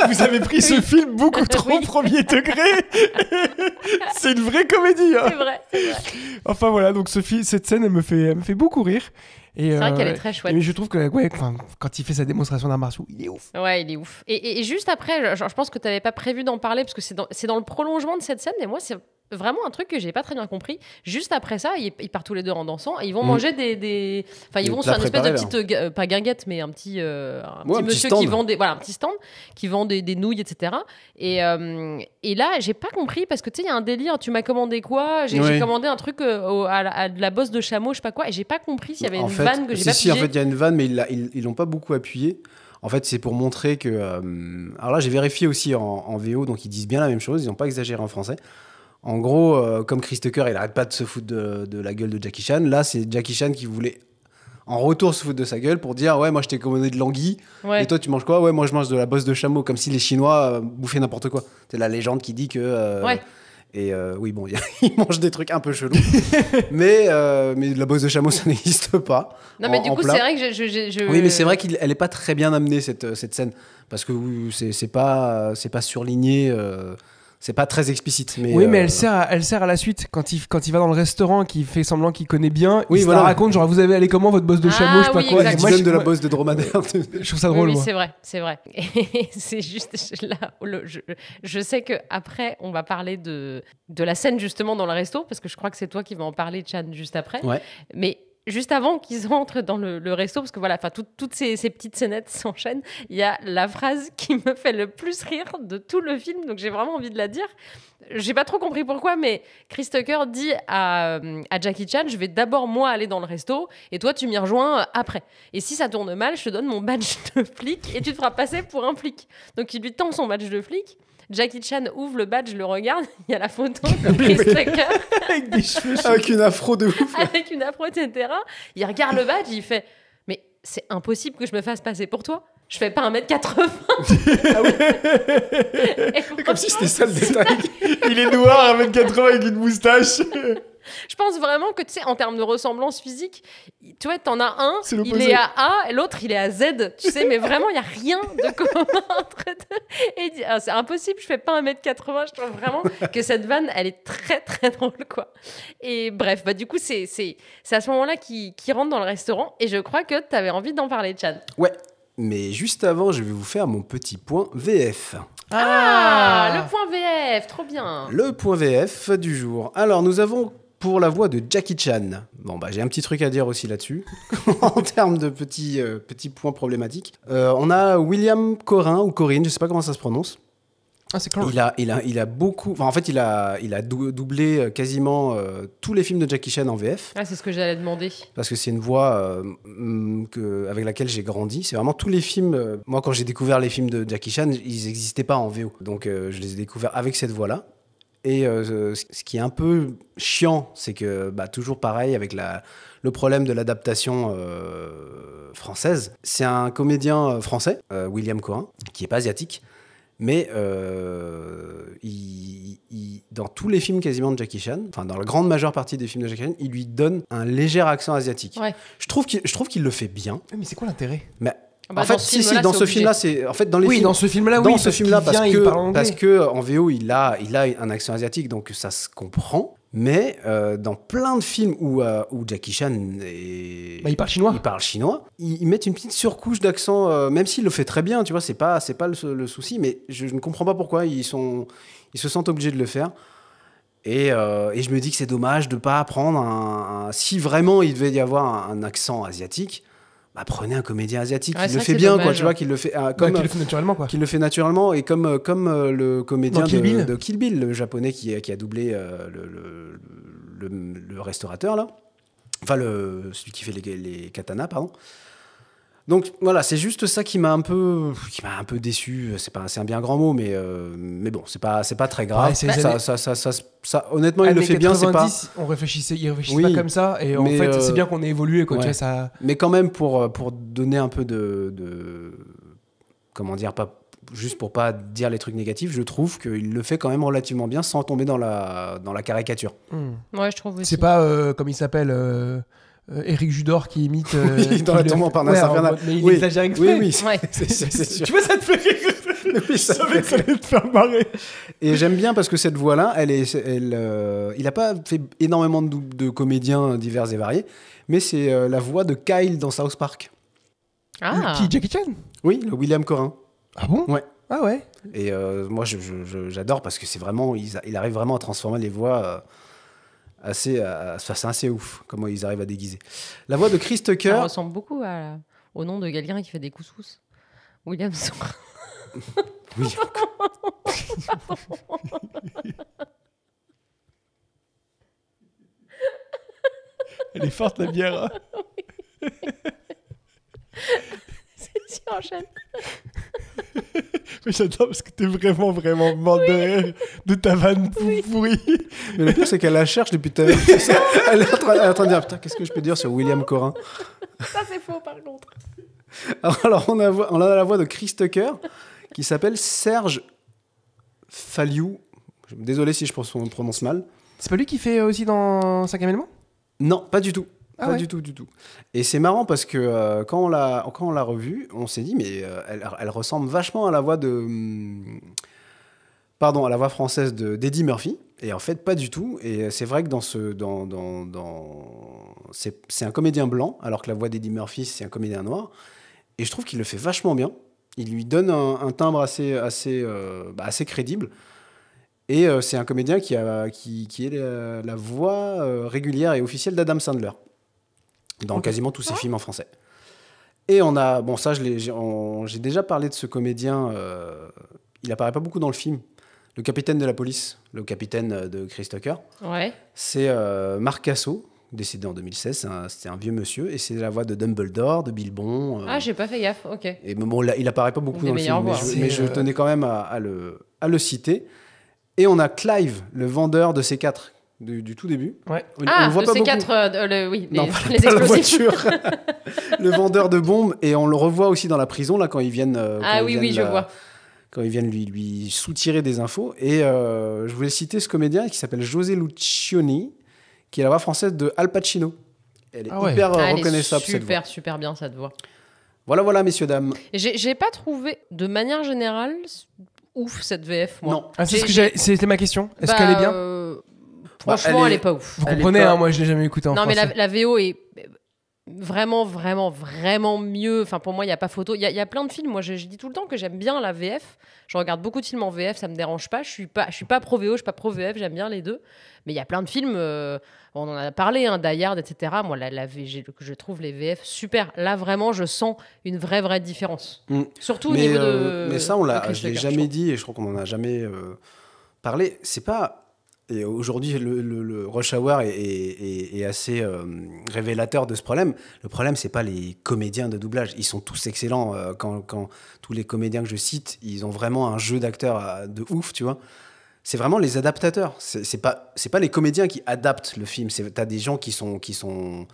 [SPEAKER 3] Vous avez pris ce film beaucoup trop
[SPEAKER 1] Oui.
[SPEAKER 3] premier degré. C'est une vraie comédie. Hein.
[SPEAKER 1] C'est vrai, c'est vrai.
[SPEAKER 3] Enfin voilà, donc cette scène, elle me fait beaucoup rire.
[SPEAKER 1] C'est vrai qu'elle est très chouette.
[SPEAKER 3] Mais je trouve que ouais, quand il fait sa démonstration d'arts martiaux, il est ouf.
[SPEAKER 1] Ouais, il est ouf. Et juste après, je pense que tu n'avais pas prévu d'en parler parce que c'est dans le prolongement de cette scène. Et moi, c'est vraiment un truc que j'ai pas très bien compris. Juste après ça, ils partent tous les deux en dansant et ils vont manger des. Enfin, ils
[SPEAKER 2] Des
[SPEAKER 1] vont sur
[SPEAKER 2] plats
[SPEAKER 1] une espèce de
[SPEAKER 2] préparés,
[SPEAKER 1] petite. Pas guinguette, mais un petit
[SPEAKER 2] petit
[SPEAKER 1] monsieur
[SPEAKER 2] stand.
[SPEAKER 1] qui vend des. Voilà, un petit stand qui vend des nouilles, etc. Et là, j'ai pas compris parce que tu sais, il y a un délire. Tu m'as commandé quoi? J'ai
[SPEAKER 2] Oui.
[SPEAKER 1] commandé un truc à de la bosse de chameau, je sais pas quoi. Et j'ai pas compris s'il y avait
[SPEAKER 2] En
[SPEAKER 1] une
[SPEAKER 2] fait,
[SPEAKER 1] vanne que j'ai pas
[SPEAKER 2] si, en
[SPEAKER 1] pigée.
[SPEAKER 2] fait, il y a une vanne, mais ils l'ont pas beaucoup appuyé. En fait, c'est pour montrer que. Alors là, j'ai vérifié aussi en VO, donc ils disent bien la même chose, ils n'ont pas exagéré en français. En gros, comme Chris Tucker, il arrête pas de se foutre de la gueule de Jackie Chan. Là, c'est Jackie Chan qui voulait en retour se foutre de sa gueule pour dire ouais, moi je t'ai commandé de l'anguille et toi tu manges quoi? Ouais, moi je mange de la bosse de chameau, comme si les Chinois bouffaient n'importe quoi. C'est la légende qui dit que. Et oui, bon, ils mangent des trucs un peu chelous, mais la bosse de chameau ça n'existe pas.
[SPEAKER 1] Non, mais du coup, c'est vrai que je...
[SPEAKER 2] Oui, mais c'est vrai qu'elle est pas très bien amenée cette scène parce que c'est pas surligné. C'est pas très explicite. Mais
[SPEAKER 3] oui, mais elle sert à la suite. Quand il va dans le restaurant, qu'il fait semblant qu'il connaît bien,
[SPEAKER 2] oui,
[SPEAKER 3] il
[SPEAKER 2] voilà.
[SPEAKER 3] se la raconte, genre, vous avez allé comment votre bosse de chameau, je sais pas quoi.
[SPEAKER 2] Moi, j'aime de la bosse de dromadaire.
[SPEAKER 3] Je trouve ça drôle,
[SPEAKER 1] oui,
[SPEAKER 3] moi.
[SPEAKER 1] c'est vrai. Et c'est juste là, je sais qu'après, on va parler de la scène justement dans le resto, parce que je crois que c'est toi qui vas en parler, Chan, juste après.
[SPEAKER 2] Ouais.
[SPEAKER 1] Mais juste avant qu'ils rentrent dans le resto, parce que voilà, toutes ces petites scénettes s'enchaînent, il y a la phrase qui me fait le plus rire de tout le film, donc j'ai vraiment envie de la dire. J'ai pas trop compris pourquoi, mais Chris Tucker dit à Jackie Chan, je vais d'abord moi aller dans le resto et toi tu m'y rejoins après. Et si ça tourne mal, je te donne mon badge de flic et tu te feras passer pour un flic. Donc il lui tend son badge de flic. Jackie Chan ouvre le badge, le regarde, il y a la photo de Chris Tucker
[SPEAKER 3] avec des cheveux
[SPEAKER 2] avec une afro de ouf.
[SPEAKER 1] Avec une afro, etc. Il regarde le badge, il fait mais c'est impossible que je me fasse passer pour toi. Je fais pas 1m80.
[SPEAKER 2] Ah oui. Comme si c'était ça le détail.
[SPEAKER 3] Il est noir, 1m80 avec une moustache.
[SPEAKER 1] Je pense vraiment que, tu sais, en termes de ressemblance physique, tu vois, t'en as un, il est à A, et l'autre, il est à Z, tu sais, mais vraiment, il n'y a rien de commun entre deux. Et il dit, c'est impossible, je fais pas 1m80, je trouve vraiment que cette vanne, elle est très, très drôle, quoi. Et bref, bah, du coup, c'est à ce moment-là qu'il rentre dans le restaurant, et je crois que t'avais envie d'en parler, Chad.
[SPEAKER 2] Ouais, mais juste avant, je vais vous faire mon petit point VF.
[SPEAKER 1] Le point VF, trop bien.
[SPEAKER 2] Le point VF du jour. Alors, nous avons pour la voix de Jackie Chan. Bon, bah, j'ai un petit truc à dire aussi là-dessus, en termes de petits points problématiques. On a William Corin, ou Corinne, je sais pas comment ça se prononce.
[SPEAKER 3] Ah, c'est clair.
[SPEAKER 2] Il a beaucoup... Enfin, en fait, il a doublé quasiment tous les films de Jackie Chan en VF.
[SPEAKER 1] Ah, c'est ce que j'allais demander.
[SPEAKER 2] Parce que c'est une voix avec laquelle j'ai grandi. C'est vraiment tous les films... moi, quand j'ai découvert les films de Jackie Chan, ils n'existaient pas en VO. Donc, je les ai découverts avec cette voix-là. Et ce qui est un peu chiant, c'est que, bah, toujours pareil, avec le problème de l'adaptation française, c'est un comédien français, William Corin, qui n'est pas asiatique, mais dans tous les films quasiment de Jackie Chan, enfin dans la grande majeure partie des films de Jackie Chan, il lui donne un léger accent asiatique.
[SPEAKER 1] Ouais.
[SPEAKER 2] Je trouve qu'il le fait bien.
[SPEAKER 3] Mais c'est quoi l'intérêt ?
[SPEAKER 2] Mais
[SPEAKER 1] Bah,
[SPEAKER 2] en fait, dans ce film-là, c'est en fait dans les films.
[SPEAKER 3] Dans ce film-là,
[SPEAKER 2] dans
[SPEAKER 3] oui.
[SPEAKER 2] ce film-là, parce
[SPEAKER 3] que
[SPEAKER 2] que en VO, il a un accent asiatique, donc ça se comprend. Mais dans plein de films où Jackie Chan
[SPEAKER 3] il parle chinois.
[SPEAKER 2] Ils mettent une petite surcouche d'accent, même s'il le fait très bien, tu vois, c'est pas le souci, mais je ne comprends pas pourquoi ils se sentent obligés de le faire. Et je me dis que c'est dommage de pas prendre si vraiment il devait y avoir un accent asiatique. Bah, prenez un comédien asiatique qui le fait bien, quoi, tu vois, qui le fait
[SPEAKER 3] qui le fait naturellement, quoi.
[SPEAKER 2] Qui le fait naturellement, et comme le comédien de Kill Bill, le japonais qui a doublé le restaurateur là, enfin celui qui fait les katanas, pardon. Donc voilà, c'est juste ça qui m'a un peu déçu. C'est un bien grand mot, mais bon, c'est pas très grave. Ouais, ça, honnêtement, il le fait bien. C'est pas.
[SPEAKER 3] Il réfléchissait pas comme ça, et en fait, c'est bien qu'on ait évolué, quoi.
[SPEAKER 2] Ouais.
[SPEAKER 3] Tu vois, ça.
[SPEAKER 2] Mais quand même, pour donner un peu de comment dire, pas juste pour pas dire les trucs négatifs, je trouve qu'il le fait quand même relativement bien, sans tomber dans la caricature.
[SPEAKER 1] Ouais, je trouve aussi.
[SPEAKER 3] C'est pas comme il s'appelle. Éric Judor qui imite
[SPEAKER 2] dans la tour Montparnasse infernale.
[SPEAKER 3] Mais il exagère exprès.
[SPEAKER 2] Oui,
[SPEAKER 1] ouais.
[SPEAKER 2] c'est sûr.
[SPEAKER 3] Tu vois, ça te fait rire.
[SPEAKER 2] Oui, ça
[SPEAKER 3] allait te faire marrer.
[SPEAKER 2] Et j'aime bien parce que cette voix-là, il n'a pas fait énormément de comédiens divers et variés, mais c'est la voix de Kyle dans South Park.
[SPEAKER 1] Ah.
[SPEAKER 3] Qui, Jackie Chan ?
[SPEAKER 2] Oui, le William Corin.
[SPEAKER 3] Ah bon ?
[SPEAKER 2] Ouais.
[SPEAKER 3] Ah ouais.
[SPEAKER 2] Et moi, j'adore parce que c'est vraiment, il arrive vraiment à transformer les voix. C'est assez ouf comment ils arrivent à déguiser. La voix de Chris Tucker.
[SPEAKER 1] Ça ressemble beaucoup au nom de quelqu'un qui fait des couscous. William Corin.
[SPEAKER 2] Oui.
[SPEAKER 3] Elle est forte, la bière.
[SPEAKER 1] C'est si enchaîne.
[SPEAKER 3] Mais j'adore parce que t'es vraiment, vraiment mort de rire de ta vanne pourrie.
[SPEAKER 2] Mais le pire, c'est qu'elle la cherche depuis tout à l'heure. C'est ça. Elle est en train de dire, putain, qu'est-ce que je peux dire sur William Corin?
[SPEAKER 1] Ça, c'est faux, par contre.
[SPEAKER 2] Alors, on a la voix de Chris Tucker, qui s'appelle Serge Faliou. Désolé si je prononce mal.
[SPEAKER 3] C'est pas lui qui fait aussi dans 5e élément?
[SPEAKER 2] Non, pas du tout.
[SPEAKER 3] Ah
[SPEAKER 2] Pas
[SPEAKER 3] ouais.
[SPEAKER 2] du tout. Et c'est marrant parce que quand on l'a revue, on s'est dit, mais elle ressemble vachement à la voix à la voix française d'Eddie Murphy. Et en fait, pas du tout. Et c'est vrai que c'est un comédien blanc, alors que la voix d'Eddie Murphy, c'est un comédien noir. Et je trouve qu'il le fait vachement bien. Il lui donne un timbre assez crédible. Et c'est un comédien qui est la voix régulière et officielle d'Adam Sandler dans quasiment tous ses films en français. Et on a... Bon, ça, j'ai déjà parlé de ce comédien. Il apparaît pas beaucoup dans le film. Le capitaine de la police, le capitaine de Chris Tucker.
[SPEAKER 1] Ouais.
[SPEAKER 2] C'est Marc Cassot, décédé en 2016. C'était un vieux monsieur. Et c'est la voix de Dumbledore, de Bilbon.
[SPEAKER 1] Ah, j'ai pas fait gaffe, ok.
[SPEAKER 2] Et bon, là, il apparaît pas beaucoup
[SPEAKER 1] Des
[SPEAKER 2] dans le film.
[SPEAKER 1] meilleures voix.
[SPEAKER 2] Mais je tenais quand même à le citer. Et on a Clive, le vendeur de C4 du tout début.
[SPEAKER 3] Ouais.
[SPEAKER 2] On
[SPEAKER 1] Ah,
[SPEAKER 2] le voit
[SPEAKER 1] de
[SPEAKER 2] pas
[SPEAKER 1] ces
[SPEAKER 2] beaucoup.
[SPEAKER 1] 4, oui,
[SPEAKER 2] Non,
[SPEAKER 1] les
[SPEAKER 2] pas la
[SPEAKER 1] explosifs.
[SPEAKER 2] voiture. Le vendeur de bombes. Et on le revoit aussi dans la prison, là, quand ils viennent...
[SPEAKER 1] Ah oui, je vois.
[SPEAKER 2] Quand ils viennent lui soutirer des infos. Et je voulais citer ce comédien qui s'appelle José Lucioni, qui est la voix française de Al Pacino. Elle est hyper
[SPEAKER 1] Elle est
[SPEAKER 2] reconnaissable, cette voix.
[SPEAKER 1] super bien, cette voix.
[SPEAKER 2] Voilà, messieurs, dames.
[SPEAKER 1] Et j'ai pas trouvé, de manière générale, ouf, cette VF, moi.
[SPEAKER 2] Non.
[SPEAKER 3] Ah, c'était ma question. Est-ce qu'elle est bien?
[SPEAKER 1] Franchement,
[SPEAKER 2] elle
[SPEAKER 1] elle est pas ouf.
[SPEAKER 3] Vous
[SPEAKER 2] elle est
[SPEAKER 3] comprenez,
[SPEAKER 2] pas-
[SPEAKER 3] hein, moi je l'ai jamais écouté en
[SPEAKER 1] Non, mais
[SPEAKER 3] français.
[SPEAKER 1] la VO est vraiment, vraiment, vraiment mieux. Enfin, pour moi, il n'y a pas photo. Il y a plein de films. Moi, je dis tout le temps que j'aime bien la VF. Je regarde beaucoup de films en VF, ça me dérange pas. Je suis pas pro VO, je suis pas pro VF, j'aime bien les deux. Mais il y a plein de films, on en a parlé, hein, Die Hard, etc. Moi, je trouve les VF super. Là, vraiment, je sens une vraie différence.
[SPEAKER 2] Mm.
[SPEAKER 1] Surtout au niveau de.
[SPEAKER 2] Mais ça,
[SPEAKER 1] de Chris
[SPEAKER 2] je l'ai
[SPEAKER 1] Tucker,
[SPEAKER 2] jamais
[SPEAKER 1] je trouve.
[SPEAKER 2] dit et je crois qu'on en a jamais parlé. C'est pas. Et aujourd'hui, le Rush Hour est assez révélateur de ce problème. Le problème, c'est pas les comédiens de doublage. Ils sont tous excellents. Quand tous les comédiens que je cite, ils ont vraiment un jeu d'acteur de ouf, tu vois. C'est vraiment les adaptateurs. C'est pas les comédiens qui adaptent le film. T'as des gens qui sont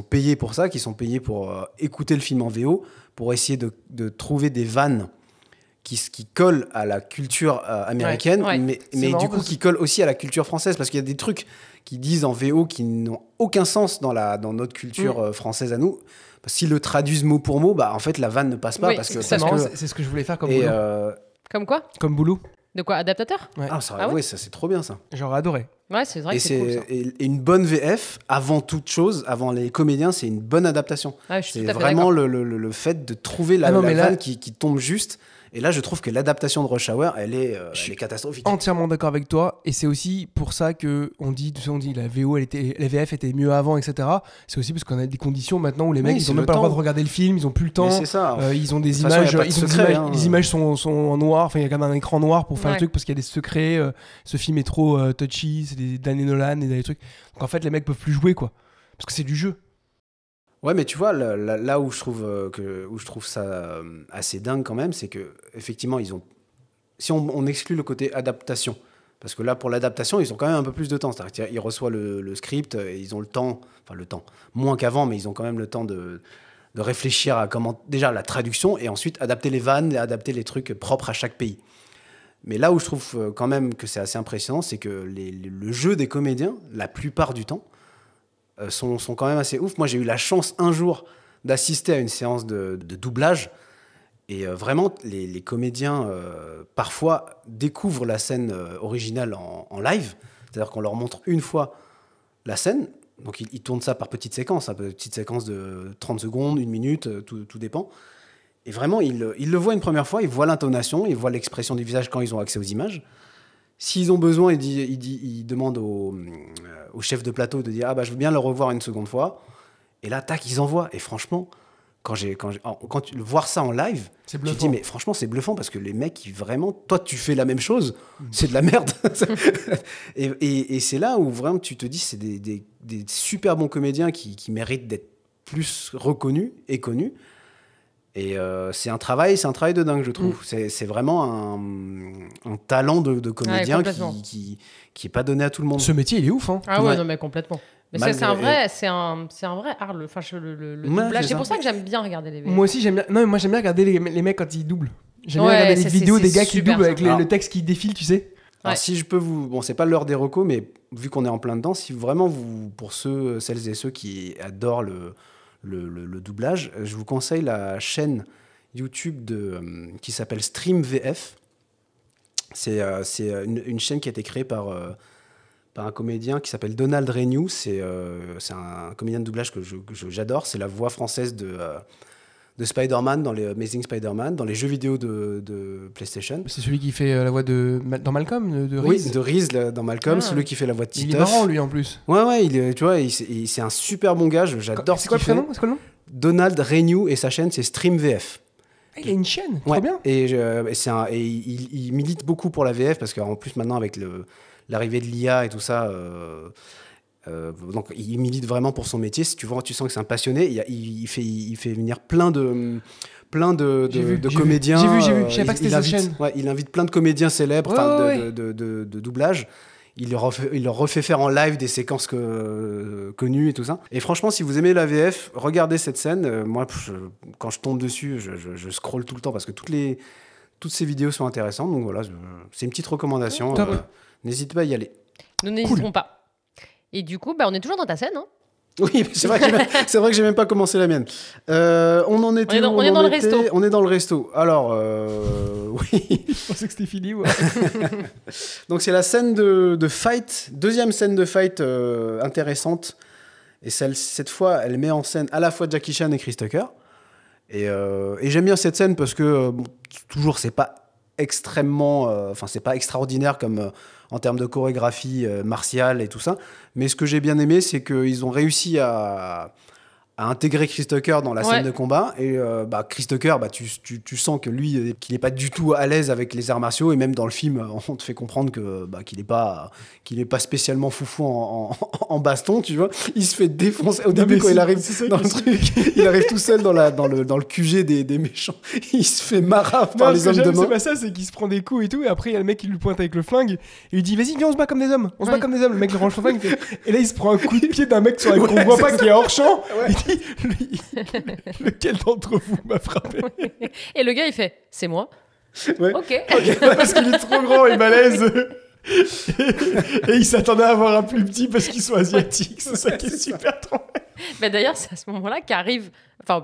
[SPEAKER 2] payés pour ça, qui sont payés pour écouter le film en VO, pour essayer de trouver des vannes qui collent à la culture américaine,
[SPEAKER 1] Ouais.
[SPEAKER 2] mais
[SPEAKER 3] marrant
[SPEAKER 2] du coup
[SPEAKER 3] parce-
[SPEAKER 2] qui collent aussi à la culture française, parce qu'il y a des trucs qui disent en VO qui n'ont aucun sens dans notre culture française à nous. S'ils le traduisent mot pour mot, bah en fait la vanne ne passe pas
[SPEAKER 1] Oui,
[SPEAKER 2] parce que
[SPEAKER 3] C'est marrant, c'est ce que je voulais faire comme
[SPEAKER 2] et
[SPEAKER 3] boulot.
[SPEAKER 1] Comme quoi
[SPEAKER 3] Comme boulot.
[SPEAKER 1] De quoi Adaptateur
[SPEAKER 2] ça,
[SPEAKER 1] ouais
[SPEAKER 2] ça c'est trop bien ça.
[SPEAKER 3] J'aurais adoré.
[SPEAKER 1] Ouais, c'est vrai
[SPEAKER 2] Et
[SPEAKER 1] que c'est cool, ça.
[SPEAKER 2] et une bonne VF, avant toute chose, avant les comédiens, c'est une bonne adaptation.
[SPEAKER 1] Ouais, je suis
[SPEAKER 2] C'est
[SPEAKER 1] tout à fait
[SPEAKER 2] vraiment
[SPEAKER 1] d'accord.
[SPEAKER 2] le fait de trouver la
[SPEAKER 3] Ah non, mais là-
[SPEAKER 2] vanne qui tombe juste. Et là, je trouve que l'adaptation de Rush Hour, elle est catastrophique.
[SPEAKER 3] Entièrement d'accord avec toi, et c'est aussi pour ça que on dit la VO, la VF était mieux avant, etc. C'est aussi parce qu'on a des conditions maintenant où les mecs
[SPEAKER 2] Oui,
[SPEAKER 3] ils
[SPEAKER 2] c'est
[SPEAKER 3] ont même
[SPEAKER 2] le
[SPEAKER 3] pas le droit
[SPEAKER 2] temps.
[SPEAKER 3] de regarder le film, ils ont plus le
[SPEAKER 2] Mais
[SPEAKER 3] temps.
[SPEAKER 2] c'est ça.
[SPEAKER 3] Ils ont des
[SPEAKER 2] De toute façon,
[SPEAKER 3] images,
[SPEAKER 2] y a pas de secret, hein.
[SPEAKER 3] les images sont en noir, enfin il y a quand même un écran noir pour faire
[SPEAKER 1] Ouais.
[SPEAKER 3] le truc parce qu'il y a des secrets. Ce film est trop touchy, c'est des Danny Nolan et des trucs. Donc en fait les mecs peuvent plus jouer quoi, parce que c'est du jeu.
[SPEAKER 2] Ouais, mais tu vois, là où je trouve ça assez dingue quand même, c'est que effectivement, si on exclut le côté adaptation, parce que là, pour l'adaptation, ils ont quand même un peu plus de temps. C'est-à-dire qu'ils reçoivent le script et ils ont le temps, moins qu'avant, mais ils ont quand même le temps de réfléchir à comment, déjà la traduction, et ensuite adapter les vannes et adapter les trucs propres à chaque pays. Mais là où je trouve quand même que c'est assez impressionnant, c'est que le jeu des comédiens, la plupart du temps, sont quand même assez ouf. Moi, j'ai eu la chance un jour d'assister à une séance de doublage. Et vraiment, les comédiens, parfois, découvrent la scène originale en live. C'est-à-dire qu'on leur montre une fois la scène. Donc, ils tournent ça par petites séquences. Petites séquences de 30 secondes, 1 minute, tout dépend. Et vraiment, ils le voient une première fois, ils voient l'intonation, ils voient l'expression du visage quand ils ont accès aux images. S'ils ont besoin, ils demandent au chef de plateau de dire « Ah, bah, je veux bien le revoir une seconde fois ». Et là, tac, ils envoient. Et franchement, voir ça en live,
[SPEAKER 3] C'est
[SPEAKER 2] tu te
[SPEAKER 3] bluffant.
[SPEAKER 2] dis « Mais franchement, c'est bluffant parce que les mecs, vraiment, toi, tu fais la même chose, c'est de la merde ». Et c'est là où vraiment, tu te dis c'est des super bons comédiens qui méritent d'être plus reconnus et connus. Et c'est un travail de dingue, je trouve. C'est vraiment un talent de comédien qui est pas donné à tout le monde.
[SPEAKER 3] Ce métier, il est ouf, hein.
[SPEAKER 1] Ah ouais, non, mais complètement. Mais c'est un vrai art, le doublage. C'est pour ça que j'aime bien regarder les VF.
[SPEAKER 3] Moi aussi, j'aime bien. Non, mais moi, j'aime bien regarder les mecs quand ils doublent. J'aime bien regarder les vidéos des gars qui doublent avec le texte qui défile, tu sais.
[SPEAKER 2] Alors, si je peux vous... Bon, c'est pas l'heure des recos, mais vu qu'on est en plein dedans, si vraiment pour celles et ceux qui adorent le doublage, je vous conseille la chaîne YouTube qui s'appelle Stream VF. C'est une chaîne qui a été créée par un comédien qui s'appelle Donald Renew. C'est un comédien de doublage que j'adore. C'est la voix française de Spider-Man dans les Amazing Spider-Man, dans les jeux vidéo de PlayStation.
[SPEAKER 3] C'est celui qui fait la voix dans Malcolm, de Reese.
[SPEAKER 2] Oui, de Reese dans Malcolm, celui qui fait la voix de Titeuf.
[SPEAKER 3] Il est marrant, lui, en plus.
[SPEAKER 2] Ouais, tu vois, c'est un super bon gars, j'adore ce qu'il fait.
[SPEAKER 3] C'est quoi le nom
[SPEAKER 2] Donald Renew, et sa chaîne, c'est Stream VF.
[SPEAKER 3] Ah, il a une chaîne, trop bien.
[SPEAKER 2] Et il milite beaucoup pour la VF, parce qu'en plus, maintenant, avec l'arrivée de l'IA et tout ça... donc il milite vraiment pour son métier. Si tu vois, tu sens que c'est un passionné. Il fait venir plein de comédiens.
[SPEAKER 3] J'ai vu. Je savais pas que c'était sa chaîne.
[SPEAKER 2] Ouais, il invite plein de comédiens célèbres de doublage. Il leur refait faire en live des séquences connues et tout ça. Et franchement, si vous aimez la VF, regardez cette scène. Moi, quand je tombe dessus, je scrolle tout le temps parce que toutes ces vidéos sont intéressantes. Donc voilà, c'est une petite recommandation. N'hésitez pas à y aller.
[SPEAKER 1] Nous n'hésiterons pas. Et du coup, on est toujours dans ta scène, hein.
[SPEAKER 2] Oui, c'est vrai que j'ai même pas commencé la mienne. On est dans le resto. On est dans le resto. Alors, oui.
[SPEAKER 3] Je pensais que c'était fini, ouais.
[SPEAKER 2] Donc c'est la scène de fight, deuxième scène de fight intéressante. Et cette fois, elle met en scène à la fois Jackie Chan et Chris Tucker. Et j'aime bien cette scène parce que toujours, c'est pas extrêmement, c'est pas extraordinaire comme en termes de chorégraphie martiale et tout ça. Mais ce que j'ai bien aimé, c'est qu'ils ont réussi à intégrer Chris Tucker dans la scène de combat. Et Chris Tucker, tu sens que lui, qu'il n'est pas du tout à l'aise avec les arts martiaux. Et même dans le film, on te fait comprendre qu'il n'est pas spécialement foufou en baston, tu vois. Il se fait défoncer. Au début, quand il arrive dans le truc, il arrive tout seul dans le QG des méchants. Il se fait marave par les hommes de main.
[SPEAKER 3] C'est pas ça, c'est qu'il se prend des coups et tout. Et après, il y a le mec qui lui pointe avec le flingue. Et il lui dit, vas-y, viens, on se bat comme des hommes. On se bat comme des hommes. Le mec lui range son flingue. Et là, il se prend un coup de pied d'un mec qu'on voit pas, qui est hors champ. Lequel d'entre vous m'a frappé?
[SPEAKER 1] Et le gars, il fait, c'est moi.
[SPEAKER 2] Ouais.
[SPEAKER 1] Ok.
[SPEAKER 3] Parce qu'il est trop grand et balèze. Et il s'attendait à avoir un plus petit parce qu'ils sont asiatiques. C'est ça qui est super drôle.
[SPEAKER 1] D'ailleurs, c'est à ce moment-là qu'arrive,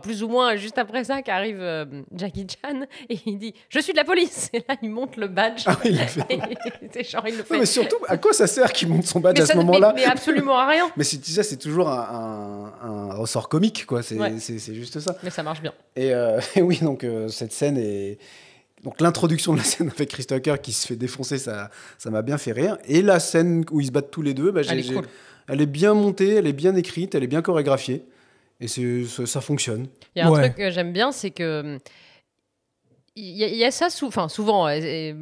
[SPEAKER 1] plus ou moins juste après ça, qu'arrive Jackie Chan et il dit « Je suis de la police !» Et là, il monte le badge.
[SPEAKER 2] Ah oui, il le fait.
[SPEAKER 1] C'est genre, il le fait.
[SPEAKER 2] Non, mais surtout, à quoi ça sert qu'il monte son badge à ce moment-là?
[SPEAKER 1] Mais absolument à rien.
[SPEAKER 2] Mais c'est toujours un ressort comique, quoi. C'est juste ça.
[SPEAKER 1] Mais ça marche bien.
[SPEAKER 2] Et oui, donc cette scène est... Donc l'introduction de la scène avec Chris Tucker qui se fait défoncer, ça m'a bien fait rire. Et la scène où ils se battent tous les deux,
[SPEAKER 1] cool.
[SPEAKER 2] Elle est bien montée, elle est bien écrite, elle est bien chorégraphiée. Et ça fonctionne.
[SPEAKER 1] Il y a un truc que j'aime bien, c'est que il y a ça souvent, j'ai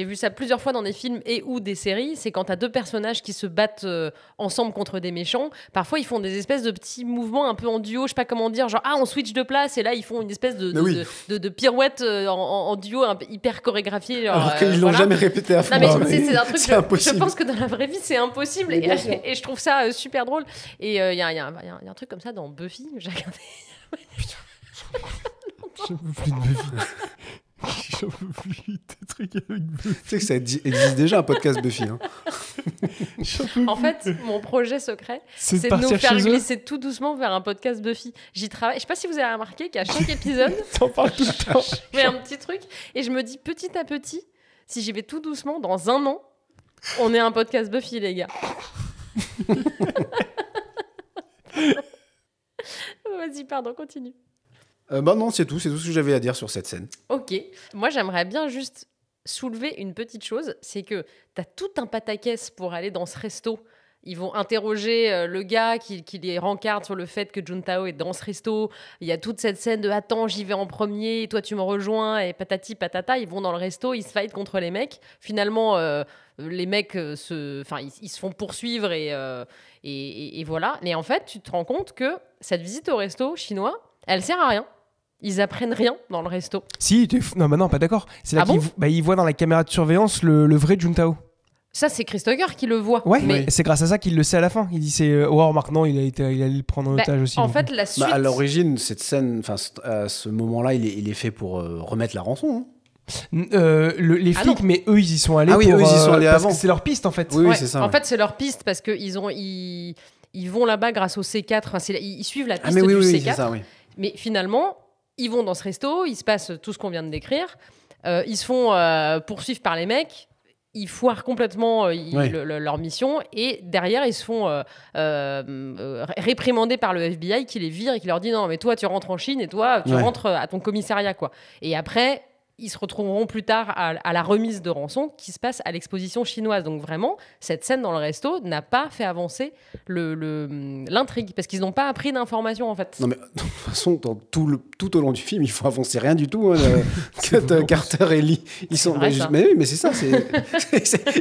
[SPEAKER 1] vu ça plusieurs fois dans des films et ou des séries, c'est quand t'as deux personnages qui se battent ensemble contre des méchants, parfois ils font des espèces de petits mouvements un peu en duo, je sais pas comment dire, genre on switch de place et là ils font une espèce de pirouette en duo un peu hyper chorégraphiée.
[SPEAKER 2] Alors qu'ils l'ont jamais répété à fond.
[SPEAKER 1] Non, mais c'est un truc,
[SPEAKER 2] impossible.
[SPEAKER 1] je pense que dans la vraie vie c'est impossible et je trouve ça super drôle. Et il y a un truc comme ça dans Buffy, j'ai regardé.
[SPEAKER 3] J'en peux plus de Buffy. J'en peux plus des trucs avec Buffy.
[SPEAKER 2] Tu sais que ça existe déjà un podcast Buffy. Hein.
[SPEAKER 1] En fait, mon projet secret, c'est de nous faire glisser tout doucement vers un podcast Buffy. J'y travaille. Je sais pas si vous avez remarqué qu'à chaque épisode,
[SPEAKER 3] t'en parles tout le temps.
[SPEAKER 1] Je fais un petit truc et je me dis petit à petit, si j'y vais tout doucement, dans 1 an, on est un podcast Buffy, les gars. Vas-y, pardon, continue.
[SPEAKER 2] Non, c'est tout ce que j'avais à dire sur cette scène.
[SPEAKER 1] Ok. Moi, j'aimerais bien juste soulever une petite chose, c'est que t'as tout un pataquès pour aller dans ce resto. Ils vont interroger le gars qui les rencarde sur le fait que Juntao est dans ce resto. Il y a toute cette scène de « Attends, j'y vais en premier, toi tu me rejoins » et patati patata. Ils vont dans le resto, ils se fightent contre les mecs. Finalement, les mecs ils se font poursuivre et voilà. Mais en fait, tu te rends compte que cette visite au resto chinois, Elle sert à rien. Ils apprennent rien dans le resto.
[SPEAKER 3] Si, non, pas d'accord. C'est là qu'ils voient dans la caméra de surveillance le vrai Juntao.
[SPEAKER 1] Ça, c'est Chris Tucker qui le voit.
[SPEAKER 3] Ouais, mais c'est grâce à ça qu'il le sait à la fin. Il dit remarque, non, il allait le prendre en otage aussi.
[SPEAKER 1] En fait, la suite...
[SPEAKER 2] à l'origine, cette scène, à ce moment-là, il est fait pour remettre la rançon.
[SPEAKER 3] Les flics, mais eux, ils y sont allés.
[SPEAKER 2] Ah oui, eux, ils y sont allés
[SPEAKER 3] parce
[SPEAKER 2] avant.
[SPEAKER 3] que c'est leur piste, en fait.
[SPEAKER 2] Oui, c'est ça.
[SPEAKER 1] En fait, c'est leur piste parce qu'ils vont là-bas grâce au C4. Enfin, ils suivent la piste
[SPEAKER 2] du
[SPEAKER 1] C4.
[SPEAKER 2] C'est ça, oui.
[SPEAKER 1] Mais finalement, ils vont dans ce resto, il se passe tout ce qu'on vient de décrire. Ils se font poursuivre par les mecs. Ils foirent complètement leur mission et derrière ils se font réprimander par le FBI qui les vire et qui leur dit non mais toi tu rentres en Chine et toi tu rentres à ton commissariat quoi. Et après ils se retrouveront plus tard à la remise de rançon qui se passe à l'exposition chinoise. Donc vraiment, cette scène dans le resto n'a pas fait avancer l'intrigue parce qu'ils n'ont pas appris d'informations en fait.
[SPEAKER 2] Non mais de toute façon, tout au long du film, il faut avancer rien du tout. Carter et Lee, ils sont. Mais oui, mais c'est ça.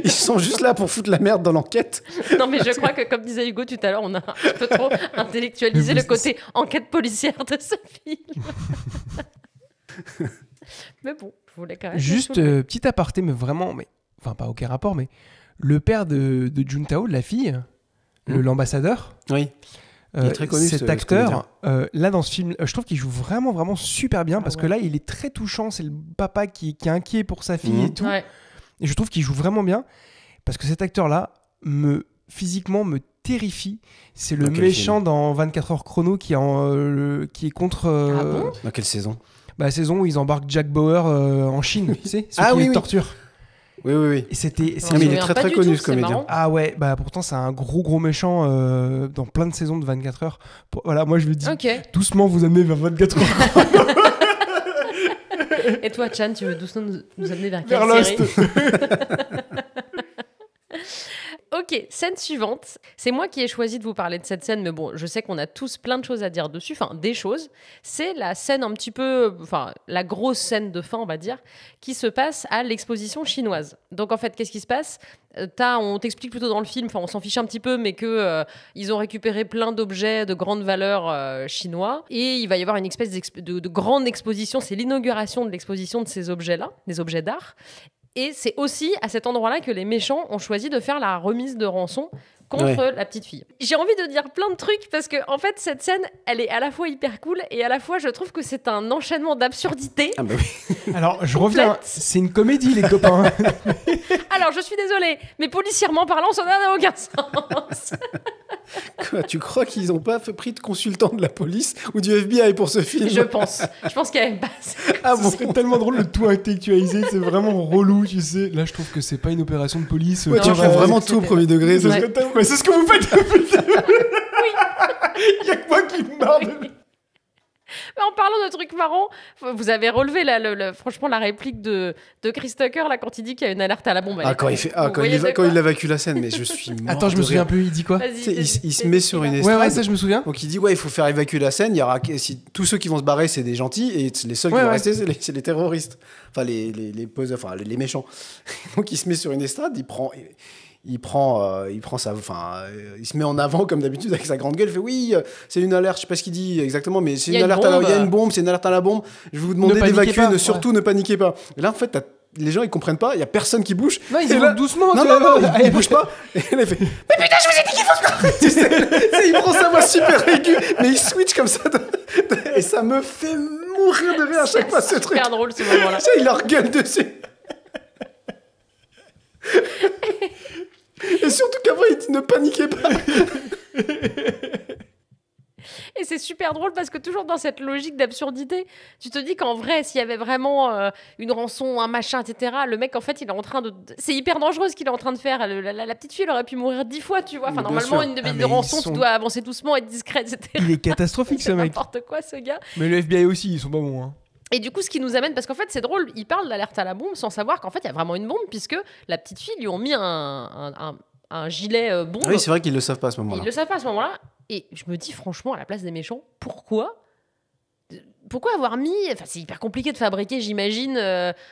[SPEAKER 2] Ils sont juste là pour foutre la merde dans l'enquête.
[SPEAKER 1] Non mais je crois que comme disait Hugo tout à l'heure, on a un peu trop intellectualisé le côté enquête policière de ce film. Mais bon, je voulais quand même.
[SPEAKER 3] Juste petit aparté, mais vraiment, enfin pas aucun rapport, mais le père de Juntao, de la fille, l'ambassadeur.
[SPEAKER 2] Oui. Il est très connu.
[SPEAKER 3] Cet acteur, là dans ce film, je trouve qu'il joue vraiment, vraiment super bien parce que là, il est très touchant. C'est le papa qui est inquiet pour sa fille et tout. Ouais. Et je trouve qu'il joue vraiment bien parce que cet acteur-là, physiquement, me terrifie. C'est le méchant dans 24 heures chrono qui est contre.
[SPEAKER 2] Dans quelle saison?
[SPEAKER 3] La saison où ils embarquent Jack Bauer en Chine, tu sais, celui qui torture.
[SPEAKER 2] Oui.
[SPEAKER 3] Et c'était.
[SPEAKER 2] Mais il est très très connu ce comédien.
[SPEAKER 3] Ah ouais, pourtant c'est un gros méchant dans plein de saisons de 24 heures. Voilà, moi je lui dis doucement vous amener vers 24 heures.
[SPEAKER 1] Et toi, Chan, tu veux doucement nous amener vers quelle série? Ok, scène suivante. C'est moi qui ai choisi de vous parler de cette scène, mais bon, je sais qu'on a tous plein de choses à dire dessus, enfin des choses. C'est la scène un petit peu, enfin la grosse scène de fin, on va dire, qui se passe à l'exposition chinoise. Donc en fait, qu'est-ce qui se passe ? On t'explique plutôt dans le film, enfin on s'en fiche un petit peu, mais que ils ont récupéré plein d'objets de grande valeur chinois, et il va y avoir une espèce de grande exposition. C'est l'inauguration de l'exposition de ces objets-là, des objets d'art. Et c'est aussi à cet endroit-là que les méchants ont choisi de faire la remise de rançon contre la petite fille. J'ai envie de dire plein de trucs parce que en fait cette scène, elle est à la fois hyper cool et à la fois je trouve que c'est un enchaînement d'absurdité.
[SPEAKER 2] Ah bah oui.
[SPEAKER 3] Alors je reviens, c'est une comédie les copains.
[SPEAKER 1] Alors je suis désolée, mais policièrement parlant, ça n'a aucun sens.
[SPEAKER 2] Quoi, tu crois qu'ils n'ont pas pris de consultant de la police ou du FBI pour ce film ?
[SPEAKER 1] Je pense qu'il y avait pas.
[SPEAKER 3] C'est tellement drôle de tout intellectualiser, c'est vraiment relou, tu sais. Là, je trouve que c'est pas une opération de police.
[SPEAKER 2] Ouais, tu prends vraiment tout au premier degré.
[SPEAKER 3] Mais c'est ce que vous faites depuis le début. Oui. Il y a que moi qui me marre.
[SPEAKER 1] Mais en parlant de trucs marrants, vous avez relevé franchement la réplique de Chris Tucker là, quand il dit qu'il y a une alerte à la bombe.
[SPEAKER 2] Quand il évacue la scène, mais je suis mort.
[SPEAKER 3] Attends, je me souviens plus, il dit quoi ?
[SPEAKER 2] Il se met sur une estrade.
[SPEAKER 3] Ouais, ça je me souviens.
[SPEAKER 2] Donc il dit il faut faire évacuer la scène, il y aura tous ceux qui vont se barrer, c'est des gentils et les seuls qui vont rester c'est les terroristes. Enfin les poseurs, enfin les méchants. Donc il se met sur une estrade, il se met en avant comme d'habitude avec sa grande gueule. Il fait oui, c'est une alerte. Je sais pas ce qu'il dit exactement, mais c'est une alerte. Il y a une bombe, c'est une alerte à la bombe. Je vais vous demander d'évacuer, surtout ne paniquez pas. Et là, en fait, les gens ils comprennent pas. Il y a personne qui bouge.
[SPEAKER 3] Non, ils vont doucement.
[SPEAKER 2] Non, ils bougent pas. Et là, il fait mais putain, je vous ai dit qu'il faut se barrer. Il prend sa voix super aiguë, mais il switch comme ça. Et ça me fait mourir de rire à chaque fois ce truc.
[SPEAKER 1] C'est super drôle ce moment-là.
[SPEAKER 2] Il leur gueule dessus. Et surtout qu'après, il dit ne paniquez pas.
[SPEAKER 1] Et c'est super drôle parce que toujours dans cette logique d'absurdité, tu te dis qu'en vrai, s'il y avait vraiment une rançon, un machin, etc., le mec, en fait, il est en train de... C'est hyper dangereux ce qu'il est en train de faire. La petite fille, elle aurait pu mourir 10 fois, tu vois. Enfin, normalement, une de rançon, tu dois avancer doucement, être discrète, etc.
[SPEAKER 3] Il est catastrophique, ce mec.
[SPEAKER 1] N'importe quoi, ce gars.
[SPEAKER 3] Mais le FBI aussi, ils sont pas bons, hein.
[SPEAKER 1] Et du coup, ce qui nous amène, parce qu'en fait, c'est drôle, il parle d'alerte à la bombe sans savoir qu'en fait, il y a vraiment une bombe, puisque la petite fille lui ont mis un gilet bombe.
[SPEAKER 2] Oui, c'est vrai qu'ils le savent pas à ce moment-là.
[SPEAKER 1] Ils le savent pas à ce moment-là. Et je me dis, franchement, à la place des méchants, pourquoi avoir mis... Enfin, c'est hyper compliqué de fabriquer, j'imagine,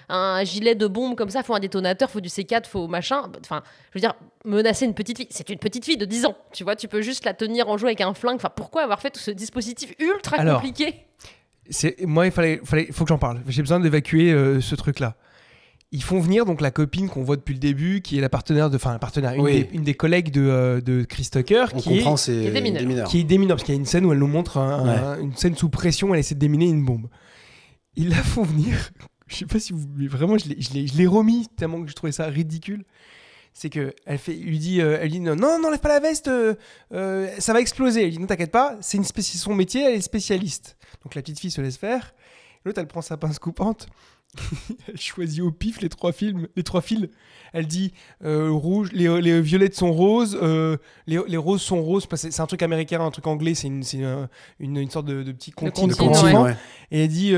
[SPEAKER 1] un gilet de bombe comme ça. Faut un détonateur, faut du C4, faut machin. Enfin, je veux dire, menacer une petite fille. C'est une petite fille de 10 ans. Tu vois, tu peux juste la tenir en jeu avec un flingue. Enfin, pourquoi avoir fait tout ce dispositif ultra compliqué ?
[SPEAKER 3] Moi, faut que j'en parle. J'ai besoin d'évacuer ce truc-là. Ils font venir donc la copine qu'on voit depuis le début, qui est la partenaire, une des collègues de Chris Tucker,
[SPEAKER 2] qui est des mineurs.
[SPEAKER 3] Qui est des mineurs, parce qu'il y a une scène où elle nous montre une scène sous pression, elle essaie de déminer une bombe. Ils la font venir. Je sais pas si vous, mais vraiment, je l'ai remis tellement que je trouvais ça ridicule. C'est que elle lui dit non, n'enlève pas la veste, ça va exploser. Elle dit non, t'inquiète pas, c'est son métier, elle est spécialiste. Donc la petite fille se laisse faire. L'autre, elle prend sa pince coupante. Elle choisit au pif les trois fils. Elle dit rouge, les violettes sont roses, les roses sont roses. C'est un truc américain, un truc anglais. C'est une sorte de petit continent.
[SPEAKER 2] Ouais.
[SPEAKER 3] Et elle dit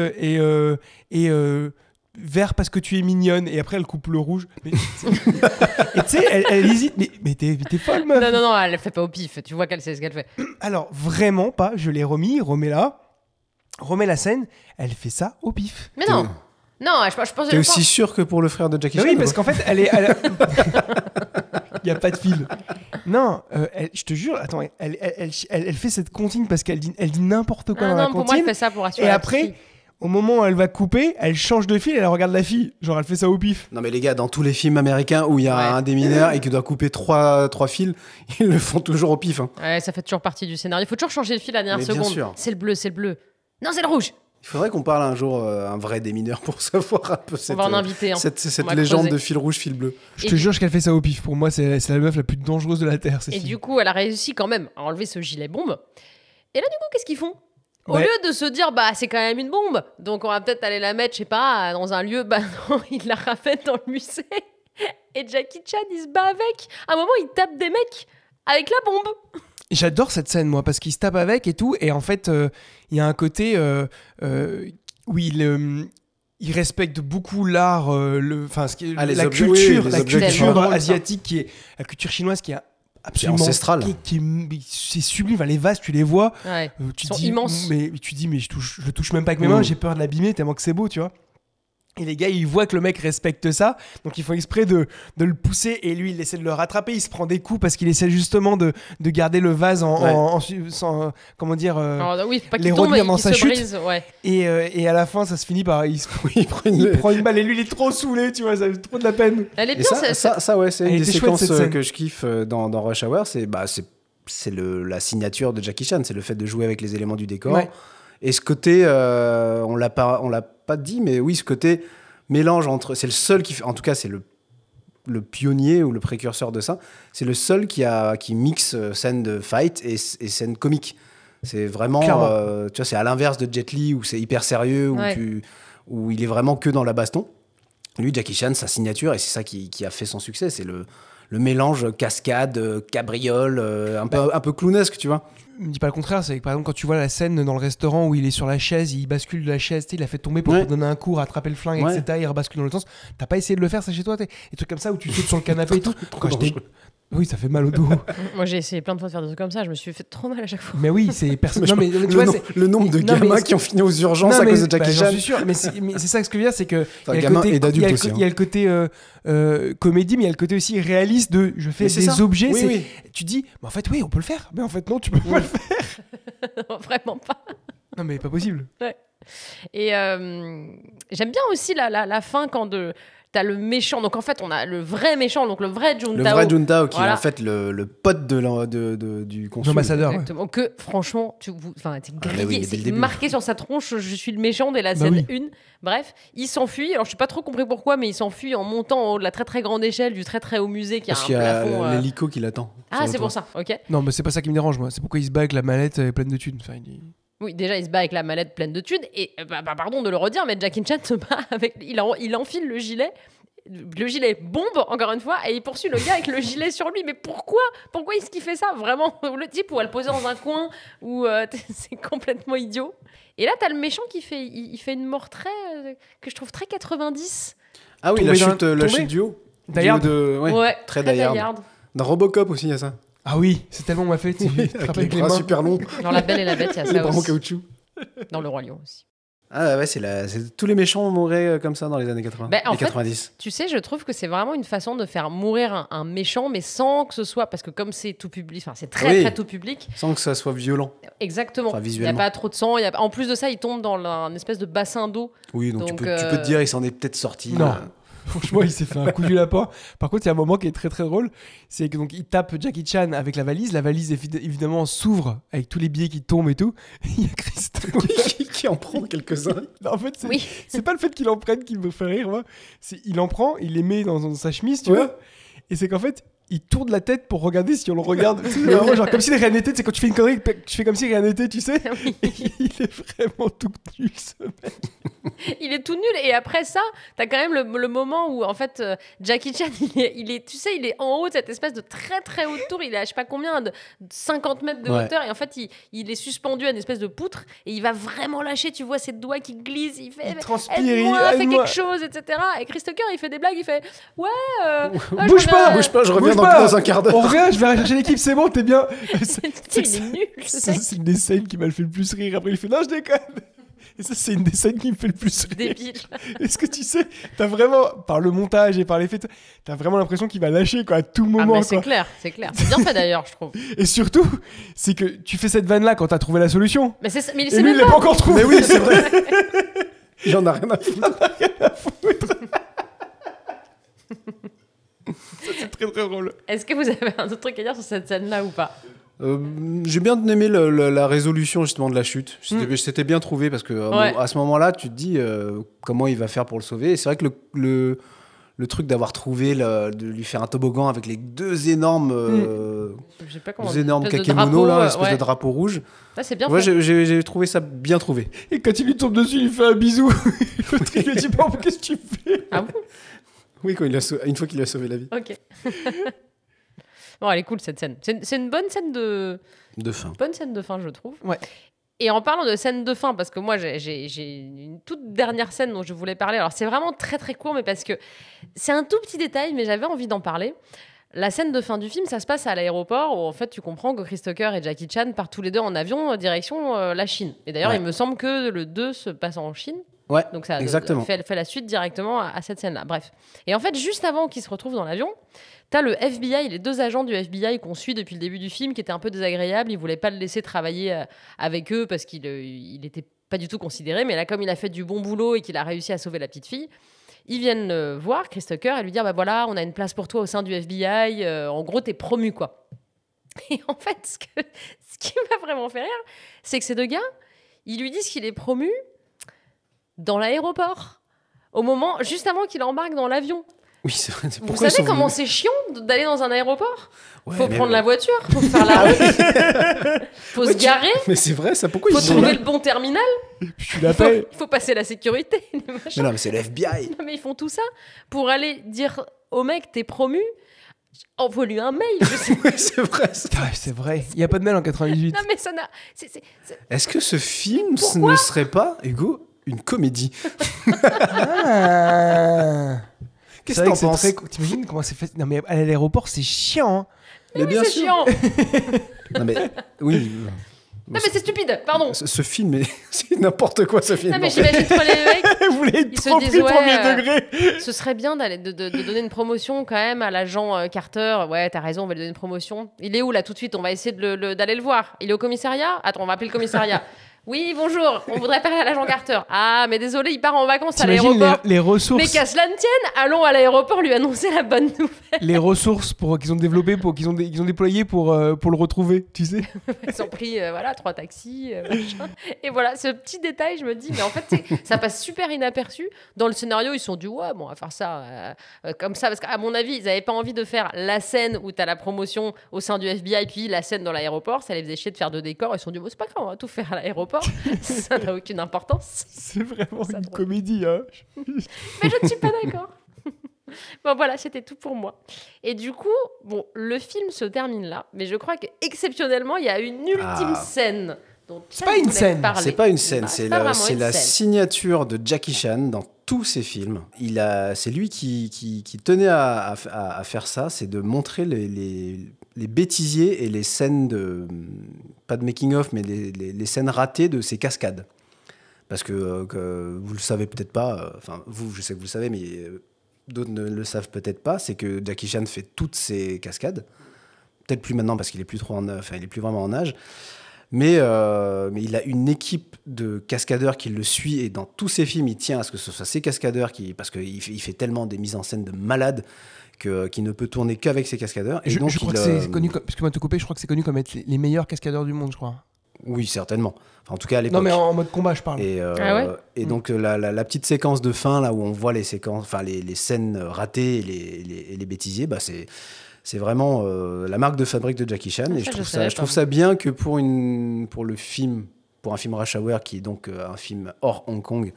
[SPEAKER 3] vert parce que tu es mignonne. Et après elle coupe le rouge. Et tu sais, elle hésite. Mais t'es folle, meuf.
[SPEAKER 1] Non, elle fait pas au pif. Tu vois qu'elle sait ce qu'elle fait.
[SPEAKER 3] Alors vraiment pas. Je l'ai remis. Remets la scène. Elle fait ça au pif.
[SPEAKER 1] Mais non. Non, je pense.
[SPEAKER 2] T'es aussi sûr que pour le frère de Jackie Chan?
[SPEAKER 3] Oui, parce qu'en fait, il y a pas de fil. Non, je te jure, attends, elle fait cette comptine parce qu'elle dit n'importe quoi dans la comptine.
[SPEAKER 1] Pour moi, elle fait ça pour assurer.
[SPEAKER 3] Et
[SPEAKER 1] la
[SPEAKER 3] après,
[SPEAKER 1] fille.
[SPEAKER 3] au moment où elle va couper, elle change de fil et elle regarde la fille. Genre, elle fait ça au pif.
[SPEAKER 2] Non, mais les gars, dans tous les films américains où il y a un des mineurs et qui doit couper trois fils, ils le font toujours au pif. Hein.
[SPEAKER 1] Ouais, ça fait toujours partie du scénario. Il faut toujours changer le fil à la dernière seconde.
[SPEAKER 2] Bien sûr.
[SPEAKER 1] C'est le bleu. Non, c'est le rouge.
[SPEAKER 2] Il faudrait qu'on parle un jour un vrai démineur pour savoir un peu cette légende de fil rouge, fil bleu.
[SPEAKER 3] Je te jure qu'elle fait ça au pif. Pour moi, c'est la meuf la plus dangereuse de la Terre.
[SPEAKER 1] Et du coup, elle a réussi quand même à enlever ce gilet bombe. Et là, du coup, qu'est-ce qu'ils font ? Au lieu de se dire, c'est quand même une bombe, donc on va peut-être aller la mettre, je sais pas, dans un lieu, non, ils la ramènent dans le musée. Et Jackie Chan, il se bat avec. À un moment, il tape des mecs avec la bombe.
[SPEAKER 3] J'adore cette scène, moi, parce qu'il se tape avec et tout. Et en fait, il y a un côté où il respecte beaucoup l'art, la culture asiatique, la culture chinoise qui est absolument
[SPEAKER 2] ancestrale.
[SPEAKER 3] C'est sublime. Enfin, les vases, tu les vois.
[SPEAKER 1] Ouais. Ils sont immenses.
[SPEAKER 3] Mais tu dis, mais je le touche même pas avec mes mains, j'ai peur de l'abîmer tellement que c'est beau, tu vois. Et les gars, ils voient que le mec respecte ça, donc ils font exprès de le pousser, et lui, il essaie de le rattraper, il se prend des coups parce qu'il essaie justement de garder le vase comment dire, les retenir dans sa chute.
[SPEAKER 1] Brise, ouais.
[SPEAKER 3] Et à la fin, ça se finit par il prend une balle, et lui, il est trop saoulé, tu vois, ça fait trop de la peine.
[SPEAKER 1] Elle est bien,
[SPEAKER 2] c'est une des séquences que je kiffe dans Rush Hour, c'est la signature de Jackie Chan, c'est le fait de jouer avec les éléments du décor. Ouais. Et ce côté, on l'a pas dit, mais oui, ce côté mélange entre... C'est le seul qui fait... En tout cas, c'est le pionnier ou le précurseur de ça. C'est le seul qui mixe scène de fight et scène comique. C'est vraiment... tu vois, c'est à l'inverse de Jet Li, où c'est hyper sérieux, où il est vraiment que dans la baston. Lui, Jackie Chan, sa signature, et c'est ça qui a fait son succès, c'est le mélange cascade, cabriole, un peu clownesque, tu vois.
[SPEAKER 3] Je me dis pas le contraire, c'est que par exemple quand tu vois la scène dans le restaurant où il est sur la chaise, il bascule de la chaise, il a fait tomber pour donner un coup, rattraper le flingue, etc. Il rebascule dans le sens. T'as pas essayé de le faire ça chez toi, des trucs comme ça où tu sautes sur le canapé et tout. Oui, ça fait mal au dos.
[SPEAKER 1] Moi, j'ai essayé plein de fois de faire des trucs comme ça. Je me suis fait trop mal à chaque fois.
[SPEAKER 3] Mais oui, c'est personne.
[SPEAKER 2] Le nombre de gamins qui ont fini aux urgences à cause de Jackie Chan.
[SPEAKER 3] Je suis sûr, mais c'est ça ce que je veux dire, c'est que
[SPEAKER 2] gamins et d'adultes aussi.
[SPEAKER 3] Il y a le côté comédie, mais il y a le côté aussi réaliste de je fais des objets. Oui. Tu dis, mais en fait, oui, on peut le faire. Mais en fait, non, tu peux pas le faire.
[SPEAKER 1] Non, vraiment pas.
[SPEAKER 3] Non, mais pas possible.
[SPEAKER 1] Ouais. Et j'aime bien aussi la fin quand t'as le méchant, donc en fait on a le vrai méchant, donc le vrai Juntao.
[SPEAKER 2] Le vrai Juntao qui est en fait le pote du consul.
[SPEAKER 3] L'ambassadeur.
[SPEAKER 1] Exactement. Ouais. Que franchement, t'es grillé, c'est marqué sur sa tronche, je suis le méchant dès la scène 1. Bref, il s'enfuit, alors je n'ai pas trop compris pourquoi, mais il s'enfuit en montant en haut de la très très grande échelle du très très haut musée qui a un plafond.
[SPEAKER 2] Parce qu'il y a l'hélico qui l'attend.
[SPEAKER 1] Ah, c'est pour ça, ok.
[SPEAKER 3] Non, mais c'est pas ça qui me dérange, moi. C'est pourquoi il se bat avec la mallette pleine de thunes. Enfin,
[SPEAKER 1] Oui, déjà, il se bat avec la mallette pleine de thunes. Et pardon de le redire, mais Jackie Chan se bat avec... Il enfile le gilet bombe, encore une fois, et il poursuit le gars avec le gilet sur lui. Mais pourquoi est-ce qu'il fait ça? Vraiment, le type pourrait le poser dans un coin où c'est complètement idiot. Et là, t'as le méchant qui fait... Il fait une mort que je trouve très 90.
[SPEAKER 2] Ah oui, la chute du haut.
[SPEAKER 3] D'ailleurs,
[SPEAKER 2] très Die-Hard. Dans Robocop aussi, il y a ça.
[SPEAKER 3] Ah oui, c'est tellement ma fête.
[SPEAKER 2] Avec les bras super longs.
[SPEAKER 1] Dans La Belle et la Bête, il y a ça
[SPEAKER 2] les bras
[SPEAKER 1] aussi.
[SPEAKER 2] en caoutchouc.
[SPEAKER 1] Dans Le Roi Lion aussi.
[SPEAKER 2] Ah ouais, tous les méchants mouraient comme ça dans les années 80,
[SPEAKER 1] En
[SPEAKER 2] les
[SPEAKER 1] fait,
[SPEAKER 2] 90.
[SPEAKER 1] tu sais, je trouve que c'est vraiment une façon de faire mourir un méchant, mais sans que ce soit... Parce que comme c'est tout public, enfin c'est très tout public.
[SPEAKER 2] Sans que ça soit violent.
[SPEAKER 1] Exactement.
[SPEAKER 2] Enfin,
[SPEAKER 1] Il n'y a
[SPEAKER 2] visuellement.
[SPEAKER 1] pas trop de sang. En plus de ça, il tombe dans un espèce de bassin d'eau.
[SPEAKER 2] Oui, donc tu peux te dire, il s'en est peut-être sorti.
[SPEAKER 3] Non. Franchement, il s'est fait un coup du lapin. Par contre, il y a un moment qui est très très drôle. C'est que donc il tape Jackie Chan avec la valise. La valise évidemment s'ouvre avec tous les billets qui tombent et tout. Il y a Christopher
[SPEAKER 2] qui en prend quelques-uns.
[SPEAKER 3] En fait, c'est pas le fait qu'il en prenne qui me fait rire, moi. Il en prend, il les met dans sa chemise, tu vois. Et c'est qu'en fait, il tourne la tête pour regarder si on le regarde. C'est vraiment genre comme si rien n'était. C'est quand tu fais une connerie, tu fais comme si rien n'était, tu sais. Il est vraiment tout nul, ce mec.
[SPEAKER 1] Il est tout nul. Et après ça, t'as quand même le moment où, en fait, Jackie Chan, il est, tu sais, il est en haut de cette espèce de très très haute tour. Il est à je sais pas combien, de 50 mètres de hauteur. Et en fait, il est suspendu à une espèce de poutre. Et il va vraiment lâcher. Tu vois ses doigts qui glissent. Il fait,
[SPEAKER 3] il transpire,
[SPEAKER 1] aide-moi, fais quelque chose, etc. Et Chris Tucker, il fait des blagues. Il fait,
[SPEAKER 3] bouge pas,
[SPEAKER 2] je reviens dans un quart d'heure.
[SPEAKER 3] On revient, je vais aller chercher l'équipe, c'est bon, t'es bien.
[SPEAKER 1] Il est nul.
[SPEAKER 3] C'est une des scènes qui m'a fait le plus rire. Après, il fait non, je déconne. Et ça, c'est une des scènes qui me fait le plus rire.
[SPEAKER 1] Débile.
[SPEAKER 3] Est-ce que tu sais, t'as vraiment, par le montage et par les faits, t'as vraiment l'impression qu'il va lâcher quoi, à tout moment.
[SPEAKER 1] Mais c'est clair, c'est clair. C'est bien fait d'ailleurs, je trouve.
[SPEAKER 3] Et surtout, c'est que tu fais cette vanne-là quand t'as trouvé la solution.
[SPEAKER 1] Mais
[SPEAKER 3] et lui, il l'a pas encore trouvé.
[SPEAKER 2] Mais oui, c'est vrai. Il en a rien à foutre.
[SPEAKER 3] Ça, c'est très très drôle.
[SPEAKER 1] Est-ce que vous avez un autre truc à dire sur cette scène-là ou pas?
[SPEAKER 2] J'ai bien aimé la résolution justement de la chute. C'était bien trouvé parce que à ce moment-là, tu te dis comment il va faire pour le sauver. Et c'est vrai que le truc d'avoir trouvé, de lui faire un toboggan avec les deux énormes kakémonos, là, espèce de drapeau rouge.
[SPEAKER 1] Ça, c'est bien
[SPEAKER 2] fait. J'ai trouvé ça bien trouvé.
[SPEAKER 3] Et quand il lui tombe dessus, il lui fait un bisou. L'autre, il lui dit bon, qu'est-ce que tu fais?
[SPEAKER 1] Ah bon?
[SPEAKER 2] Oui, une fois qu'il lui a sauvé la vie.
[SPEAKER 1] Ok. Bon, elle est cool cette scène. C'est une bonne scène de
[SPEAKER 2] fin.
[SPEAKER 1] Bonne scène de fin, je trouve.
[SPEAKER 3] Ouais.
[SPEAKER 1] Et en parlant de scène de fin, parce que moi j'ai une toute dernière scène dont je voulais parler. Alors c'est vraiment très très court, mais parce que c'est un tout petit détail, mais j'avais envie d'en parler. La scène de fin du film, ça se passe à l'aéroport où en fait tu comprends que Chris Tucker et Jackie Chan partent tous les deux en avion direction la Chine. Et d'ailleurs, il me semble que le 2 se passe en Chine.
[SPEAKER 2] Ouais,
[SPEAKER 1] donc ça fait la suite directement à cette scène-là. Bref. Et en fait, juste avant qu'ils se retrouvent dans l'avion, t'as le FBI, les deux agents du FBI qu'on suit depuis le début du film, qui étaient un peu désagréables. Ils voulaient pas le laisser travailler avec eux parce qu'il était pas du tout considéré. Mais là, comme il a fait du bon boulot et qu'il a réussi à sauver la petite fille, ils viennent voir Chris Tucker et lui dire bah voilà, on a une place pour toi au sein du FBI. En gros, t'es promu, quoi. Et en fait, ce qui m'a vraiment fait rire, c'est que ces deux gars, ils lui disent qu'il est promu dans l'aéroport, au moment juste avant qu'il embarque dans l'avion.
[SPEAKER 2] Oui, c'est vrai.
[SPEAKER 1] Vous savez comment c'est chiant d'aller dans un aéroport? Faut prendre la voiture, faut faire la route, faut se garer.
[SPEAKER 2] Mais c'est vrai, ça. Pourquoi
[SPEAKER 1] faut trouver le bon terminal.
[SPEAKER 3] Il
[SPEAKER 1] faut passer la sécurité.
[SPEAKER 2] Mais non, mais c'est le FBI.
[SPEAKER 1] Non, mais ils font tout ça pour aller dire au mec t'es promu. Envoie-lui un mail.
[SPEAKER 2] Ouais, c'est vrai.
[SPEAKER 3] C'est vrai. Il y a pas de mail en 98.
[SPEAKER 1] Non, mais ça n'a.
[SPEAKER 2] Est-ce que ce film ne serait pas, Hugo, une comédie? Qu'est-ce que t'en penses?
[SPEAKER 3] T'imagines comment c'est fait? Non, mais à l'aéroport, c'est chiant. Hein.
[SPEAKER 1] Mais bien sûr. Chiant.
[SPEAKER 2] Non, mais oui.
[SPEAKER 1] Non, mais c'est stupide, pardon.
[SPEAKER 2] Ce film, c'est n'importe quoi, ce film.
[SPEAKER 1] Non, mais j'imagine trop les mecs.
[SPEAKER 3] Vous voulez
[SPEAKER 1] ils se disent,
[SPEAKER 3] premier degré.
[SPEAKER 1] Ce serait bien de donner une promotion quand même à l'agent Carter. Ouais, t'as raison, on va lui donner une promotion. Il est où là tout de suite? On va essayer d'aller le voir. Il est au commissariat? Attends, on va appeler le commissariat. Oui, bonjour, on voudrait parler à l'agent Carter. Ah, mais désolé, il part en vacances à l'aéroport.
[SPEAKER 3] Les ressources.
[SPEAKER 1] Mais qu'à cela ne tienne, allons à l'aéroport lui annoncer la bonne nouvelle.
[SPEAKER 3] Les ressources qu'ils ont développées, qu'ils ont déployées pour le retrouver, tu sais.
[SPEAKER 1] Ils ont pris 3 taxis, machin. Et voilà, ce petit détail, je me dis, mais en fait, ça passe super inaperçu. Dans le scénario, ils se sont dit, ouais, bon, on va faire ça comme ça. Parce qu'à mon avis, ils n'avaient pas envie de faire la scène où tu as la promotion au sein du FBI, puis la scène dans l'aéroport. Ça les faisait chier de faire 2 décors. Ils se sont dit, bon, c'est pas grave, on va tout faire à l'aéroport. Ça n'a aucune importance.
[SPEAKER 3] C'est vraiment une comédie, hein.
[SPEAKER 1] Mais je ne suis pas d'accord. Bon, voilà, c'était tout pour moi. Et du coup, bon, le film se termine là, mais je crois qu'exceptionnellement, il y a une ultime scène.
[SPEAKER 3] C'est pas une scène.
[SPEAKER 2] C'est pas une scène, c'est la signature de Jackie Chan dans tous ses films. C'est lui qui tenait à faire ça, c'est de montrer les bêtisiers et les scènes pas de making-of, mais les scènes ratées de ses cascades. Parce que vous le savez peut-être pas, enfin vous, je sais que vous le savez, mais d'autres ne le savent peut-être pas, c'est que Jackie Chan fait toutes ses cascades. Peut-être plus maintenant parce qu'il est plus il est plus vraiment en âge. Mais il a une équipe de cascadeurs qui le suit et dans tous ses films, il tient à ce que ce soit ces cascadeurs parce qu'il fait tellement des mises en scène de malades qu'il ne peut tourner qu'avec ses cascadeurs. Et donc,
[SPEAKER 3] je crois que c'est connu, excuse-moi de te couper, je crois que c'est connu comme être les meilleurs cascadeurs du monde, je crois.
[SPEAKER 2] Oui, certainement. Enfin, en tout cas, à l'époque.
[SPEAKER 3] Non, mais en mode combat, je parle.
[SPEAKER 2] Et donc, la petite séquence de fin, là où on voit les scènes ratées et les bêtisiers, bah, c'est vraiment la marque de fabrique de Jackie Chan. Et je trouve ça bien que pour un film Rush Hour, qui est donc un film hors Hong Kong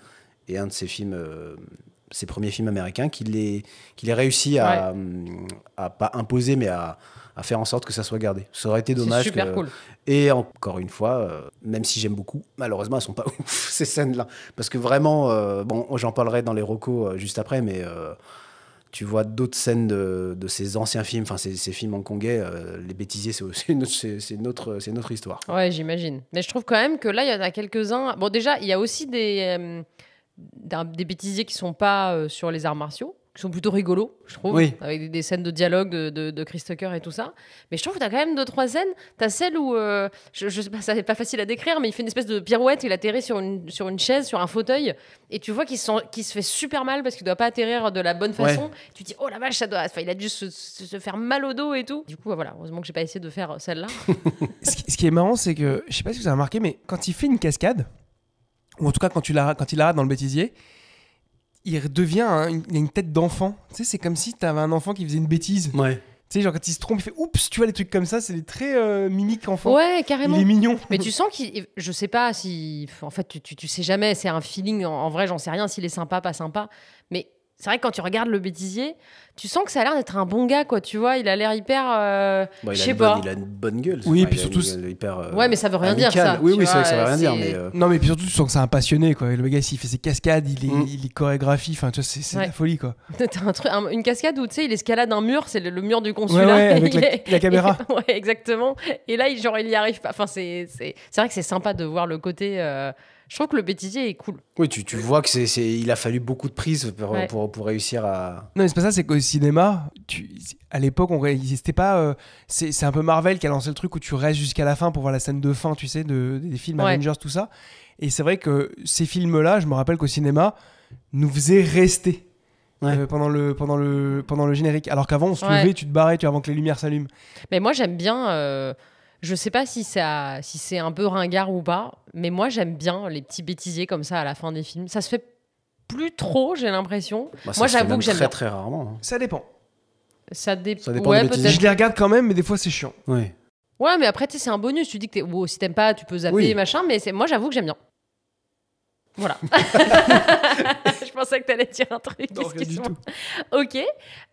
[SPEAKER 2] et un de ses premiers films américains, qu'il ait réussi à pas imposer, mais à faire en sorte que ça soit gardé. Ça aurait été dommage.
[SPEAKER 1] C'est super cool.
[SPEAKER 2] Et encore une fois, même si j'aime beaucoup, malheureusement, elles sont pas ouf, ces scènes-là. Parce que vraiment, j'en parlerai dans les recos juste après, mais tu vois d'autres scènes de ces anciens films, enfin ces films hongkongais, les bêtisiers, c'est une autre histoire.
[SPEAKER 1] Ouais, j'imagine. Mais je trouve quand même que là, il y en a quelques-uns. Bon, déjà, il y a aussi des bêtisiers qui sont pas sur les arts martiaux, qui sont plutôt rigolos, je trouve,
[SPEAKER 2] oui.
[SPEAKER 1] Avec des scènes de dialogue de Chris Tucker et tout ça. Mais je trouve que tu as quand même 2-3 scènes. Tu as celle où, je sais pas, ça n'est pas facile à décrire, mais il fait une espèce de pirouette, il atterrit sur une chaise, sur un fauteuil, et tu vois qu'il se fait super mal parce qu'il ne doit pas atterrir de la bonne façon. Ouais. Tu te dis, oh la vache, il a dû se faire mal au dos et tout. Du coup, voilà, heureusement que je n'ai pas essayé de faire celle-là.
[SPEAKER 3] Ce qui est marrant, c'est que, je ne sais pas si vous avez remarqué, mais quand il fait une cascade, ou en tout cas quand il arrête dans le bêtisier, il redevient, il a une tête d'enfant. Tu sais, c'est comme si tu avais un enfant qui faisait une bêtise.
[SPEAKER 2] Ouais.
[SPEAKER 3] Tu sais, genre quand il se trompe, il fait oups, tu vois, les trucs comme ça, c'est des très mimiques enfants.
[SPEAKER 1] Ouais, carrément.
[SPEAKER 3] Il est mignon.
[SPEAKER 1] Mais tu sens je sais pas si. En fait, tu sais jamais, c'est un feeling. En vrai, j'en sais rien s'il est sympa, pas sympa. Mais c'est vrai que quand tu regardes le bêtisier, tu sens que ça a l'air d'être un bon gars, quoi. Tu vois, il a l'air hyper. Je sais pas.
[SPEAKER 2] Il a une bonne gueule.
[SPEAKER 3] Oui, et puis surtout.
[SPEAKER 1] Ouais, mais ça veut rien dire, ça.
[SPEAKER 2] Oui, c'est vrai que ça veut rien dire. Mais
[SPEAKER 3] non, mais puis surtout, tu sens que c'est un passionné, quoi. Et le gars, s'il fait ses cascades, il chorégraphie. Enfin, tu vois, c'est de la folie, quoi.
[SPEAKER 1] T'as une cascade où, tu sais, il escalade un mur, c'est le mur du consulat.
[SPEAKER 3] Ouais, avec la caméra.
[SPEAKER 1] Ouais, exactement. Et là, il y arrive pas. Enfin, c'est vrai que c'est sympa de voir le côté. Je trouve que le bêtisier est cool.
[SPEAKER 2] Oui, tu vois que il a fallu beaucoup de prises pour réussir à.
[SPEAKER 3] Non, mais c'est pas ça, c'est qu'au cinéma, à l'époque, c'était pas. C'est un peu Marvel qui a lancé le truc où tu restes jusqu'à la fin pour voir la scène de fin, tu sais, des films Avengers, tout ça. Et c'est vrai que ces films-là, je me rappelle qu'au cinéma, nous faisaient rester. Ouais. Pendant le générique. Alors qu'avant, on se levait, tu te barrais avant que les lumières s'allument.
[SPEAKER 1] Mais moi, j'aime bien. Je sais pas si c'est un peu ringard ou pas, mais moi j'aime bien les petits bêtisiers comme ça à la fin des films. Ça se fait plus trop, j'ai l'impression.
[SPEAKER 2] Moi, j'avoue que j'aime bien. Très rarement.
[SPEAKER 3] Ça dépend.
[SPEAKER 1] Ça dépend.
[SPEAKER 3] Ouais, peut-être. Je les regarde quand même, mais des fois c'est chiant.
[SPEAKER 2] Ouais.
[SPEAKER 1] Ouais, mais après, tu sais, c'est un bonus. Tu dis que si t'aimes pas, tu peux zapper, machin. Mais moi, j'avoue que j'aime bien. Voilà. Je pensais que t'allais dire un truc.
[SPEAKER 3] Non, rien du tout.
[SPEAKER 1] Ok.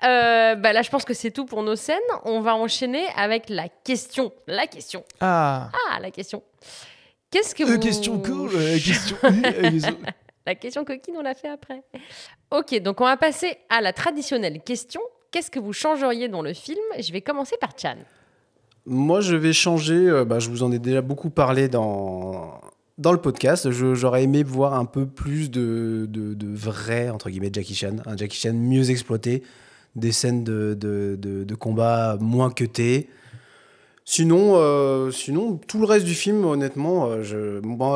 [SPEAKER 1] Là, je pense que c'est tout pour nos scènes. On va enchaîner avec la question. La question.
[SPEAKER 3] Ah,
[SPEAKER 1] la question. Qu'est-ce que vous...
[SPEAKER 3] Question cool. Question...
[SPEAKER 1] La question coquine, on l'a fait après. Ok, donc on va passer à la traditionnelle question. Qu'est-ce que vous changeriez dans le film? Je vais commencer par Chan.
[SPEAKER 2] Moi, je vais changer... je vous en ai déjà beaucoup parlé dans le podcast. J'aurais aimé voir un peu plus de vrai, entre guillemets, Jackie Chan. Un Jackie Chan mieux exploité, des scènes de combat moins cutées. Sinon, tout le reste du film, honnêtement,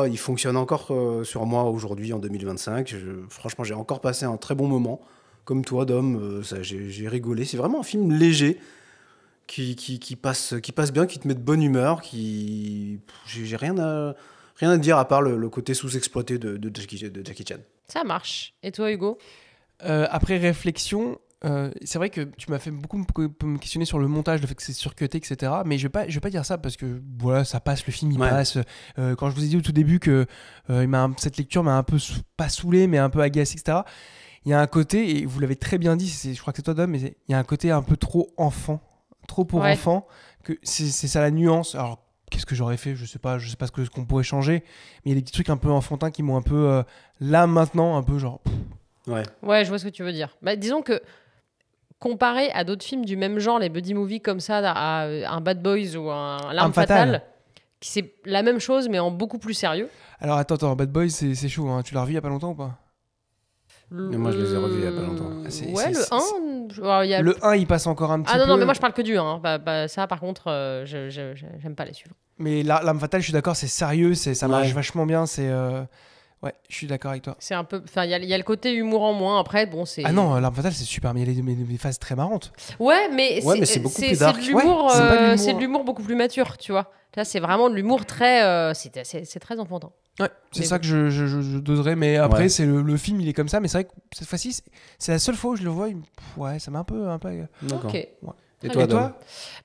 [SPEAKER 2] il fonctionne encore sur moi aujourd'hui, en 2025. Franchement, j'ai encore passé un très bon moment. Comme toi, Dom, j'ai rigolé. C'est vraiment un film léger qui passe bien, qui te met de bonne humeur. J'ai rien à dire à part le côté sous-exploité de Jackie Chan.
[SPEAKER 1] Ça marche. Et toi, Hugo?
[SPEAKER 3] Après réflexion, c'est vrai que tu m'as fait beaucoup me questionner sur le montage, le fait que c'est surcuté, etc. Mais je vais pas dire ça parce que voilà, ça passe, le film il passe. Quand je vous ai dit au tout début que cette lecture m'a un peu pas saoulé, mais un peu agacé, etc. Il y a un côté, et vous l'avez très bien dit, je crois que c'est toi, Dom, mais il y a un côté un peu trop enfant, trop pour enfant, que c'est ça la nuance. Alors qu'est-ce que j'aurais fait? Je sais pas ce qu'on pourrait changer, mais il y a des petits trucs un peu enfantins qui m'ont un peu là maintenant un peu genre.
[SPEAKER 1] Ouais, je vois ce que tu veux dire. Disons que comparé à d'autres films du même genre, les buddy movies comme ça, à un Bad Boys ou un L'Arme Fatale, c'est la même chose, mais en beaucoup plus sérieux.
[SPEAKER 3] Alors attends, Bad Boys, c'est chaud, hein. Tu l'as revu il y a pas longtemps ou pas?
[SPEAKER 2] Mais moi, je les ai revus il y a pas longtemps.
[SPEAKER 1] Ouais, le 1. Il y a
[SPEAKER 3] Le 1, il passe encore un petit peu.
[SPEAKER 1] Ah non, mais moi je parle que du 1. Ça, par contre, j'aime pas les suivre.
[SPEAKER 3] Mais L'Arme Fatale, je suis d'accord, c'est sérieux, ça marche vachement bien. Ouais, je suis d'accord avec toi.
[SPEAKER 1] C'est un peu. Enfin, il y a le côté humour en moins. Après, bon, c'est.
[SPEAKER 3] Ah non, L'Arme Fatale, c'est super, mais il y a des phases très marrantes.
[SPEAKER 1] Ouais, mais
[SPEAKER 2] c'est beaucoup plus dark.
[SPEAKER 1] C'est de l'humour,
[SPEAKER 3] Ouais, c'est pas de l'humour.
[SPEAKER 1] c'est de l'humour beaucoup plus mature, tu vois. Là, c'est vraiment de l'humour très. C'est très enfantin.
[SPEAKER 3] Ouais, c'est
[SPEAKER 1] Mais
[SPEAKER 3] ça
[SPEAKER 1] bon.
[SPEAKER 3] que je doserais, mais après,
[SPEAKER 2] Ouais.
[SPEAKER 3] c'est le film, il est comme ça, mais c'est vrai que cette fois-ci, c'est la seule fois où je le vois, ouais, ça m'a un peu...
[SPEAKER 2] D'accord.
[SPEAKER 1] Ok.
[SPEAKER 2] Et
[SPEAKER 1] Très
[SPEAKER 2] toi,
[SPEAKER 1] bien.
[SPEAKER 2] Dom?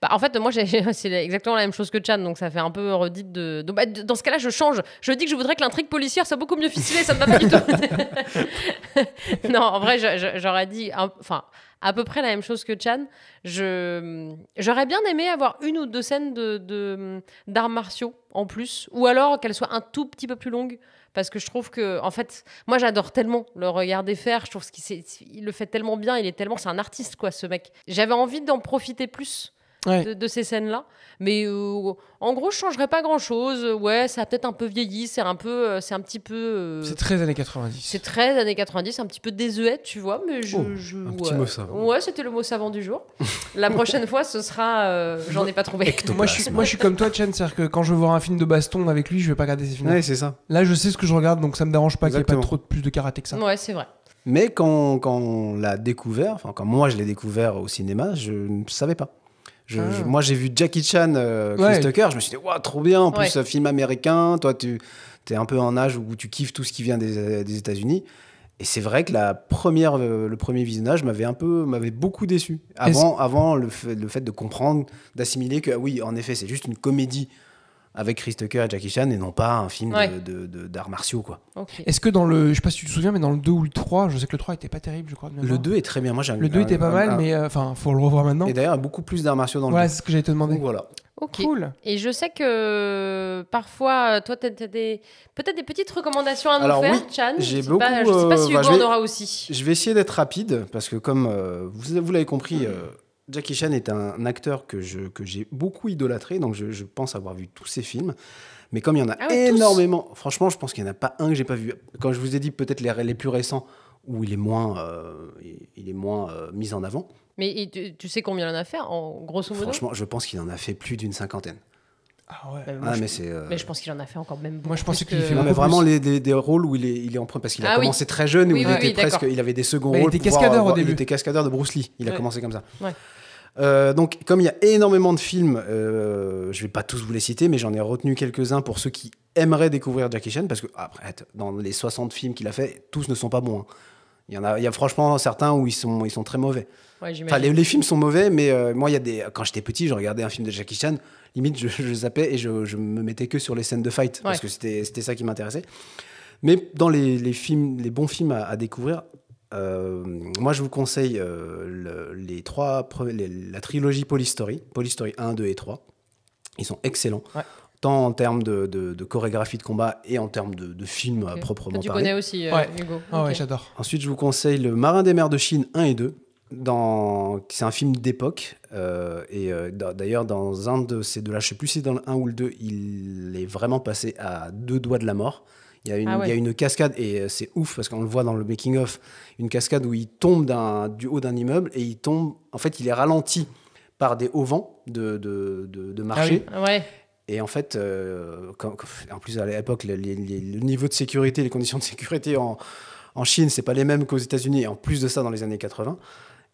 [SPEAKER 1] Bah, en fait, moi, c'est exactement la même chose que Chan, donc ça fait un peu redite de. Donc, dans ce cas-là, je change. Je dis que je voudrais que l'intrigue policière soit beaucoup mieux ficelée, ça ne va pas du tout. Non, en vrai, j'aurais dit, enfin, à peu près la même chose que Chan. J'aurais bien aimé avoir une ou deux scènes d'arts martiaux en plus, ou alors qu'elles soient un tout petit peu plus longues. Parce que je trouve que, en fait, moi j'adore tellement le regarder faire. Je trouve qu'il le fait tellement bien. C'est un artiste, quoi, ce mec. J'avais envie d'en profiter plus de ces scènes-là. Mais en gros, je changerais pas grand-chose. Ouais, ça a peut-être un peu vieilli. C'est un petit peu.
[SPEAKER 3] C'est très années 90.
[SPEAKER 1] C'est très années 90, un petit peu désuet, tu vois. Mais
[SPEAKER 2] un petit mot savant.
[SPEAKER 1] Ouais, c'était le mot savant du jour. La prochaine fois, ce sera. J'en ai pas trouvé.
[SPEAKER 3] Moi, je suis comme toi, Chen, c'est-à-dire que quand je veux voir un film de baston avec lui, je vais pas regarder ses films.
[SPEAKER 2] Ouais, c'est ça.
[SPEAKER 3] Là, je sais ce que je regarde, donc ça me dérange pas qu'il n'y ait pas
[SPEAKER 2] Exactement.
[SPEAKER 3] plus de karaté que ça.
[SPEAKER 1] Ouais, c'est vrai.
[SPEAKER 2] Mais quand on l'a découvert, enfin quand moi je l'ai découvert au cinéma, je ne savais pas. Moi j'ai vu Jackie Chan, Chris Tucker, je me suis dit waouh, trop bien, en plus film américain, toi tu es un peu en âge où tu kiffes tout ce qui vient des États-Unis. Et c'est vrai que le premier visionnage m'avait beaucoup déçu. Avant le fait de comprendre, d'assimiler que oui, en effet, c'est juste une comédie avec Chris Tucker et Jackie Chan et non pas un film d'arts martiaux, quoi.
[SPEAKER 1] Okay.
[SPEAKER 3] Est-ce que je sais pas si tu te souviens, mais dans le 2 ou le 3, je sais que le 3 était pas terrible, je crois.
[SPEAKER 2] Le 2 est très bien. Moi,
[SPEAKER 3] le 2 était pas mal, mais faut le revoir maintenant.
[SPEAKER 2] Et d'ailleurs, beaucoup plus d'arts martiaux dans le 2.
[SPEAKER 3] Ouais, c'est ce que j'allais te demander.
[SPEAKER 2] Donc, voilà.
[SPEAKER 1] Ok.
[SPEAKER 3] Cool.
[SPEAKER 1] Et je sais que parfois, toi, tu as peut-être des petites recommandations à nous
[SPEAKER 2] Alors,
[SPEAKER 1] faire,
[SPEAKER 2] oui,
[SPEAKER 1] Chan.
[SPEAKER 2] j'ai
[SPEAKER 1] Je
[SPEAKER 2] beaucoup,
[SPEAKER 1] sais pas si Hugo en aura aussi.
[SPEAKER 2] Je vais essayer d'être rapide parce que, comme vous l'avez compris, Jackie Chan est un acteur que j'ai beaucoup idolâtré, donc je pense avoir vu tous ses films. Mais comme il y en a énormément, franchement, je pense qu'il n'y en a pas un que j'ai pas vu. Quand je vous ai dit peut-être les plus récents où il est moins mis en avant.
[SPEAKER 1] Mais tu sais combien il en a fait, en grosso modo?
[SPEAKER 2] Franchement, je pense qu'il en a fait plus d'une 50aine.
[SPEAKER 3] Ah ouais.
[SPEAKER 1] Mais je pense qu'il en a fait encore même beaucoup.
[SPEAKER 3] Moi, je pensais
[SPEAKER 1] plus
[SPEAKER 3] qu'il fait
[SPEAKER 2] Non, mais
[SPEAKER 3] beaucoup
[SPEAKER 2] vraiment
[SPEAKER 3] plus.
[SPEAKER 2] des rôles où il est en premier parce qu'il a
[SPEAKER 1] oui.
[SPEAKER 2] commencé très jeune, où
[SPEAKER 1] Oui,
[SPEAKER 2] il avait des seconds
[SPEAKER 3] Bah, il
[SPEAKER 2] rôles.
[SPEAKER 3] était cascadeur au début.
[SPEAKER 2] Il était cascadeur de Bruce Lee. Il a commencé comme ça.
[SPEAKER 1] Ouais.
[SPEAKER 2] Donc, comme il y a énormément de films, je vais pas tous vous les citer, mais j'en ai retenu quelques-uns pour ceux qui aimeraient découvrir Jackie Chan, parce que après, dans les 60 films qu'il a fait, tous ne sont pas bons. Hein. Il y a franchement certains où ils sont très mauvais.
[SPEAKER 1] Ouais,
[SPEAKER 2] enfin, les films sont mauvais, mais moi, quand j'étais petit, je regardais un film de Jackie Chan, limite, je zappais et je me mettais que sur les scènes de fight, parce que c'était ça qui m'intéressait. Mais dans les bons films à découvrir, moi, je vous conseille la trilogie Police Story 1, 2 et 3. Ils sont excellents, tant en termes de chorégraphie de combat et en termes de films proprement parlé.
[SPEAKER 1] Tu connais aussi, Hugo.
[SPEAKER 3] Ah ouais, j'adore.
[SPEAKER 2] Ensuite, je vous conseille Le Marin des mers de Chine 1 et 2. C'est un film d'époque. D'ailleurs, dans un de ces deux-là, je ne sais plus si c'est dans le 1 ou le 2, il est vraiment passé à 2 doigts de la mort. Il y a une cascade, et c'est ouf parce qu'on le voit dans le making-of, une cascade où il tombe du haut d'un immeuble et il tombe. En fait, il est ralenti par des hauts vents de marché.
[SPEAKER 1] Ah oui. Ouais.
[SPEAKER 2] Et en fait, en plus à l'époque, le niveau de sécurité, les conditions de sécurité en Chine, c'est pas les mêmes qu'aux États-Unis. Et en plus de ça, dans les années 80,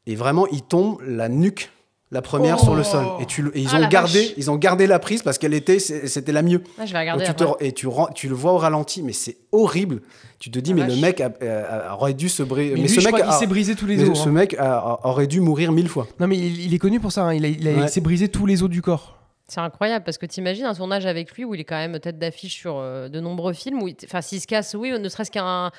[SPEAKER 2] et vraiment, il tombe la nuque. La première sur le sol. Et ils ont gardé la prise parce c'était la mieux.
[SPEAKER 1] Ah, je vais regarder.
[SPEAKER 2] Tu le vois au ralenti, mais c'est horrible. Tu te dis, mais le mec aurait dû se briser.
[SPEAKER 3] Mais lui, il s'est brisé tous les os.
[SPEAKER 2] Ce mec aurait dû mourir 1000 fois.
[SPEAKER 3] Non, mais il est connu pour ça. Hein. Il s'est brisé tous les os du corps.
[SPEAKER 1] C'est incroyable parce que t'imagines un tournage avec lui où il est quand même tête d'affiche sur de nombreux films. S'il se casse, ne serait-ce qu'un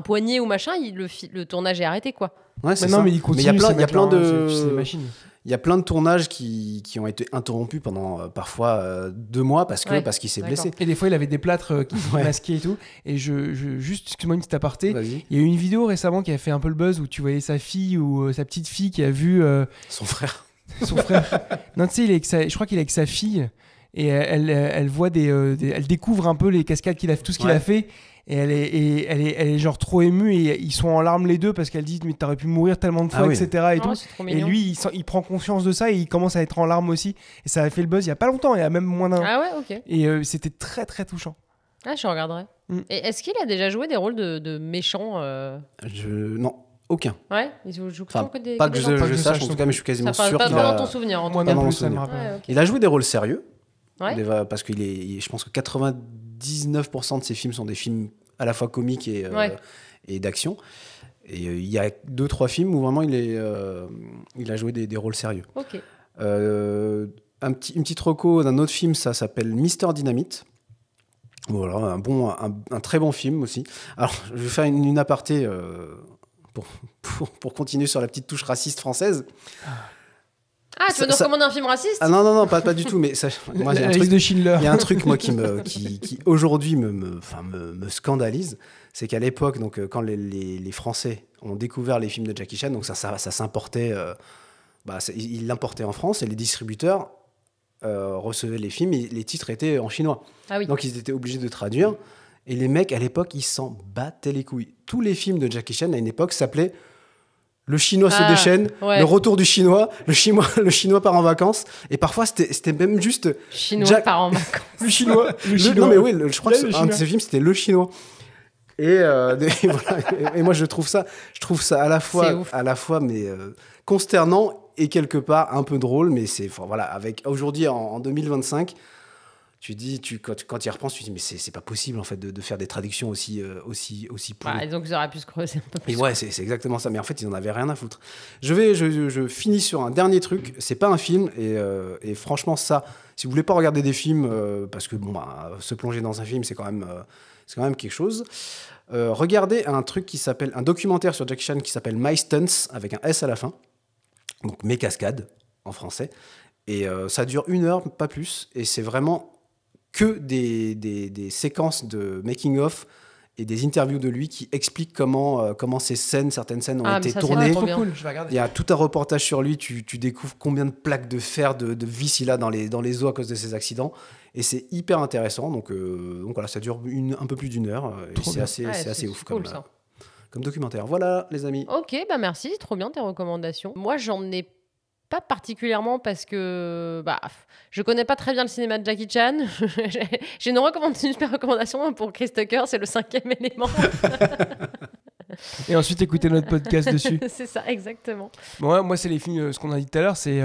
[SPEAKER 1] poignet ou machin, le tournage est arrêté, quoi.
[SPEAKER 2] Ouais, c'est
[SPEAKER 3] non,
[SPEAKER 2] ça.
[SPEAKER 3] mais il continue.
[SPEAKER 2] Mais il y a plein de.
[SPEAKER 3] C'est des machines.
[SPEAKER 2] Il y a plein de tournages qui ont été interrompus pendant parfois 2 mois parce qu'il s'est blessé.
[SPEAKER 3] Et des fois, il avait des plâtres qui masquaient et tout. Et juste, excuse-moi une petite aparté,
[SPEAKER 2] Vas-y.
[SPEAKER 3] il y a eu une vidéo récemment qui a fait un peu le buzz où tu voyais sa fille ou sa petite fille qui a vu
[SPEAKER 2] Son frère.
[SPEAKER 3] son frère. Non, tu sais, je crois qu'il est avec sa fille. Et elle voit elle découvre un peu les cascades tout ce qu'il a fait. Et elle est genre trop émue et ils sont en larmes les deux parce qu'elle dit mais t'aurais pu mourir tellement de fois, etc. Et, tout. Et lui il prend conscience de ça et il commence à être en larmes aussi. Et ça a fait le buzz il y a pas longtemps, il y a même moins d'un an.
[SPEAKER 1] Ah ouais, ok.
[SPEAKER 3] Et c'était très très touchant.
[SPEAKER 1] Ah, je regarderai. Et est-ce qu'il a déjà joué des rôles de méchants
[SPEAKER 2] Non, aucun.
[SPEAKER 1] Ouais, il joue
[SPEAKER 2] Enfin,
[SPEAKER 1] que des
[SPEAKER 2] pas que
[SPEAKER 1] des gentils.
[SPEAKER 2] je sache, en tout cas, mais je suis quasiment sûr
[SPEAKER 1] pas
[SPEAKER 2] qu'il
[SPEAKER 1] dans
[SPEAKER 2] a...
[SPEAKER 1] ton souvenir, en
[SPEAKER 3] Moi
[SPEAKER 1] tout cas.
[SPEAKER 3] non
[SPEAKER 2] Dans mon
[SPEAKER 3] plus, ça me
[SPEAKER 2] souvenir.
[SPEAKER 3] rappelle.
[SPEAKER 1] Ouais, ok.
[SPEAKER 2] Il a joué des rôles sérieux,
[SPEAKER 1] Ouais.
[SPEAKER 2] parce que je pense que 99% de ses films sont des films à la fois comiques et d'action. Et il y a 2-3 films où vraiment il a joué des rôles sérieux.
[SPEAKER 1] Ok.
[SPEAKER 2] Une petite reco d'un autre film, ça s'appelle Mister Dynamite. Voilà, un très bon film aussi. Alors, je vais faire une aparté pour continuer sur la petite touche raciste française.
[SPEAKER 1] Ah, tu veux nous recommander un film raciste?
[SPEAKER 2] Ah non, pas du tout. Mais ça, moi,
[SPEAKER 3] La liste de Schindler.
[SPEAKER 2] Il y a un truc moi qui aujourd'hui me scandalise, c'est qu'à l'époque, donc quand les Français ont découvert les films de Jackie Chan, donc ça s'importait, ils l'importaient en France et les distributeurs recevaient les films et les titres étaient en chinois.
[SPEAKER 1] Ah oui.
[SPEAKER 2] Donc ils étaient obligés de traduire. Et les mecs à l'époque, ils s'en battaient les couilles. Tous les films de Jackie Chan à une époque s'appelaient Le Chinois se déchaîne, Le Retour du Chinois, le Chinois part en vacances. Et parfois, c'était même juste...
[SPEAKER 1] Chinois part en vacances.
[SPEAKER 3] Le Chinois.
[SPEAKER 2] Non, mais oui, je crois qu'un de ces films, c'était Le Chinois. Et, voilà. Et moi, je trouve ça à la fois mais, consternant et quelque part un peu drôle. Mais voilà, aujourd'hui, en 2025... Tu dis, quand tu y repenses, tu te dis, mais c'est pas possible en fait de faire des traductions aussi pourries.
[SPEAKER 1] Donc ils auraient pu se creuser un peu plus.
[SPEAKER 2] Et ouais, c'est exactement ça. Mais en fait, ils en avaient rien à foutre. Je finis sur un dernier truc. C'est pas un film et franchement ça, si vous voulez pas regarder des films, parce que se plonger dans un film, c'est quand même quelque chose. Regardez un documentaire sur Jackie Chan qui s'appelle My Stunts avec un S à la fin. Donc mes cascades en français. Et ça dure 1 heure, pas plus. Et c'est vraiment que des séquences de making-of et des interviews de lui qui expliquent comment certaines scènes ont été tournées.
[SPEAKER 3] Trop cool, je vais regarder.
[SPEAKER 2] Il y a tout un reportage sur lui, tu découvres combien de plaques de fer, de vis il a dans les os à cause de ses accidents. Et c'est hyper intéressant. Donc voilà, ça dure un peu plus d'1 heure. Et c'est assez ouf
[SPEAKER 1] cool,
[SPEAKER 2] comme documentaire. Voilà, les amis.
[SPEAKER 1] Ok, merci, trop bien tes recommandations. Moi, j'en ai pas particulièrement parce que je connais pas très bien le cinéma de Jackie Chan. J'ai une super recommandation pour Chris Tucker, c'est Le 5e élément.
[SPEAKER 3] Et ensuite écouter notre podcast dessus.
[SPEAKER 1] C'est ça, exactement.
[SPEAKER 3] Moi c'est les films, ce qu'on a dit tout à l'heure, c'est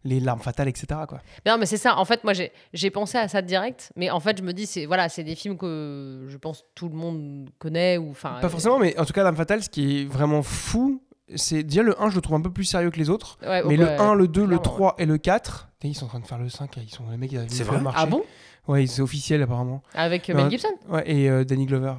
[SPEAKER 3] les Larmes fatales, etc. quoi.
[SPEAKER 1] Non, mais c'est ça. En fait, moi j'ai pensé à ça direct, mais en fait je me dis c'est des films que je pense tout le monde connaît ou enfin.
[SPEAKER 3] Pas forcément, mais en tout cas Larmes fatales, ce qui est vraiment fou. C'est déjà le 1, je le trouve un peu plus sérieux que les autres. Mais le 1, le 2, le 3 et le 4, ils sont en train de faire le 5. Les mecs, ils avaient fait le marché.
[SPEAKER 1] Ah bon?
[SPEAKER 3] Ouais, c'est officiel apparemment.
[SPEAKER 1] Avec Mel Gibson?
[SPEAKER 3] Ouais, et Danny Glover.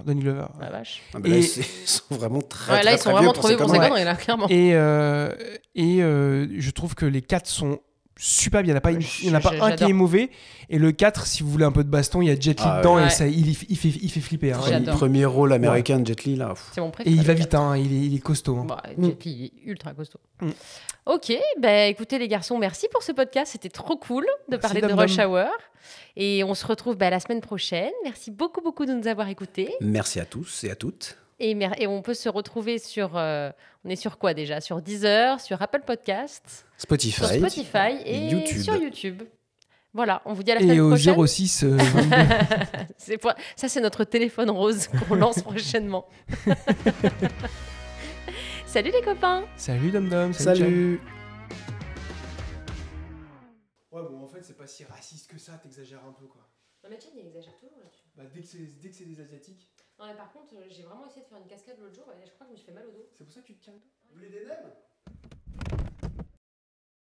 [SPEAKER 1] La vache.
[SPEAKER 2] Là, ils sont vraiment très
[SPEAKER 1] là, ils sont vraiment trop vieux pour ces conneries, là, clairement.
[SPEAKER 3] Et je trouve que les 4 sont super bien. Il n'y en a pas un qui est mauvais. Et le 4, si vous voulez un peu de baston, il y a Jet Li dedans et ça, il fait flipper. Hein.
[SPEAKER 2] Premier rôle américain de Jet Li, là.
[SPEAKER 1] C'est mon préféré.
[SPEAKER 3] Et il va vite, hein, il est costaud. Hein.
[SPEAKER 1] Jet Li, il est ultra costaud. Ok, écoutez les garçons, merci pour ce podcast. C'était trop cool de parler de Rush Hour. Et on se retrouve la semaine prochaine. Merci beaucoup, beaucoup de nous avoir écoutés.
[SPEAKER 2] Merci à tous et à toutes.
[SPEAKER 1] Et on peut se retrouver sur... on est sur quoi déjà? Sur Deezer, sur Apple Podcasts,
[SPEAKER 2] Spotify
[SPEAKER 1] et
[SPEAKER 2] YouTube.
[SPEAKER 1] sur YouTube. Voilà, on vous dit à la semaine prochaine.
[SPEAKER 3] Et au 06
[SPEAKER 1] Ça, c'est notre téléphone rose qu'on lance prochainement. Salut les copains.
[SPEAKER 3] Salut Dom Dom.
[SPEAKER 2] Salut.
[SPEAKER 3] Ouais, bon, en fait, c'est pas si raciste que ça, t'exagères un peu, quoi.
[SPEAKER 1] Non, mais Chan, il exagère toujours là-dessus.
[SPEAKER 3] Dès que c'est des Asiatiques.
[SPEAKER 1] Non, mais par contre, j'ai vraiment essayé de faire une cascade l'autre jour et je crois que je me suis fait mal au dos.
[SPEAKER 3] C'est pour ça que tu te tiens le dos.
[SPEAKER 2] Vous voulez des nems?